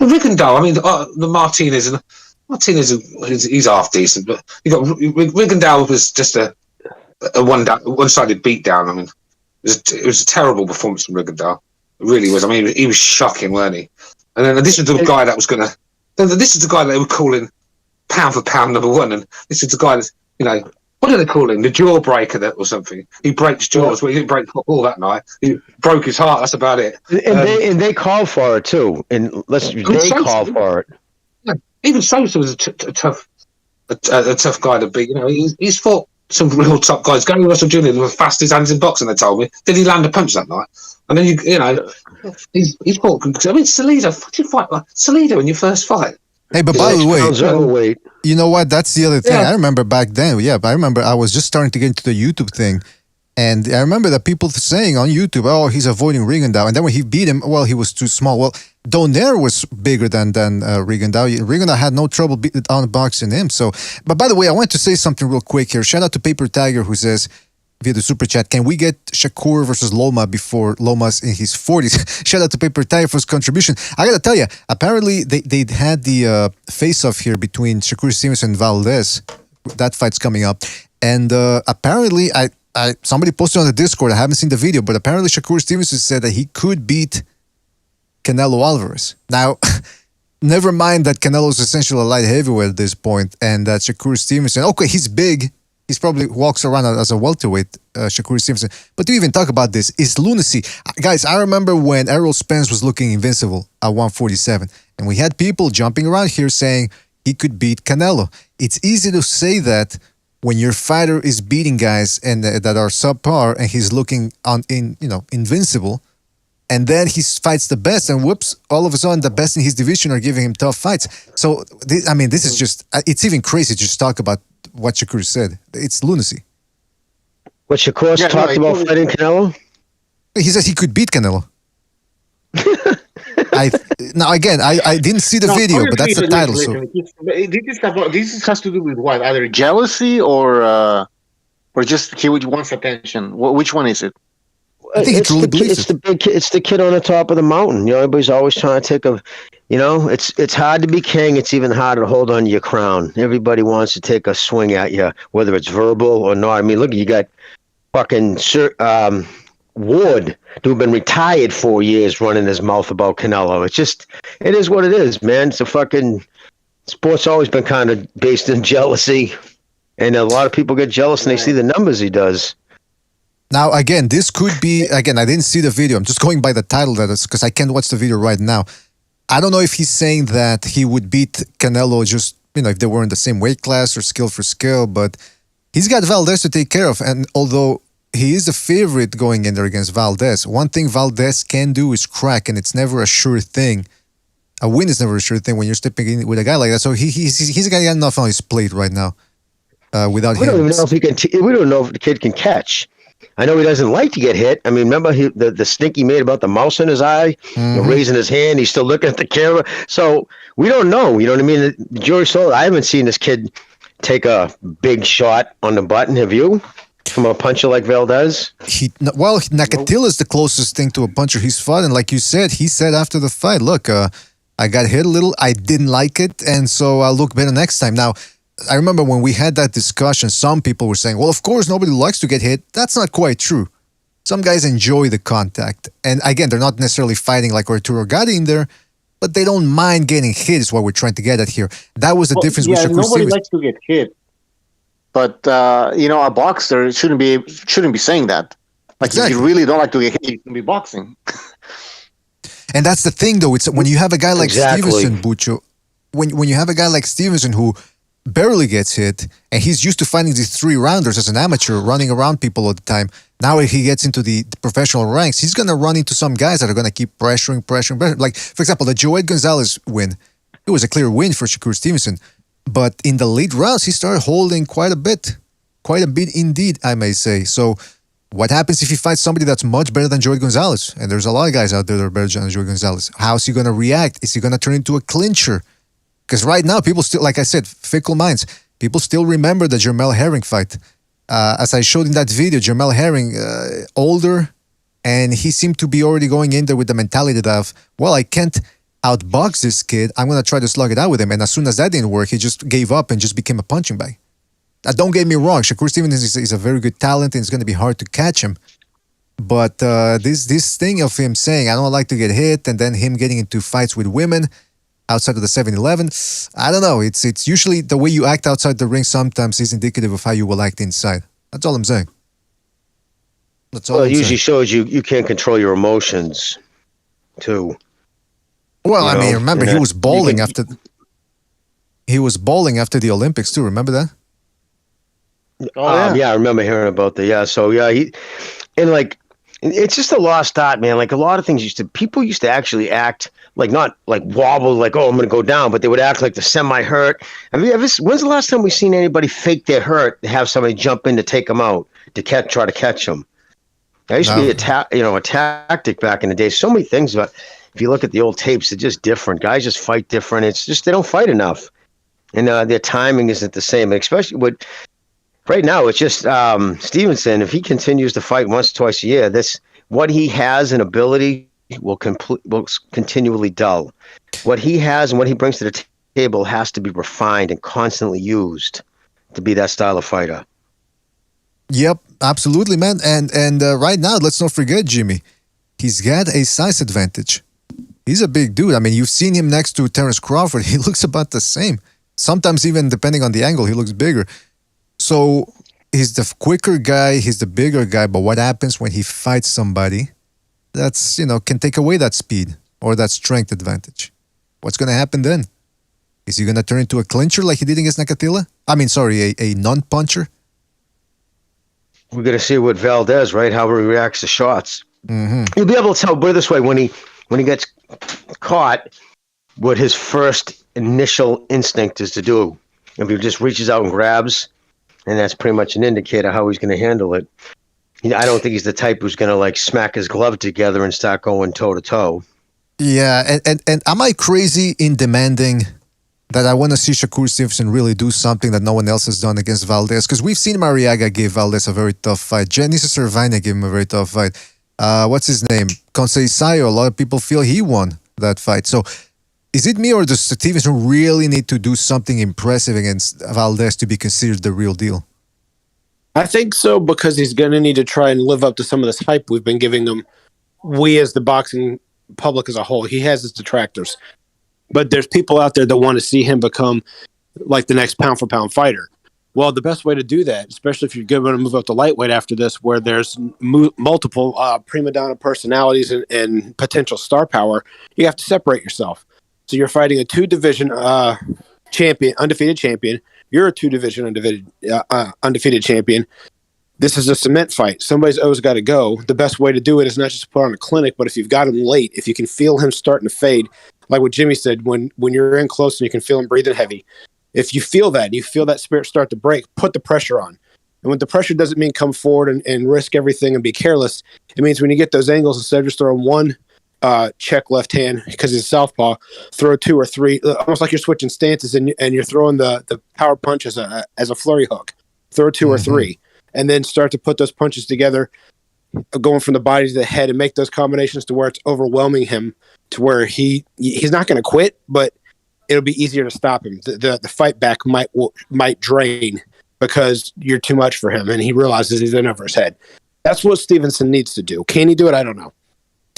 Rigondeaux. I mean, the Martinez he's half decent, but you got Rigondeaux was just a one-sided beatdown. I mean, it was a terrible performance from Rigondeaux. It really was. I mean, he was shocking, weren't he? And then this is the guy that was going to. This is the guy they were calling pound for pound number one, and this is the guy that what do they call him? The jawbreaker or something. He breaks jaws. Well, he didn't break football that night. He broke his heart. That's about it. And they call for it too. And they call for it. Yeah. Even Sosa was a tough guy to beat. He's fought some real top guys. Gary Russell Jr. was the fastest hands in boxing. They told me. Did he land a punch that night? And then he's fought. I mean, Salido. What did you fight like Salido in your first fight? Hey, but by the way, you know what? That's the other thing. I remember back then. Yeah, but I remember I was just starting to get into the YouTube thing, And I remember that people saying on YouTube, "Oh, he's avoiding Rigondeaux," and then when he beat him, well, he was too small. Well, Donaire was bigger than Rigondeaux. Rigondeaux had no trouble unboxing him. So, but by the way, I want to say something real quick here. Shout out to Paper Tiger who says via the super chat, "Can we get Shakur versus Loma before Loma's in his 40s?" Shout out to Paper Tiger for his contribution. I gotta tell you, apparently they had the face-off here between Shakur Stevenson and Valdez. That fight's coming up, and apparently somebody posted on the Discord. I haven't seen the video, but apparently Shakur Stevenson said that he could beat Canelo Alvarez. Now, never mind that Canelo's essentially a light heavyweight at this point, and that Shakur Stevenson, okay, he's big. He probably walks around as a welterweight, Shakur Stevenson. But to even talk about this, is lunacy. Guys, I remember when Errol Spence was looking invincible at 147, and we had people jumping around here saying he could beat Canelo. It's easy to say that when your fighter is beating guys and that are subpar, and he's looking invincible, and then he fights the best, and whoops, all of a sudden the best in his division are giving him tough fights. So, this is just, it's even crazy to just talk about what Shakur said. It's lunacy. What Shakur talked about fighting Canelo? He says he could beat Canelo. Now again, I didn't see the video, but that's the title. This has to do with what? Either jealousy or just he wants attention. Which one is it? I think it's the kid on the top of the mountain. Everybody's always trying to take a. It's hard to be king. It's even harder to hold on to your crown. Everybody wants to take a swing at you, whether it's verbal or not. I mean, look, you got fucking Ward, who've been retired 4 years, running his mouth about Canelo. It is what it is, man. It's a fucking sport's always been kind of based in jealousy, and a lot of people get jealous and they see the numbers he does. Now, again, this could be, I didn't see the video. I'm just going by the title because I can't watch the video right now. I don't know if he's saying that he would beat Canelo just, if they were in the same weight class or skill for skill, but he's got Valdez to take care of. And although he is a favorite going in there against Valdez, one thing Valdez can do is crack, and it's never a sure thing. A win is never a sure thing when you're stepping in with a guy like that. So he's got enough on his plate right now without him. We don't even know if he can. We don't know if the kid can catch. I know he doesn't like to get hit. I mean, remember the stink he made about the mouse in his eye, raising his hand. He's still looking at the camera. So we don't know. You know what I mean? The jury's still. I haven't seen this kid take a big shot on the button. Have you? From a puncher like Valdez? Nakatil is the closest thing to a puncher he's fought. And like you said, he said after the fight, look, I got hit a little. I didn't like it. And so I'll look better next time. Now, I remember when we had that discussion, some people were saying, well, of course, nobody likes to get hit. That's not quite true. Some guys enjoy the contact. And again, they're not necessarily fighting like Arturo Gatti in there, but they don't mind getting hit is what we're trying to get at here. That was the difference with Shakur nobody Stevenson. likes to get hit. But, a boxer shouldn't be saying that. Like, exactly. If you really don't like to get hit, you can be boxing. And that's the thing, though. It's when you have a guy like Stevenson, Bucho, when you have a guy like Stevenson who barely gets hit, and he's used to fighting these 3-rounders as an amateur, running around people all the time. Now if he gets into the professional ranks, he's going to run into some guys that are going to keep pressuring. Like, for example, the Joed Gonzalez win. It was a clear win for Shakur Stevenson. But in the late rounds, he started holding quite a bit indeed, I may say. So what happens if he fights somebody that's much better than Joed Gonzalez? And there's a lot of guys out there that are better than Joed Gonzalez. How's he going to react? Is he going to turn into a clincher? Because right now, people still, like I said, fickle minds. People still remember the Jermall Herring fight. As I showed in that video, Jermall Herring, older, and he seemed to be already going in there with the mentality of, well, I can't outbox this kid. I'm going to try to slug it out with him. And as soon as that didn't work, he just gave up and just became a punching bag. Don't get me wrong. Shakur Stevenson is a very good talent, and it's going to be hard to catch him. But this thing of him saying, I don't like to get hit, and then him getting into fights with women outside of the 7-Eleven, I don't know. It's usually the way you act outside the ring sometimes is indicative of how you will act inside. That's all I'm saying. That's all. Well, it usually shows you can't control your emotions, too. Well, remember, he was bawling after the Olympics, too. Remember that? Yeah, I remember hearing about that. Yeah, so, yeah, it's just a lost art, man. Like, a lot of things people used to actually act like, not like wobble, like, oh, I'm going to go down, but they would act like the semi-hurt. When's the last time we've seen anybody fake their hurt to have somebody jump in to take them out, to try to catch them? That used to be a tactic back in the day. So many things, but if you look at the old tapes, they're just different. Guys just fight different. It's just they don't fight enough, and their timing isn't the same. And especially right now, it's just Stevenson. If he continues to fight once, twice a year, what he has and ability will continually dull. What he has and what he brings to the table has to be refined and constantly used to be that style of fighter. Yep, absolutely, man. And right now, let's not forget, Jimmy, he's got a size advantage. He's a big dude. I mean, you've seen him next to Terence Crawford. He looks about the same. Sometimes even depending on the angle, he looks bigger. So he's the quicker guy, he's the bigger guy, but what happens when he fights somebody that's, can take away that speed or that strength advantage? What's going to happen then? Is he going to turn into a clincher like he did against Nakatila? I mean, sorry, a non-puncher? We're going to see what Valdez, right? How he reacts to shots. Mm-hmm. You'll be able to tell, put it this way, when he gets caught, what his first initial instinct is to do. If he just reaches out and grabs, and that's pretty much an indicator how he's going to handle it. I don't think he's the type who's going to smack his glove together and start going toe to toe. Yeah, and am I crazy in demanding that I want to see Shakur Stevenson really do something that no one else has done against Valdez? Because we've seen Mariaga give Valdez a very tough fight. Janisa Cervina gave him a very tough fight. What's his name? Conceição. A lot of people feel he won that fight. So is it me or does Stevenson really need to do something impressive against Valdez to be considered the real deal? I think so, because he's going to need to try and live up to some of this hype we've been giving him. We as the boxing public as a whole, he has his detractors. But there's people out there that want to see him become like the next pound-for-pound fighter. Well, the best way to do that, especially if you're going to move up to lightweight after this, where there's multiple prima donna personalities and potential star power, you have to separate yourself. So you're fighting a two-division undefeated champion. You're a two-division undefeated champion. This is a cement fight. Somebody's always got to go. The best way to do it is not just to put on a clinic, but if you've got him late, if you can feel him starting to fade, like what Jimmy said, when you're in close and you can feel him breathing heavy, if you feel that, and you feel that spirit start to break, put the pressure on. And when the pressure doesn't mean come forward and risk everything and be careless, it means when you get those angles, instead of just throwing one check left hand because he's a southpaw, throw two or three, almost like you're switching stances and you're throwing the power punch as a flurry hook. Throw two or three, and then start to put those punches together, going from the body to the head, and make those combinations to where it's overwhelming him to where he's not going to quit, but it'll be easier to stop him. The fight back might drain because you're too much for him, and he realizes he's in over his head. That's what Stevenson needs to do. Can he do it? I don't know.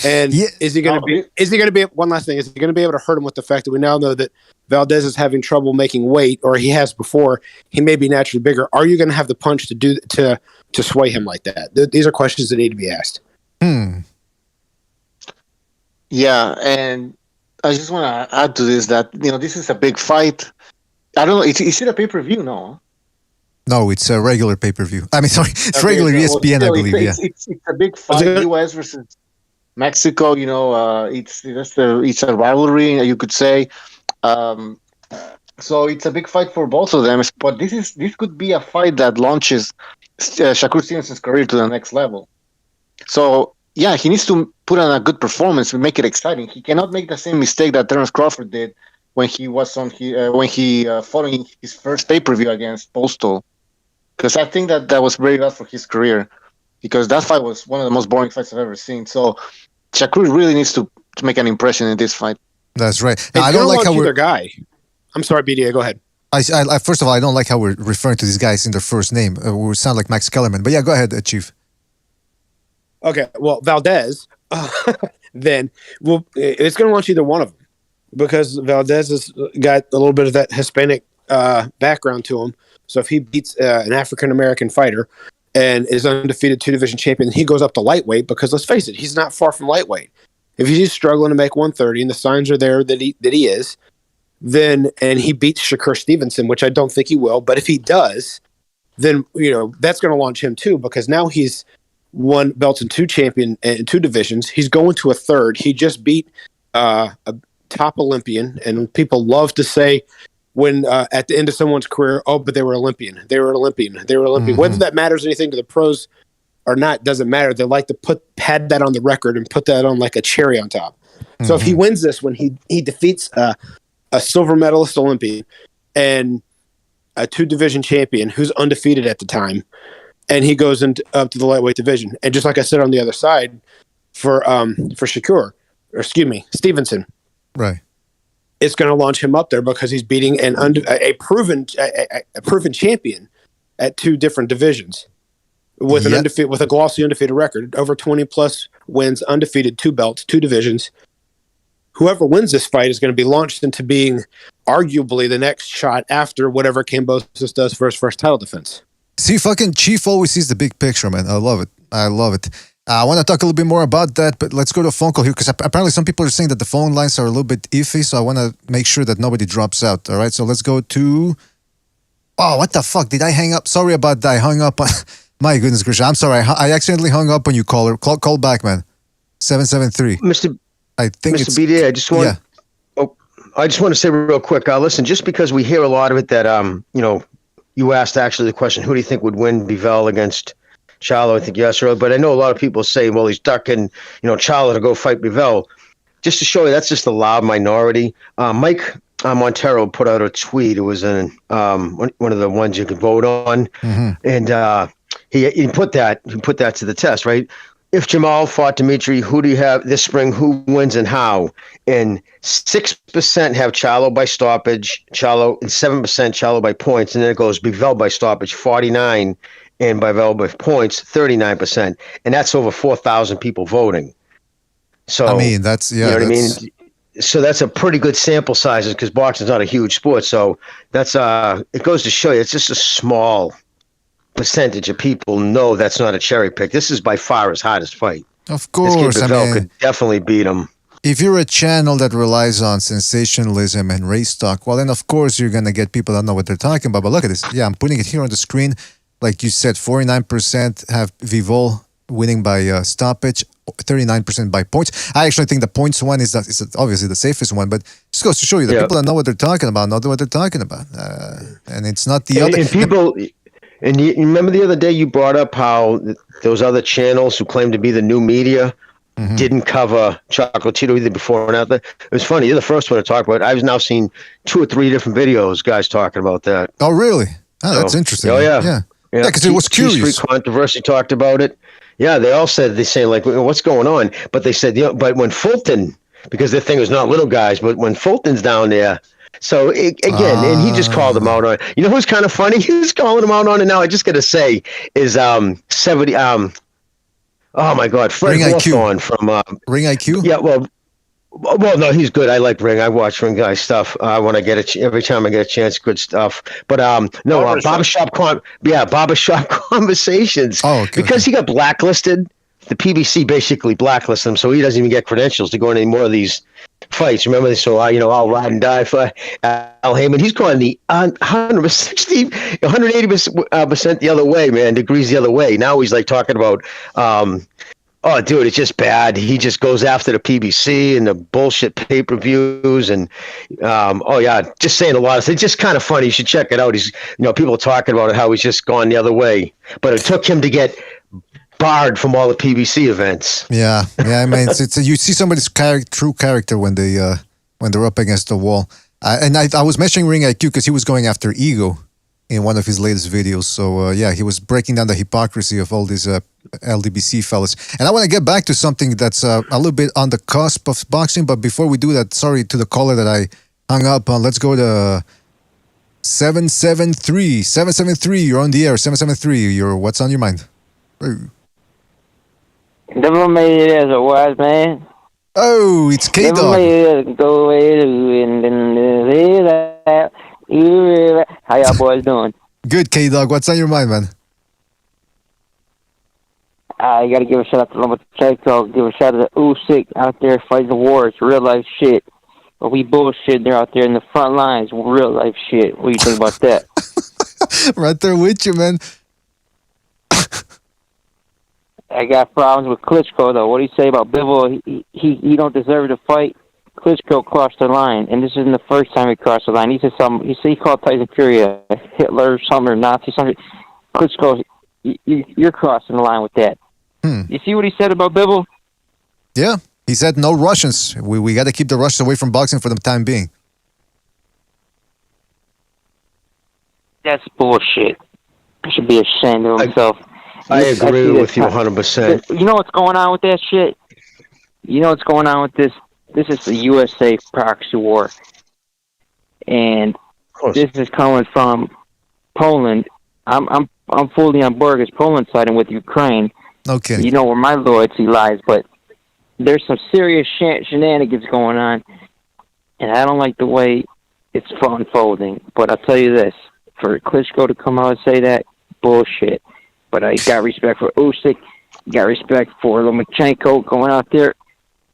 And is he going to be one last thing? Is he going to be able to hurt him with the fact that we now know that Valdez is having trouble making weight, or he has before? He may be naturally bigger. Are you going to have the punch to sway him like that? These are questions that need to be asked. Yeah, and I just want to add to this that this is a big fight. I don't know. Is it a pay-per-view? No, it's a regular pay-per-view. I mean, sorry, it's regular ESPN, I believe. It's a big fight. U.S. versus Mexico. It's a rivalry, you could say. So it's a big fight for both of them. But this could be a fight that launches Shakur Stevenson's career to the next level. So yeah, he needs to put on a good performance and make it exciting. He cannot make the same mistake that Terence Crawford did when he was fought in his first pay-per-view against Postal, because I think that was very bad for his career, because that fight was one of the most boring fights I've ever seen. So Shakur really needs to make an impression in this fight. That's right. Now, I don't like how we're guy. I'm sorry, BDA. Go ahead. I first of all, I don't like how we're referring to these guys in their first name. We sound like Max Kellerman. But yeah, go ahead, Chief. Okay, well, Valdez, then it's going to launch either one of them, because Valdez has got a little bit of that Hispanic background to him. So if he beats an African-American fighter and is undefeated two-division champion, he goes up to lightweight, because let's face it, he's not far from lightweight. If he's struggling to make 130 and the signs are there that he is, then, and he beats Shakur Stevenson, which I don't think he will, but if he does, then that's going to launch him too, because now he's won belts in two divisions. He's going to a third. He just beat a top Olympian, and people love to say when at the end of someone's career, oh, but they were Olympian. Whether that matters anything to the pros, or not doesn't matter. They like to pad that on the record and put that on like a cherry on top. So if he wins this, when he defeats a silver medalist Olympian and a 2-division champion who's undefeated at the time, and he goes up to the lightweight division, and just like I said on the other side for Stevenson, right? It's going to launch him up there because he's beating a proven champion at 2 different divisions with with a glossy undefeated record, over 20 plus wins, undefeated, 2 belts, 2 divisions. Whoever wins this fight is going to be launched into being arguably the next shot after whatever Kambosos does for his first title defense. See, fucking Chief always sees the big picture, man. I love it. I want to talk a little bit more about that, but let's go to a phone call here because apparently some people are saying that the phone lines are a little bit iffy, so I want to make sure that nobody drops out. All right, so let's go to... Oh, what the fuck? Did I hang up? Sorry about that. I hung up. My goodness gracious. I'm sorry. I accidentally hung up on you, caller. Call back, man. 773. I think Mr. BDA, I just want to say real quick. Listen, just because we hear a lot of it that you asked actually the question, who do you think would win Bivol against Charlo? I think you asked earlier, but I know a lot of people say, well, he's ducking, Charlo to go fight Bivol. Just to show you, that's just a loud minority. Mike Montero put out a tweet. It was in one of the ones you could vote on, and he put that to the test, right? If Jermall fought Dimitri, who do you have this spring? Who wins and how? And 6% have Charlo by stoppage, and 7% Charlo by points, and then it goes Bivol by stoppage, 49%, and Bivol by points, 39%, and that's over 4,000 people voting. So I mean, that's you know what I mean. So that's a pretty good sample size because boxing's not a huge sport. So that's it goes to show you it's just a small percentage of people know that's not a cherry pick. This is by far his hardest fight. Of course, this kid Bivol could definitely beat him. If you're a channel that relies on sensationalism and race talk, well, then of course you're gonna get people that know what they're talking about. But look at this. Yeah, I'm putting it here on the screen. Like you said, 49% have Bivol winning by stoppage, 39% by points. I actually think the points one is obviously the safest one, but just goes to show you that people that know what they're talking about know what they're talking about, and it's not the other. And people. And you remember the other day you brought up how those other channels who claim to be the new media didn't cover Chocolatito either before and after. It was funny. You're the first one to talk about it. I've now seen 2 or 3 different videos, guys talking about that. Oh, really? Oh, that's interesting. Oh, yeah. Yeah, because it was curious. Street Controversy talked about it. Yeah, they say, like, what's going on? But they said, but when Fulton, because their thing was not little guys, but when Fulton's down there, so again, and he just called him out on. You know who's kind of funny? He was calling him out on it. Now I just got to say is 70. Oh my God, Fred Hawthorne from Ring IQ. Yeah, well, no, he's good. I like Ring. I watch Ring guy stuff when I get every time I get a chance. Good stuff. But barbershop conversations. Oh, okay. Because he got blacklisted. The PBC basically blacklisted him, so he doesn't even get credentials to go in any more of these fights. Remember this? So I'll ride and die for Al Heyman. He's going the 180% the other way, man. Degrees the other way. Now he's like talking about, oh, dude, it's just bad. He just goes after the PBC and the bullshit pay-per-views and just saying a lot of things. It's just kind of funny. You should check it out. He's people are talking about it, how he's just gone the other way, but it took him to get barred from all the PBC events. Yeah. I mean, it's you see somebody's true character when they're up against the wall. And I was mentioning Ring IQ because he was going after Ego in one of his latest videos. So he was breaking down the hypocrisy of all these LDBC fellas. And I want to get back to something that's a little bit on the cusp of boxing. But before we do that, sorry to the caller that I hung up on. Let's go to 773. 773, you're on the air. 773, what's on your mind? Ooh. Never made it as a wise man. Oh, it's K-Dog. Never made it go away to how y'all boys doing? Good, K-Dog. What's on your mind, man? I got to give a shout out to Lomachenko. Give a shout out to Usyk out there fighting the wars, real life shit. But we bullshit. They're out there in the front lines, real life shit. What do you think about that? Right there with you, man. I got problems with Klitschko, though. What do you say about Bivol? He don't deserve to fight. Klitschko crossed the line, and this isn't the first time he crossed the line. He said he called Tyson Fury a Hitler or something, or Nazi something. Klitschko you're crossing the line with that. You see what he said about Bivol? Yeah, he said no Russians. We got to keep the Russians away from boxing for the time being. That's bullshit. He should be ashamed of himself. I agree with you 100%. You know what's going on with that shit? You know what's going on with this? This is the USA proxy war. And this is coming from Poland. I'm fully on board because Poland's siding with Ukraine. Okay. You know where my loyalty lies, but there's some serious shenanigans going on, and I don't like the way it's unfolding. But I'll tell you this: for Klitschko to come out and say that, bullshit. But I got respect for Usyk, got respect for Lomachenko going out there,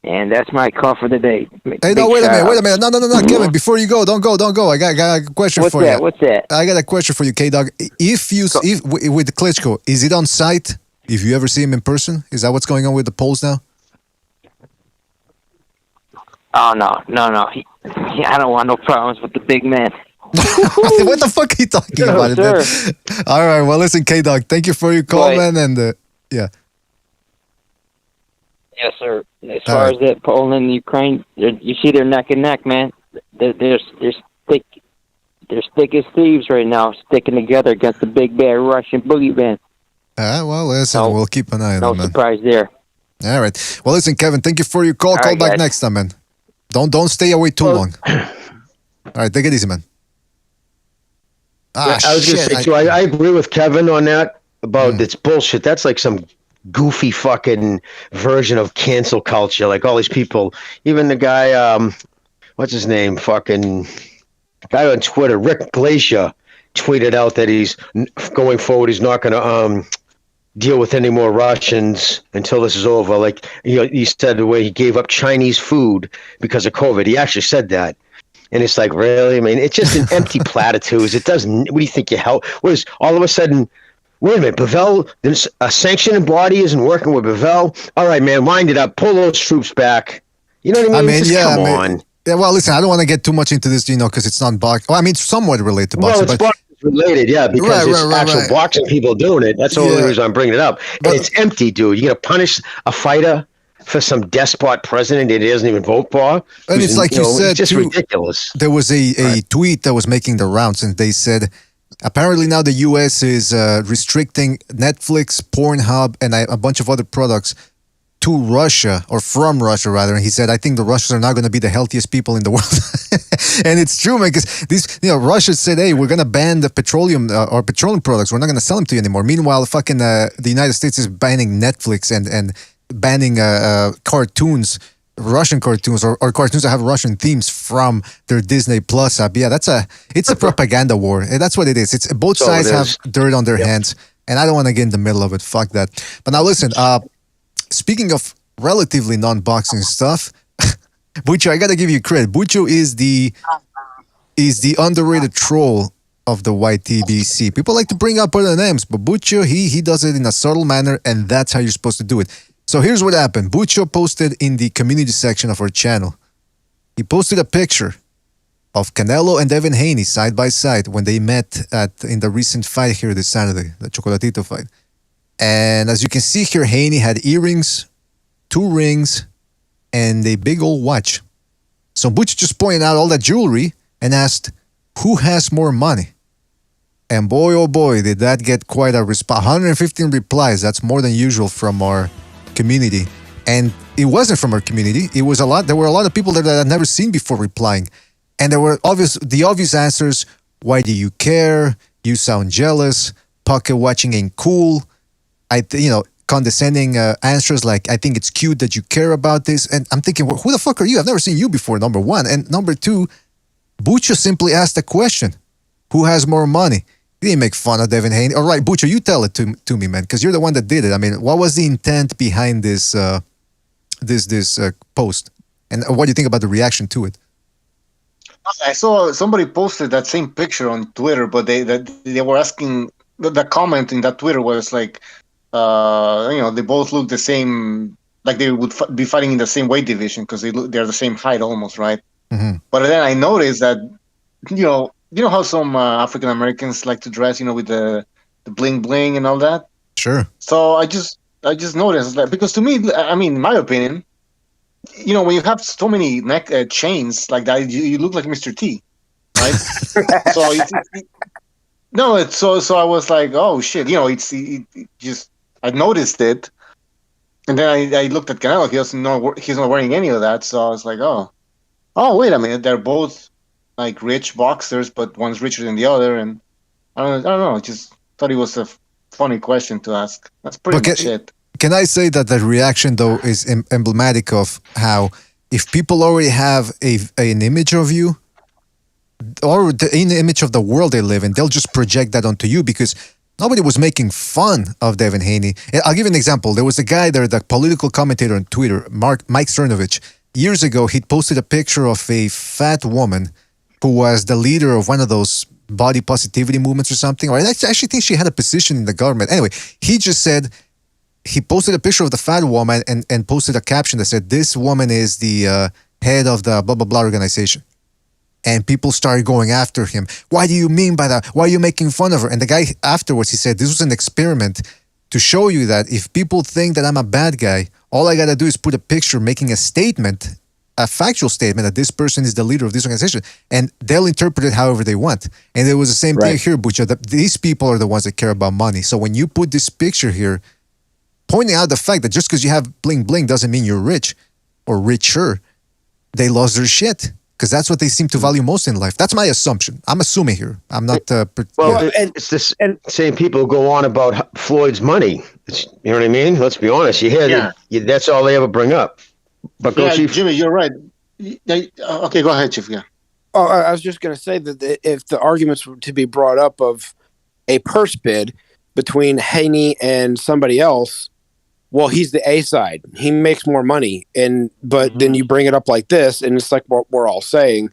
and that's my call for the day. Hey, no, wait a minute. No, Kevin, before you go, don't go. I got a question for you. What's that? I got a question for you, K-Dog. If with Klitschko, is it on site? If you ever see him in person, is that what's going on with the polls now? Oh, no. I don't want no problems with the big man. What the fuck are you talking about? Man? All right, well, listen, K-Dog, thank you for your call, man, and yeah. Yes, sir. As far as that Poland and Ukraine, you see they're neck and neck, man. They're thick as thieves right now, sticking together against the big bad Russian boogeyman. Well, listen, we'll keep an eye on no them, man. surprise there. All right. Well, listen, Kevin, thank you for your call. Call back next time, man. Don't stay away too long. All right, take it easy, man. I was going to say, too, I agree with Kevin on that about it's bullshit. That's like some goofy fucking version of cancel culture. Like all these people, even the guy, what's his name? Fucking guy on Twitter, Rick Glacier, tweeted out that he's going forward. He's not going to deal with any more Russians until this is over. Like he said, the way he gave up Chinese food because of COVID. He actually said that. And it's like, really? I mean, it's just an empty platitudes. It doesn't. What do you think you help? What is all of a sudden? Wait a minute, Bivol, there's a sanctioning body isn't working with Bivol. All right, man, wind it up. Pull those troops back. You know what I mean? Come on. Yeah, well, listen, I don't want to get too much into this, because it's not boxing. Well, I mean, it's somewhat related to boxing. Well, it's related, yeah, because it's actual boxing people doing it. That's the only reason I'm bringing it up. And it's empty, dude. You're going to punish a fighter for some despot president that he doesn't even vote for? And it's like you said, it's just too, ridiculous. There was a tweet that was making the rounds, and they said, apparently now the U.S. is restricting Netflix, Pornhub, and a bunch of other products to Russia, or from Russia, rather. And he said, I think the Russians are not going to be the healthiest people in the world. And it's true, man, because Russia said, hey, we're going to ban the petroleum or petroleum products. We're not going to sell them to you anymore. Meanwhile, fucking the United States is banning Netflix and banning cartoons, Russian cartoons, or cartoons that have Russian themes from their Disney Plus app. Yeah, it's a propaganda war. That's what it is. It's both sides have dirt on their hands, and I don't want to get in the middle of it. Fuck that. But now listen, speaking of relatively non-boxing stuff, Bucho, I gotta give you credit. Bucho is the underrated troll of the YTBC. People like to bring up other names, but Bucho, he does it in a subtle manner, and that's how you're supposed to do it. So here's what happened. Bucho posted in the community section of our channel. He posted a picture of Canelo and Devin Haney side by side when they met in the recent fight here this Saturday, the Chocolatito fight. And as you can see here, Haney had earrings, 2 rings, and a big old watch. So Bucho just pointed out all that jewelry and asked, who has more money? And boy, oh boy, did that get quite a response. 115 replies. That's more than usual from our community. And it wasn't from our community. It was there were a lot of people that I had never seen before replying. And there were the obvious answers. Why do you care? You sound jealous. Pocket watching ain't cool. Condescending answers like, I think it's cute that you care about this. And I'm thinking, well, who the fuck are you? I've never seen you before, number one. And number two, Bucho simply asked a question. Who has more money? He didn't make fun of Devin Haney. All right, Bucho, you tell it to me, man, because you're the one that did it. I mean, what was the intent behind this post? And what do you think about the reaction to it? I saw somebody posted that same picture on Twitter, but they were asking, the comment in that Twitter was like, they both look the same, like they would be fighting in the same weight division because they're the same height almost, right? Mm-hmm. But then I noticed that, you know how some African Americans like to dress, with the bling bling and all that. Sure. So I just noticed that, because to me, I mean, in my opinion, you know, when you have so many neck chains like that, you look like Mr. T, right? So no, it's so I was like, oh shit, you know, it just, I noticed it, and then I looked at Canelo. He's not wearing any of that, so I was like, oh wait a minute, they're both like rich boxers, but one's richer than the other, and I don't know, I just thought it was a funny question to ask. That's pretty much it. Can I say that the reaction, though, is emblematic of how, if people already have an image of you, or the image of the world they live in, they'll just project that onto you, because nobody was making fun of Devin Haney. I'll give you an example. There was a guy there, the political commentator on Twitter, Mike Cernovich. Years ago, he posted a picture of a fat woman who was the leader of one of those body positivity movements or something. Or I actually think she had a position in the government. Anyway, he just said, he posted a picture of the fat woman and posted a caption that said, "This woman is the head of the blah, blah, blah organization." And people started going after him. Why do you mean by that? Why are you making fun of her? And the guy afterwards, he said, this was an experiment to show you that if people think that I'm a bad guy, all I got to do is put a picture making a statement, a factual statement that this person is the leader of this organization, and they'll interpret it however they want. And it was the same thing here, Bucha. These people are the ones that care about money. So when you put this picture here, pointing out the fact that just because you have bling bling doesn't mean you're rich or richer, they lost their shit. Because that's what they seem to value most in life. That's my assumption. I'm assuming here. I'm not. It's the same people who go on about Floyd's money. You know what I mean? Let's be honest. You hear that's all they ever bring up. But go, Chief. Jimmy, you're right. Okay, go ahead, Chief. Yeah. Oh, I was just going to say that if the arguments were to be brought up of a purse bid between Haney and somebody else, well, he's the A side. He makes more money, but then you bring it up like this, and it's like what we're all saying.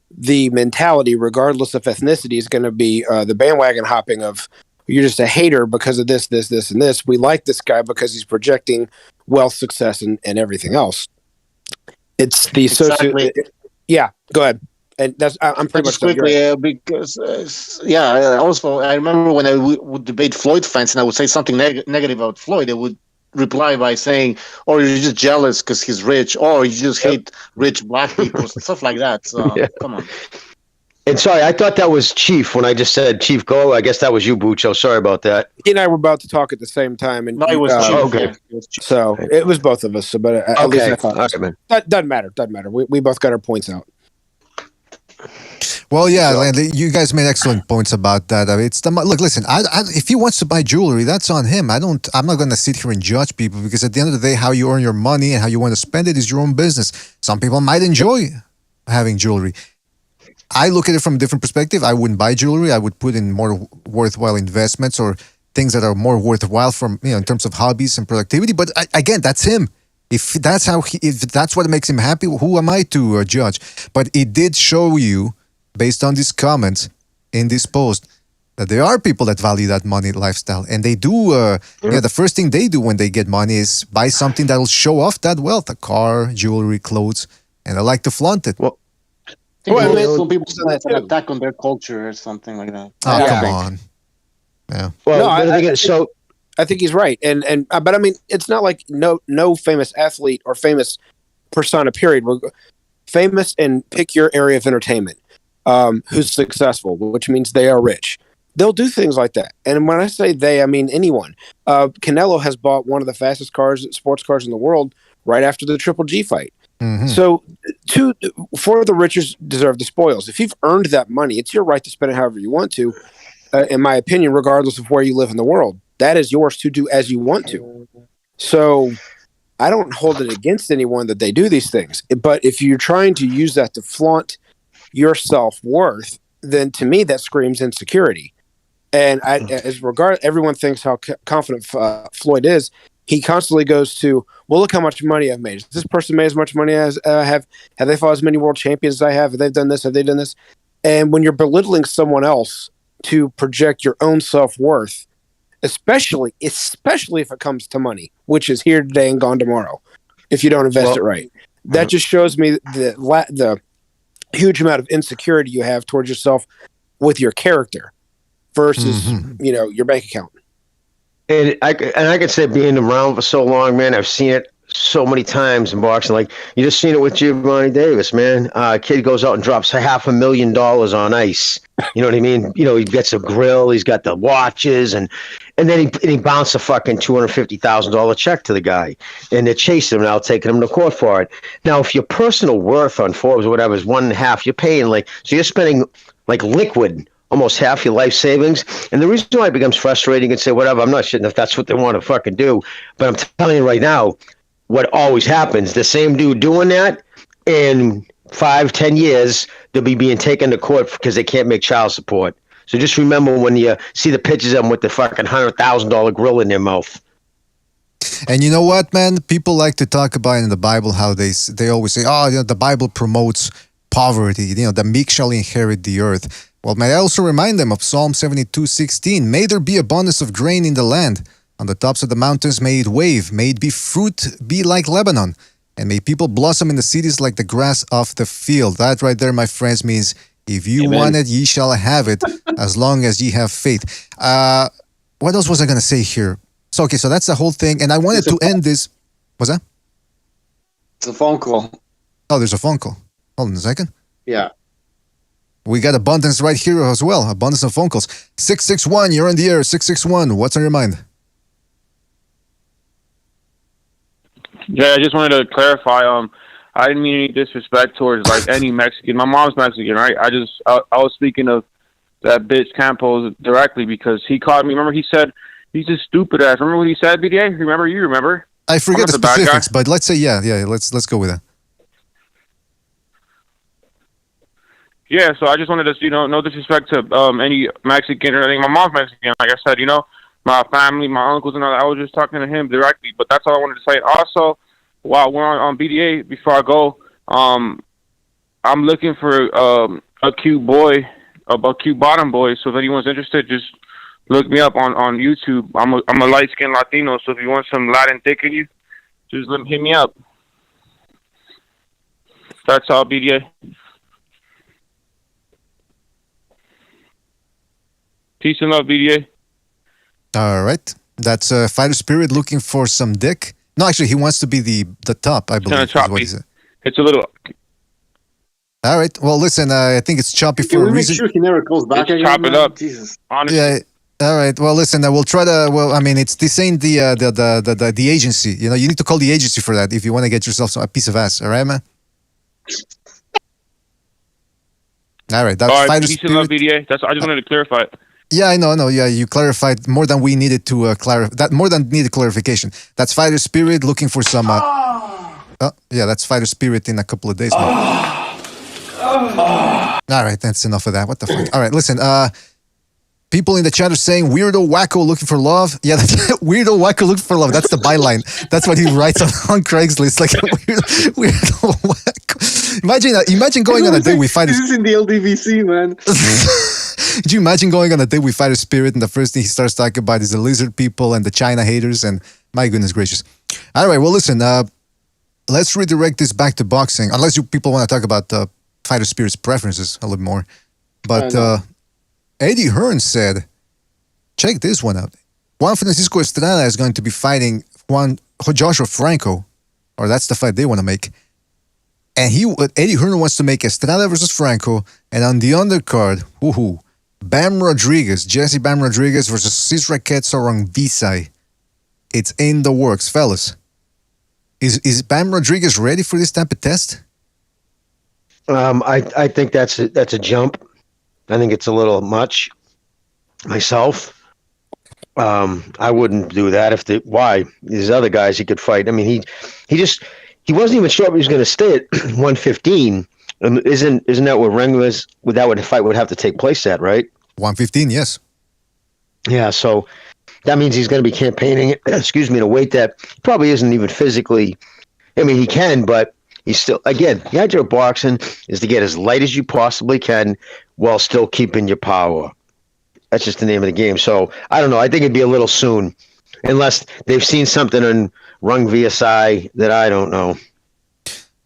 The mentality, regardless of ethnicity, is going to be the bandwagon hopping of, you're just a hater because of this, this, this, and this. We like this guy because he's projecting wealth, success, and everything else. It's the yeah. Go ahead. And that's I'm pretty much quickly because also I remember when I would debate Floyd fans and I would say something negative about Floyd, they would reply by saying, "Or you're just jealous because he's rich, or you just hate rich black people," stuff like that. So come on. And sorry, I thought that was Chief when I just said Chief go. I guess that was you, Bucho. Sorry about that. He and I were about to talk at the same time, and no, it was Chief. Okay. So it was both of us. So, but at least I thought, all right, man. That doesn't matter. Doesn't matter. We both got our points out. Well, yeah, you guys made excellent points about that. I mean, look. Listen, if he wants to buy jewelry, that's on him. I'm not going to sit here and judge people, because at the end of the day, how you earn your money and how you want to spend it is your own business. Some people might enjoy having jewelry. I look at it from a different perspective. I wouldn't buy jewelry. I would put in more worthwhile investments or things that are more worthwhile from in terms of hobbies and productivity. But again, that's him. If that's what makes him happy, who am I to judge? But it did show you, based on these comments in this post, that there are people that value that money lifestyle, and they do. The first thing they do when they get money is buy something that will show off that wealth: a car, jewelry, clothes, and they like to flaunt it. Some people say that's an attack on their culture or something like that. Oh, come on. Yeah. Well, I think he's right, and but I mean, it's not like no famous athlete or famous persona. Period. We're famous, and pick your area of entertainment. Who's successful, which means they are rich. They'll do things like that. And when I say they, I mean anyone. Canelo has bought one of the fastest sports cars in the world right after the Triple G fight. Mm-hmm. So, for the richest deserve the spoils. If you've earned that money, it's your right to spend it however you want to, in my opinion, regardless of where you live in the world. That is yours to do as you want to. So, I don't hold it against anyone that they do these things. But if you're trying to use that to flaunt your self-worth, then to me that screams insecurity. And everyone thinks how confident Floyd is. He constantly goes to, well, look how much money I've made. Has this person made as much money as I have? Have they fought as many world champions as I have? Have they done this? Have they done this? And when you're belittling someone else to project your own self-worth, especially if it comes to money, which is here today and gone tomorrow, if you don't invest it right, that just shows me the huge amount of insecurity you have towards yourself with your character versus your bank account. And I can say being around for so long, man, I've seen it so many times in boxing. Like you just seen it with Giovanni Davis, man. Kid goes out and drops $500,000 on ice. You know what I mean? You know, he gets a grill, he's got the watches, and then he bounced a fucking $250,000 check to the guy, and they're chasing him now, taking him to court for it. Now, if your personal worth on Forbes or whatever is 1.5, you're paying so you're spending like liquid almost half your life savings. And the reason why it becomes frustrating and say whatever, I'm not shitting if that's what they want to fucking do, but I'm telling you right now, what always happens, the same dude doing that, in 5-10 years, they'll be being taken to court because they can't make child support. So just remember when you see the pictures of them with the fucking $100,000 grill in their mouth. And you know what, man? People like to talk about in the Bible how they always say, oh, the Bible promotes poverty. The meek shall inherit the earth. Well, may I also remind them of Psalm 72:16. May there be abundance of grain in the land. On the tops of the mountains may it wave. May it be fruit be like Lebanon. And may people blossom in the cities like the grass of the field. That right there, my friends, means if you want it, ye shall have it, as long as ye have faith. What else was I going to say here? So that's the whole thing. And I wanted to end this. What's that? It's a phone call. Oh, there's a phone call. Hold on a second. Yeah. We got abundance right here as well. Abundance of phone calls. 661, you're in the air. 661, what's on your mind? Yeah, I just wanted to clarify. I didn't mean any disrespect towards any Mexican. My mom's Mexican, right? I was speaking of that bitch Campos directly because he caught me. Remember, he said he's a stupid ass. Remember what he said, BDA? You remember? I forget the specifics, but let's say yeah. Let's go with that. Yeah, so I just wanted to, no disrespect to any Mexican or anything. My mom's Mexican, like I said, my family, my uncles and all that. I was just talking to him directly, but that's all I wanted to say. Also, while we're on BDA, before I go, I'm looking for a cute boy, a cute bottom boy. So if anyone's interested, just look me up on YouTube. I'm a light-skinned Latino, so if you want some Latin dick in you, just hit me up. That's all, BDA. Peace and love, BDA. All right. That's Fighter Spirit looking for some dick. No, actually, he wants to be the top, I believe. It's kind of choppy. It's a little... All right. Well, listen, I think it's choppy for a reason. Make sure he never calls back again. Chop it up. Jesus. Honestly. Yeah. All right. Well, listen, we'll try to... Well, I mean, this ain't the agency. You need to call the agency for that if you want to get yourself a piece of ass. All right, man? All right. That's Fighter peace Spirit. And love, BDA. I just wanted to clarify it. Yeah, I know. Yeah, you clarified more than we needed to clarify. That more than needed clarification. That's Fighter Spirit looking for some. Yeah, that's Fighter Spirit in a couple of days. All right, that's enough of that. What the fuck? All right, listen. People in the chat are saying weirdo wacko looking for love. Yeah, that's weirdo wacko looking for love. That's the byline. That's what he writes on Craigslist. Like weirdo wacko. Imagine going on a date with Fighter. This is in the LDVC, man. Could you imagine going on a date with Fighter Spirit and the first thing he starts talking about is the lizard people and the China haters and my goodness gracious. All right, well, listen, let's redirect this back to boxing, unless you people want to talk about Fighter Spirit's preferences a little more. But Eddie Hearn said, check this one out. Juan Francisco Estrada is going to be fighting Joshua Franco, or that's the fight they want to make. And Eddie Hearn wants to make Estrada versus Franco, and on the undercard, Bam Rodriguez, Jesse Bam Rodriguez versus Sisraket Sorongvisai. It's in the works, fellas. Is Bam Rodriguez ready for this type of test? I think that's a jump. I think it's a little much. Myself, I wouldn't do that. Why? There's other guys he could fight. I mean, he wasn't even sure if he was going to stay at 115. Isn't that what ring was? That would fight would have to take place at, right? 115, yes. Yeah, so that means he's going to be campaigning. Excuse me, in a weight that probably isn't even physically. I mean, he can, but he's still. Again, the idea of boxing is to get as light as you possibly can while still keeping your power. That's just the name of the game. So I don't know. I think it'd be a little soon, unless they've seen something in Rung VSI that I don't know.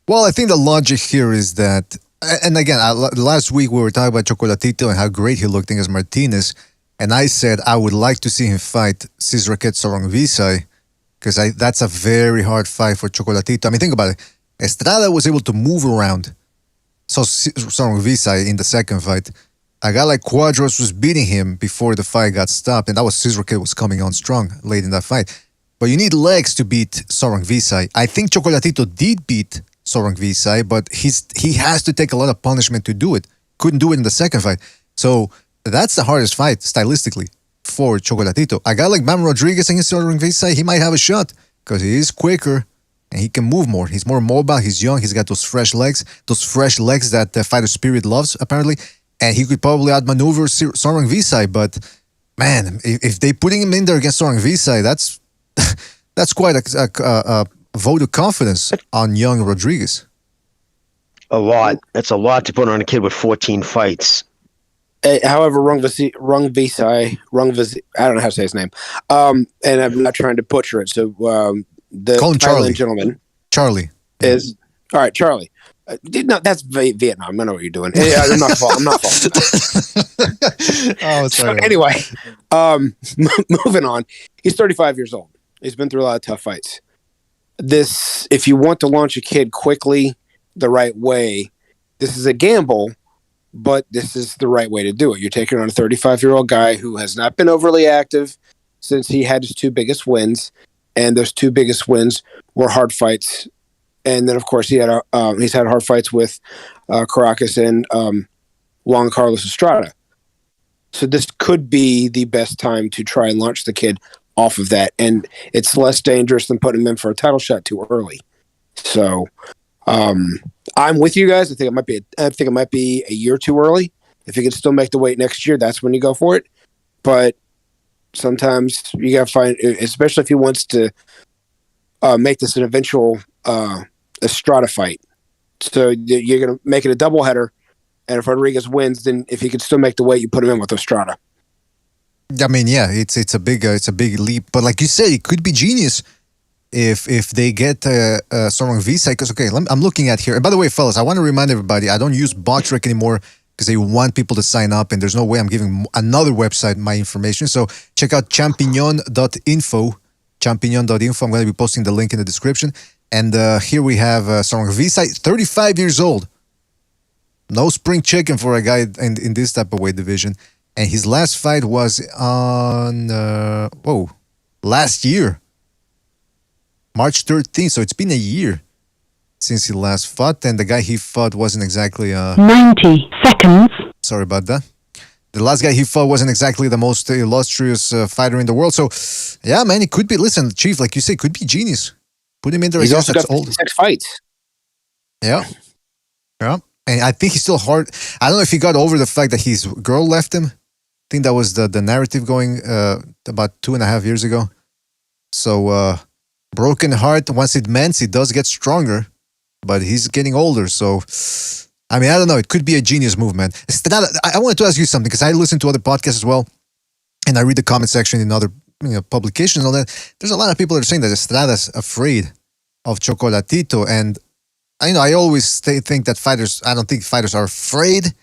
Well, I think the logic here is that, and again, last week we were talking about Chocolatito and how great he looked against Martinez. and I said I would like to see him fight Cisraket Sorongvisai, because that's a very hard fight for Chocolatito. I mean, think about it. Estrada was able to move around. So Sorongvisai in the second fight, a guy like Quadros was beating him before the fight got stopped, and that was Cisraket was coming on strong late in that fight. But you need legs to beat Sorongvisai. I think Chocolatito did beat Sorongvisai, but he has to take a lot of punishment to do it. Couldn't do it in the second fight. So that's the hardest fight stylistically for Chocolatito. A guy like Bam Rodriguez against Sorongvisai, he might have a shot because he is quicker and he can move more. He's more mobile. He's young. He's got those fresh legs that the fighter spirit loves, apparently. And he could probably outmaneuver Sorongvisai. But man, if they putting him in there against Sorongvisai, that's quite a vote of confidence on young Rodriguez. A lot. That's a lot to put on a kid with 14 fights. However, Rungvisai, I don't know how to say his name, and I'm not trying to butcher it. So the Call him Charlie. Gentleman, Charlie is all right. Charlie, no, that's Vietnam. I know what you're doing. I'm not fault. Oh, sorry. So anyway, moving on. He's 35 years old. He's been through a lot of tough fights. If you want to launch a kid quickly, the right way, this is a gamble. But this is the right way to do it. You're taking on a 35-year-old guy who has not been overly active since he had his two biggest wins, and those two biggest wins were hard fights. And then, of course, he's had hard fights with Caracas and Juan Carlos Estrada. So this could be the best time to try and launch the kid off of that, and it's less dangerous than putting him in for a title shot too early. So. I'm with you guys. I think it might be a year too early. If he can still make the weight next year, that's when you go for it. But sometimes you gotta find, especially if he wants to make this an eventual Estrada fight. So you're gonna make it a doubleheader, and if Rodriguez wins, then if he can still make the weight, you put him in with Estrada. I mean, yeah, it's a big leap. But like you said, it could be genius. If they get Sorongvisai, because I'm looking at here. And by the way, fellas, I want to remind everybody, I don't use BoxRec anymore because they want people to sign up, and there's no way I'm giving another website my information. So check out champignon.info. Champignon.info. I'm going to be posting the link in the description. And here we have Sorongvisai, 35 years old. No spring chicken for a guy in this type of weight division. And his last fight was on last year. March 13th, so it's been a year since he last fought, and the guy he fought wasn't exactly 90 seconds. Sorry about that. The last guy he fought wasn't exactly the most illustrious fighter in the world. So, yeah, man, it could be. Listen, Chief, like you say, could be genius. Put him in there. He's also got 6 fights. Yeah, and I think he's still hard. I don't know if he got over the fact that his girl left him. I think that was the narrative going about 2.5 years ago. So. Broken heart, once it mends, it does get stronger, but he's getting older. So, I mean, I don't know. It could be a genius move, man. Estrada, I wanted to ask you something because I listen to other podcasts as well, and I read the comment section in other publications and all that. There's a lot of people that are saying that Estrada's afraid of Chocolatito, and I always think that I don't think fighters are afraid,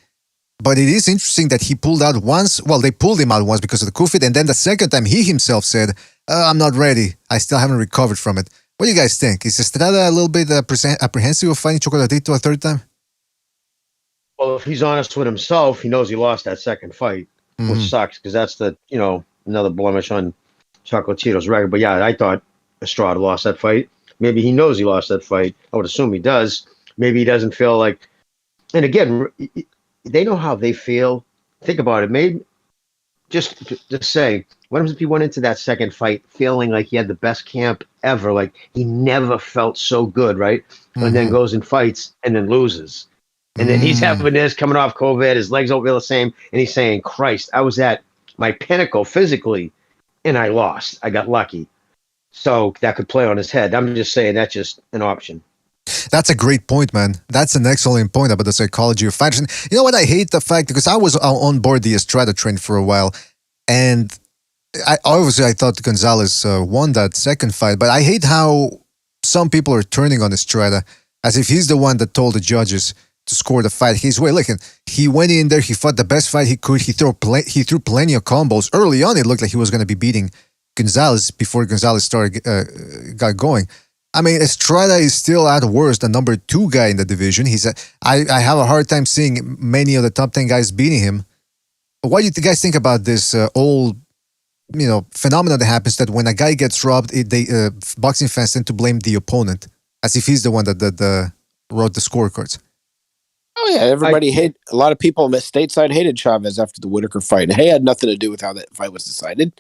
but it is interesting that he pulled out once. Well, they pulled him out once because of the COVID, and then the second time he himself said, I'm not ready. I still haven't recovered from it. What do you guys think? Is Estrada a little bit apprehensive of fighting Chocolatito a third time? Well, if he's honest with himself, he knows he lost that second fight, which sucks because that's another blemish on Chocolatito's record. But yeah, I thought Estrada lost that fight. Maybe he knows he lost that fight. I would assume he does. Maybe he doesn't feel like. And again, they know how they feel. Think about it. Maybe just say, what happens if he went into that second fight feeling like he had the best camp ever? Like he never felt so good, right? And then goes and fights and then loses. And then he's having this coming off COVID. His legs don't feel the same. And he's saying, Christ, I was at my pinnacle physically and I lost. I got lucky. So that could play on his head. I'm just saying that's just an option. That's a great point, man. That's an excellent point about the psychology of fighters. And you know what? I hate the fact, because I was on board the Estrada train for a while, and I thought Gonzalez won that second fight, but I hate how some people are turning on Estrada as if he's the one that told the judges, to score the fight his way. Look, he went in there, he fought the best fight he could. He threw plenty of combos. Early on, it looked like he was going to be beating Gonzalez before Gonzalez got going. I mean, Estrada is still at worst the number 2 guy in the division. I have a hard time seeing many of the top 10 guys beating him. What do you guys think about this old, phenomenon that happens that when a guy gets robbed, boxing fans tend to blame the opponent as if he's the one that wrote the scorecards? Oh yeah, a lot of people stateside hated Chavez after the Whitaker fight, and he had nothing to do with how that fight was decided.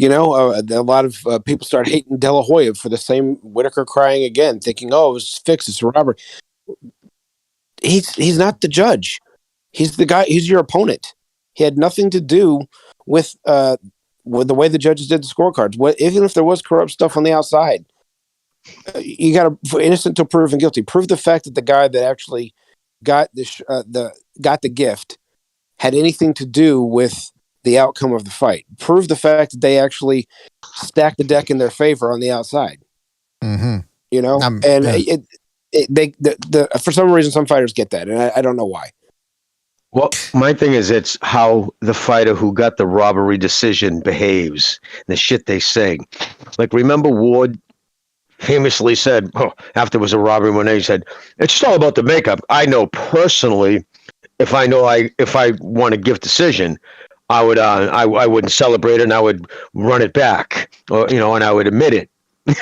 A lot of people started hating De La Hoya for the same Whitaker crying again, thinking, "Oh, it was fixed. It's a robbery." He's not the judge. He's the guy. He's your opponent. He had nothing to do with the way the judges did the scorecards. Even if there was corrupt stuff on the outside, you got to, for innocent till proven guilty. Prove the fact that the guy that actually got the gift had anything to do with the outcome of the fight. Prove the fact that they actually stacked the deck in their favor on the outside. Mm-hmm. For some reason, some fighters get that, and I don't know why. Well, my thing is, it's how the fighter who got the robbery decision behaves, the shit they say. Like, remember Ward famously said, after it was a robbery one day, he said, "It's just all about the makeup. I know personally, if I want a gift decision, I wouldn't celebrate it, and I would run it back, and I would admit it."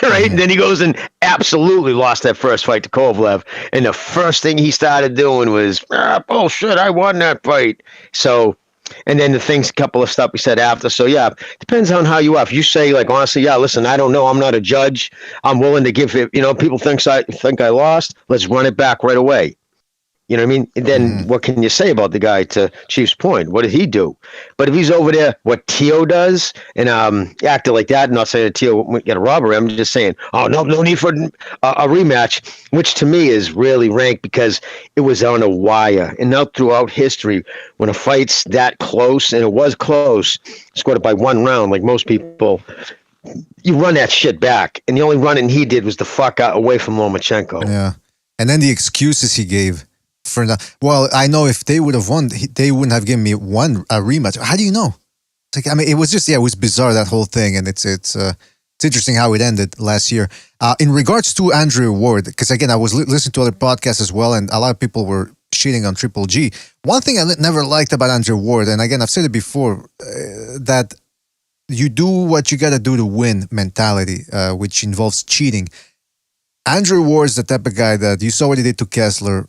Right? And then he goes and absolutely lost that first fight to Kovalev. And the first thing he started doing was, bullshit, I won that fight. So, and then a couple of stuff he said after. So, yeah, depends on how you are. If you say, like, honestly, yeah, listen, I don't know, I'm not a judge. I'm willing to give it, people think I lost. Let's run it back right away. You know what I mean? And then what can you say about the guy, to Chief's point? What did he do? But if he's over there, what Tio does, and acted like that, not saying that Tio got a robbery, I'm just saying, no need for a rematch, which to me is really rank because it was on a wire. And now throughout history, when a fight's that close, and it was close, scored it by 1 round, like most people, you run that shit back. And the only running he did was the fuck out away from Lomachenko. Yeah. And then the excuses he gave. Well, I know if they would have won, they wouldn't have given me a rematch. How do you know? It's like, it was just, it was bizarre, that whole thing, and it's interesting how it ended last year. In regards to Andrew Ward, because again, I was listening to other podcasts as well, and a lot of people were shitting on Triple G. One thing I never liked about Andrew Ward, and again, I've said it before, that you do what you got to do to win mentality, which involves cheating. Andrew Ward's the type of guy that you saw what he did to Kessler.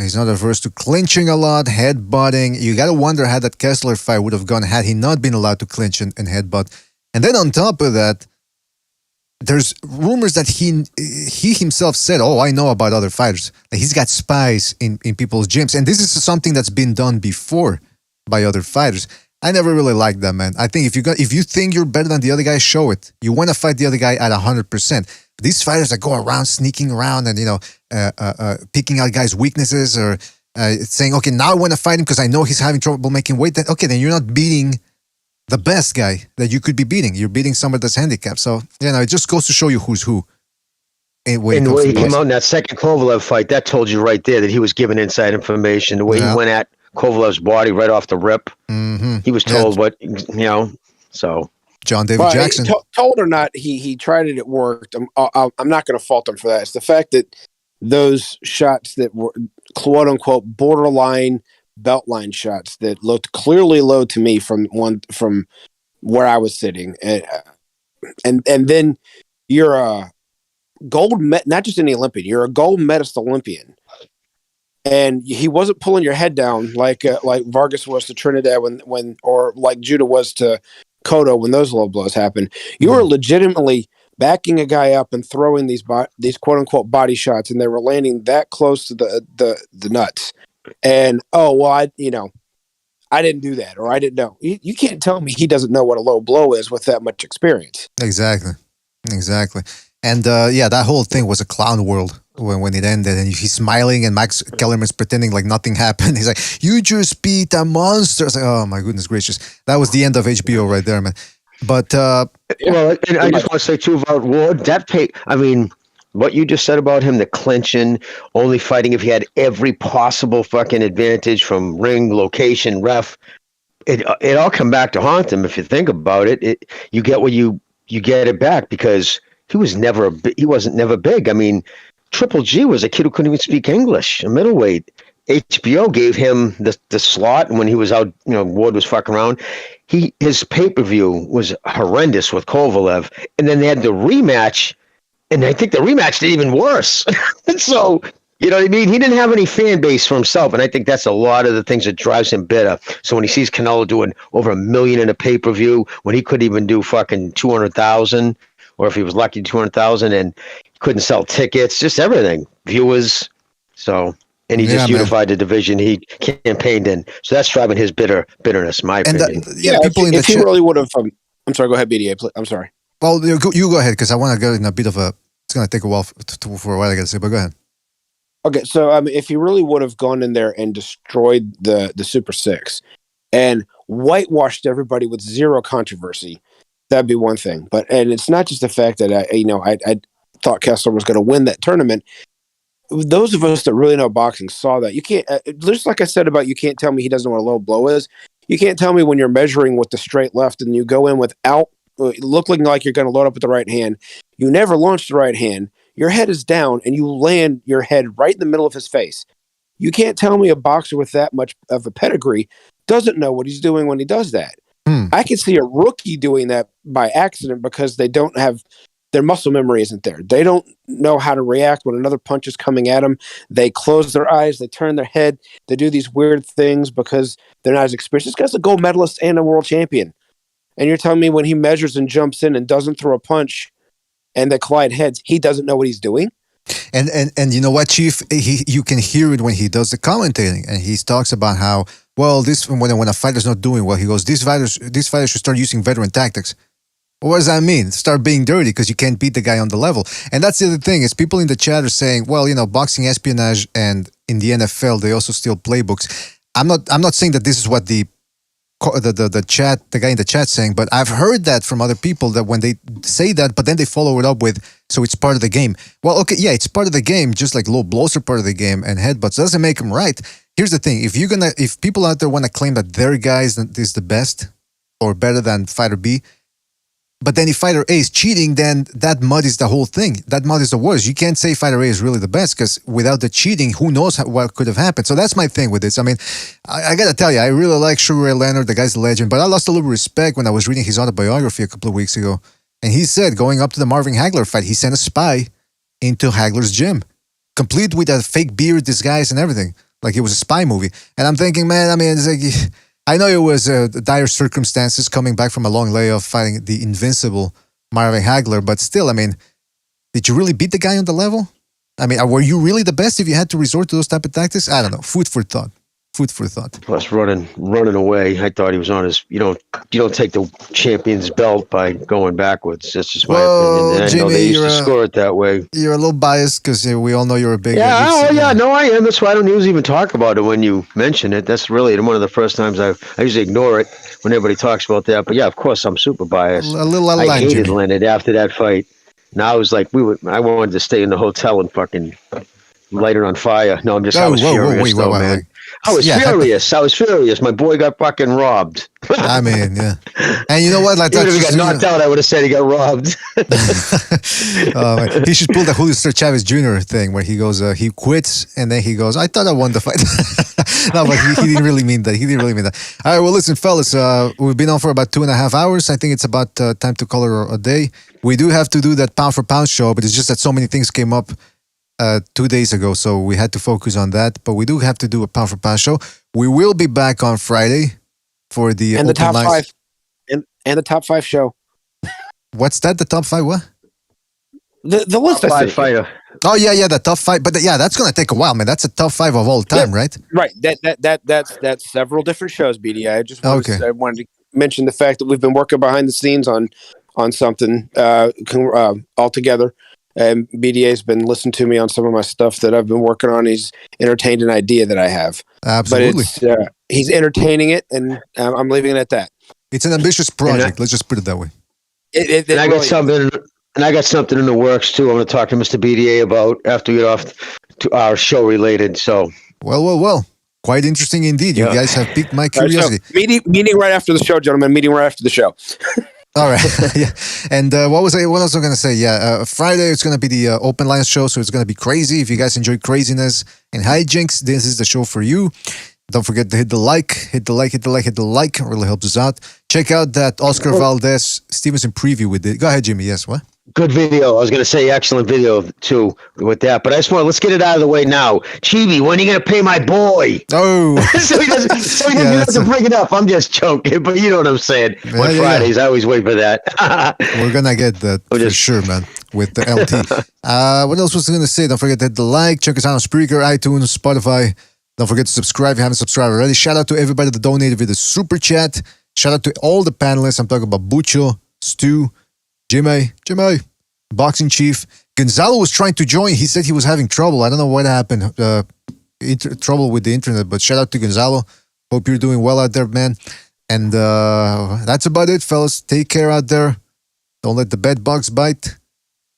He's not averse to clinching a lot, headbutting. You got to wonder how that Kessler fight would have gone had he not been allowed to clinch and headbutt. And then on top of that, there's rumors that he himself said, I know about other fighters. Like, he's got spies in people's gyms. And this is something that's been done before by other fighters. I never really liked that, man. I think if you think you're better than the other guy, show it. You want to fight the other guy at 100%. These fighters that go around sneaking around and picking out guys' weaknesses or saying, okay, now I want to fight him because I know he's having trouble making weight. Then you're not beating the best guy that you could be beating. You're beating somebody that's handicapped. So it just goes to show you who's who. And the way he came out in that second Kovalev fight, that told you right there that he was given inside information. The way he went at Kovalev's body right off the rip, he was told so. John David Jackson. Told or not, he tried it. It worked. I'm not going to fault him for that. It's the fact that those shots that were quote unquote borderline belt line shots that looked clearly low to me from where I was sitting, and then you're a gold not just an Olympian. You're a gold medalist Olympian, and he wasn't pulling your head down like Vargas was to Trinidad when or like Judah was to Cotto when those low blows happened. You were legitimately backing a guy up and throwing these quote unquote body shots, and they were landing that close to the nuts. And I didn't do that, or I didn't know. You can't tell me he doesn't know what a low blow is with that much experience. Exactly. And that whole thing was a clown world when it ended, and he's smiling, and Max Kellerman's pretending like nothing happened. He's like, "You just beat a monster." I was like, "Oh my goodness gracious!" That was the end of HBO right there, man. But and I just want to say too about Ward. That pay. I mean, what you just said about him, the clinching, only fighting if he had every possible fucking advantage from ring, location, ref, it all come back to haunt him if you think about it. You get what you get it back because he wasn't never big. I mean, Triple G was a kid who couldn't even speak English, a middleweight. HBO gave him the slot, and when he was out, Ward was fucking around. His pay-per-view was horrendous with Kovalev, and then they had the rematch, and I think the rematch did even worse. So, you know what I mean? He didn't have any fan base for himself, and I think that's a lot of the things that drives him bitter. So when he sees Canelo doing over $1 million in a pay-per-view, when he couldn't even do fucking 200,000, or if he was lucky 200,000, and he couldn't sell tickets, just everything, viewers. So, and he just unified the division he campaigned in. So that's driving his bitterness, in my opinion. People if he really would have. I'm sorry. Go ahead, BDA. I'm sorry. Well, you go ahead because I want to go in a bit of a. It's going to take a while for what I got to say, but go ahead. Okay, so if he really would have gone in there and destroyed the Super Six and whitewashed everybody with zero controversy, that'd be one thing. And it's not just the fact that I thought Kessler was going to win that tournament. Those of us that really know boxing saw that. You can't, just like I said about you can't tell me he doesn't know what a low blow is. You can't tell me when you're measuring with the straight left and you go in without looking like you're going to load up with the right hand. You never launch the right hand. Your head is down and you land your head right in the middle of his face. You can't tell me a boxer with that much of a pedigree doesn't know what he's doing when he does that. I can see a rookie doing that by accident because they don't have their muscle memory isn't there. They don't know how to react when another punch is coming at them. They close their eyes, they turn their head, they do these weird things because they're not as experienced. This guy's a gold medalist and a world champion. And you're telling me when he measures and jumps in and doesn't throw a punch and they collide heads, he doesn't know what he's doing? And you know what, Chief? You can hear it when he does the commentating, and he talks about how, well, this when a fighter's not doing well, he goes, these fighters should start using veteran tactics. What does that mean? Start being dirty because you can't beat the guy on the level. And that's the other thing is people in the chat are saying, well, boxing espionage, and in the NFL they also steal playbooks. I'm not saying that this is what the guy in the chat saying, but I've heard that from other people that when they say that, but then they follow it up with, so it's part of the game. Well, okay, yeah, it's part of the game, just like low blows are part of the game and headbutts doesn't make them right. Here's the thing: if people out there want to claim that their guy is the best or better than fighter B, but then if fighter A is cheating, then that muddies the whole thing. That muddies the waters. You can't say fighter A is really the best because without the cheating, who knows what could have happened. So that's my thing with this. I mean, I got to tell you, I really like Sugar Ray Leonard. The guy's a legend, but I lost a little respect when I was reading his autobiography a couple of weeks ago. And he said, going up to the Marvin Hagler fight, he sent a spy into Hagler's gym, complete with a fake beard, disguise, and everything. Like it was a spy movie. And I'm thinking, man, I mean, it's like, I know it was dire circumstances coming back from a long layoff fighting the invincible Marvin Hagler, but still, I mean, did you really beat the guy on the level? I mean, were you really the best if you had to resort to those type of tactics? I don't know. Food for thought. Plus running away. I thought he was on his. You don't take the champion's belt by going backwards. That's just my opinion. And I know they used to score it that way. You're a little biased because we all know you're a big. No, I am. That's why I don't usually even talk about it when you mention it. That's really one of the first times I usually ignore it when everybody talks about that. But yeah, of course, I'm super biased. I hated Leonard after that fight. Now I was like, I wanted to stay in the hotel and fucking light it on fire. No, I'm just. I was furious, man. I was furious. I was furious. My boy got fucking robbed. I mean, yeah. And you know what? Like, even if he got knocked out, I would have said he got robbed. He should pull the Julio Cesar Chavez Jr. thing where he goes, he quits, and then he goes, I thought I won the fight. No, but he didn't really mean that. All right, well, listen, fellas, we've been on for about 2.5 hours. I think it's about time to call it a day. We do have to do that pound for pound show, but it's just that so many things came up 2 days ago, so we had to focus on that. But we do have to do a pound for pound show. We will be back on Friday for the and the top five and the top 5 show. What's that? The top 5? What? The list. Top 5 fighter. Oh yeah, the top 5. But yeah, that's gonna take a while, man. That's a top 5 of all time, right? Right. That's several different shows, BD. I just wanted to mention the fact that we've been working behind the scenes on something all together. And BDA's been listening to me on some of my stuff that I've been working on. He's entertained an idea that I have. Absolutely. But he's entertaining it, and I'm leaving it at that. It's an ambitious project. Let's just put it that way. I got something. And I got something in the works too. I'm going to talk to Mr. BDA about after we get off to our show related. So, well. Quite interesting indeed. You guys have piqued my All right, so curiosity. meeting right after the show, gentlemen. Meeting right after the show. All right. Yeah. And what else was I going to say? Yeah. Friday, it's going to be the open line show. So it's going to be crazy. If you guys enjoy craziness and hijinks, this is the show for you. Don't forget to hit the like. It really helps us out. Check out that Oscar Valdez Stevenson preview with it. Go ahead, Jimmy. Yes, what? good video. I was going to say excellent video too with that, but I just want let's get it out of the way now. Chibi, when are you going to pay my boy? Oh, so he doesn't have to bring it up. I'm just joking, but you know what I'm saying. On Fridays, I always wait for that. We're gonna get that for sure, man. With the LT. What else was I going to say? Don't forget to hit the like. Check us out on Spreaker, iTunes, Spotify. Don't forget to subscribe if you haven't subscribed already. Shout out to everybody that donated with the super chat. Shout out to all the panelists. I'm talking about Bucho, Stu, Jimmy, Boxing Chief. Gonzalo was trying to join. He said he was having trouble. I don't know what happened. Trouble with the internet, but shout out to Gonzalo. Hope you're doing well out there, man. And that's about it, fellas. Take care out there. Don't let the bed bugs bite.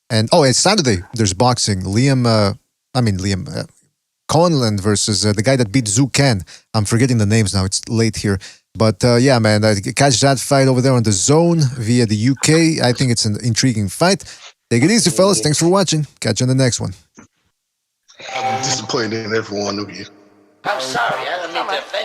And it's Saturday. There's boxing. Conlan versus the guy that beat Zucan. I'm forgetting the names now. It's late here. But yeah, man, catch that fight over there on the Zone via the UK. I think it's an intriguing fight. Take it easy, fellas. Thanks for watching. Catch you on the next one. I'm disappointed in every one of you. I'm sorry, I don't mean to offend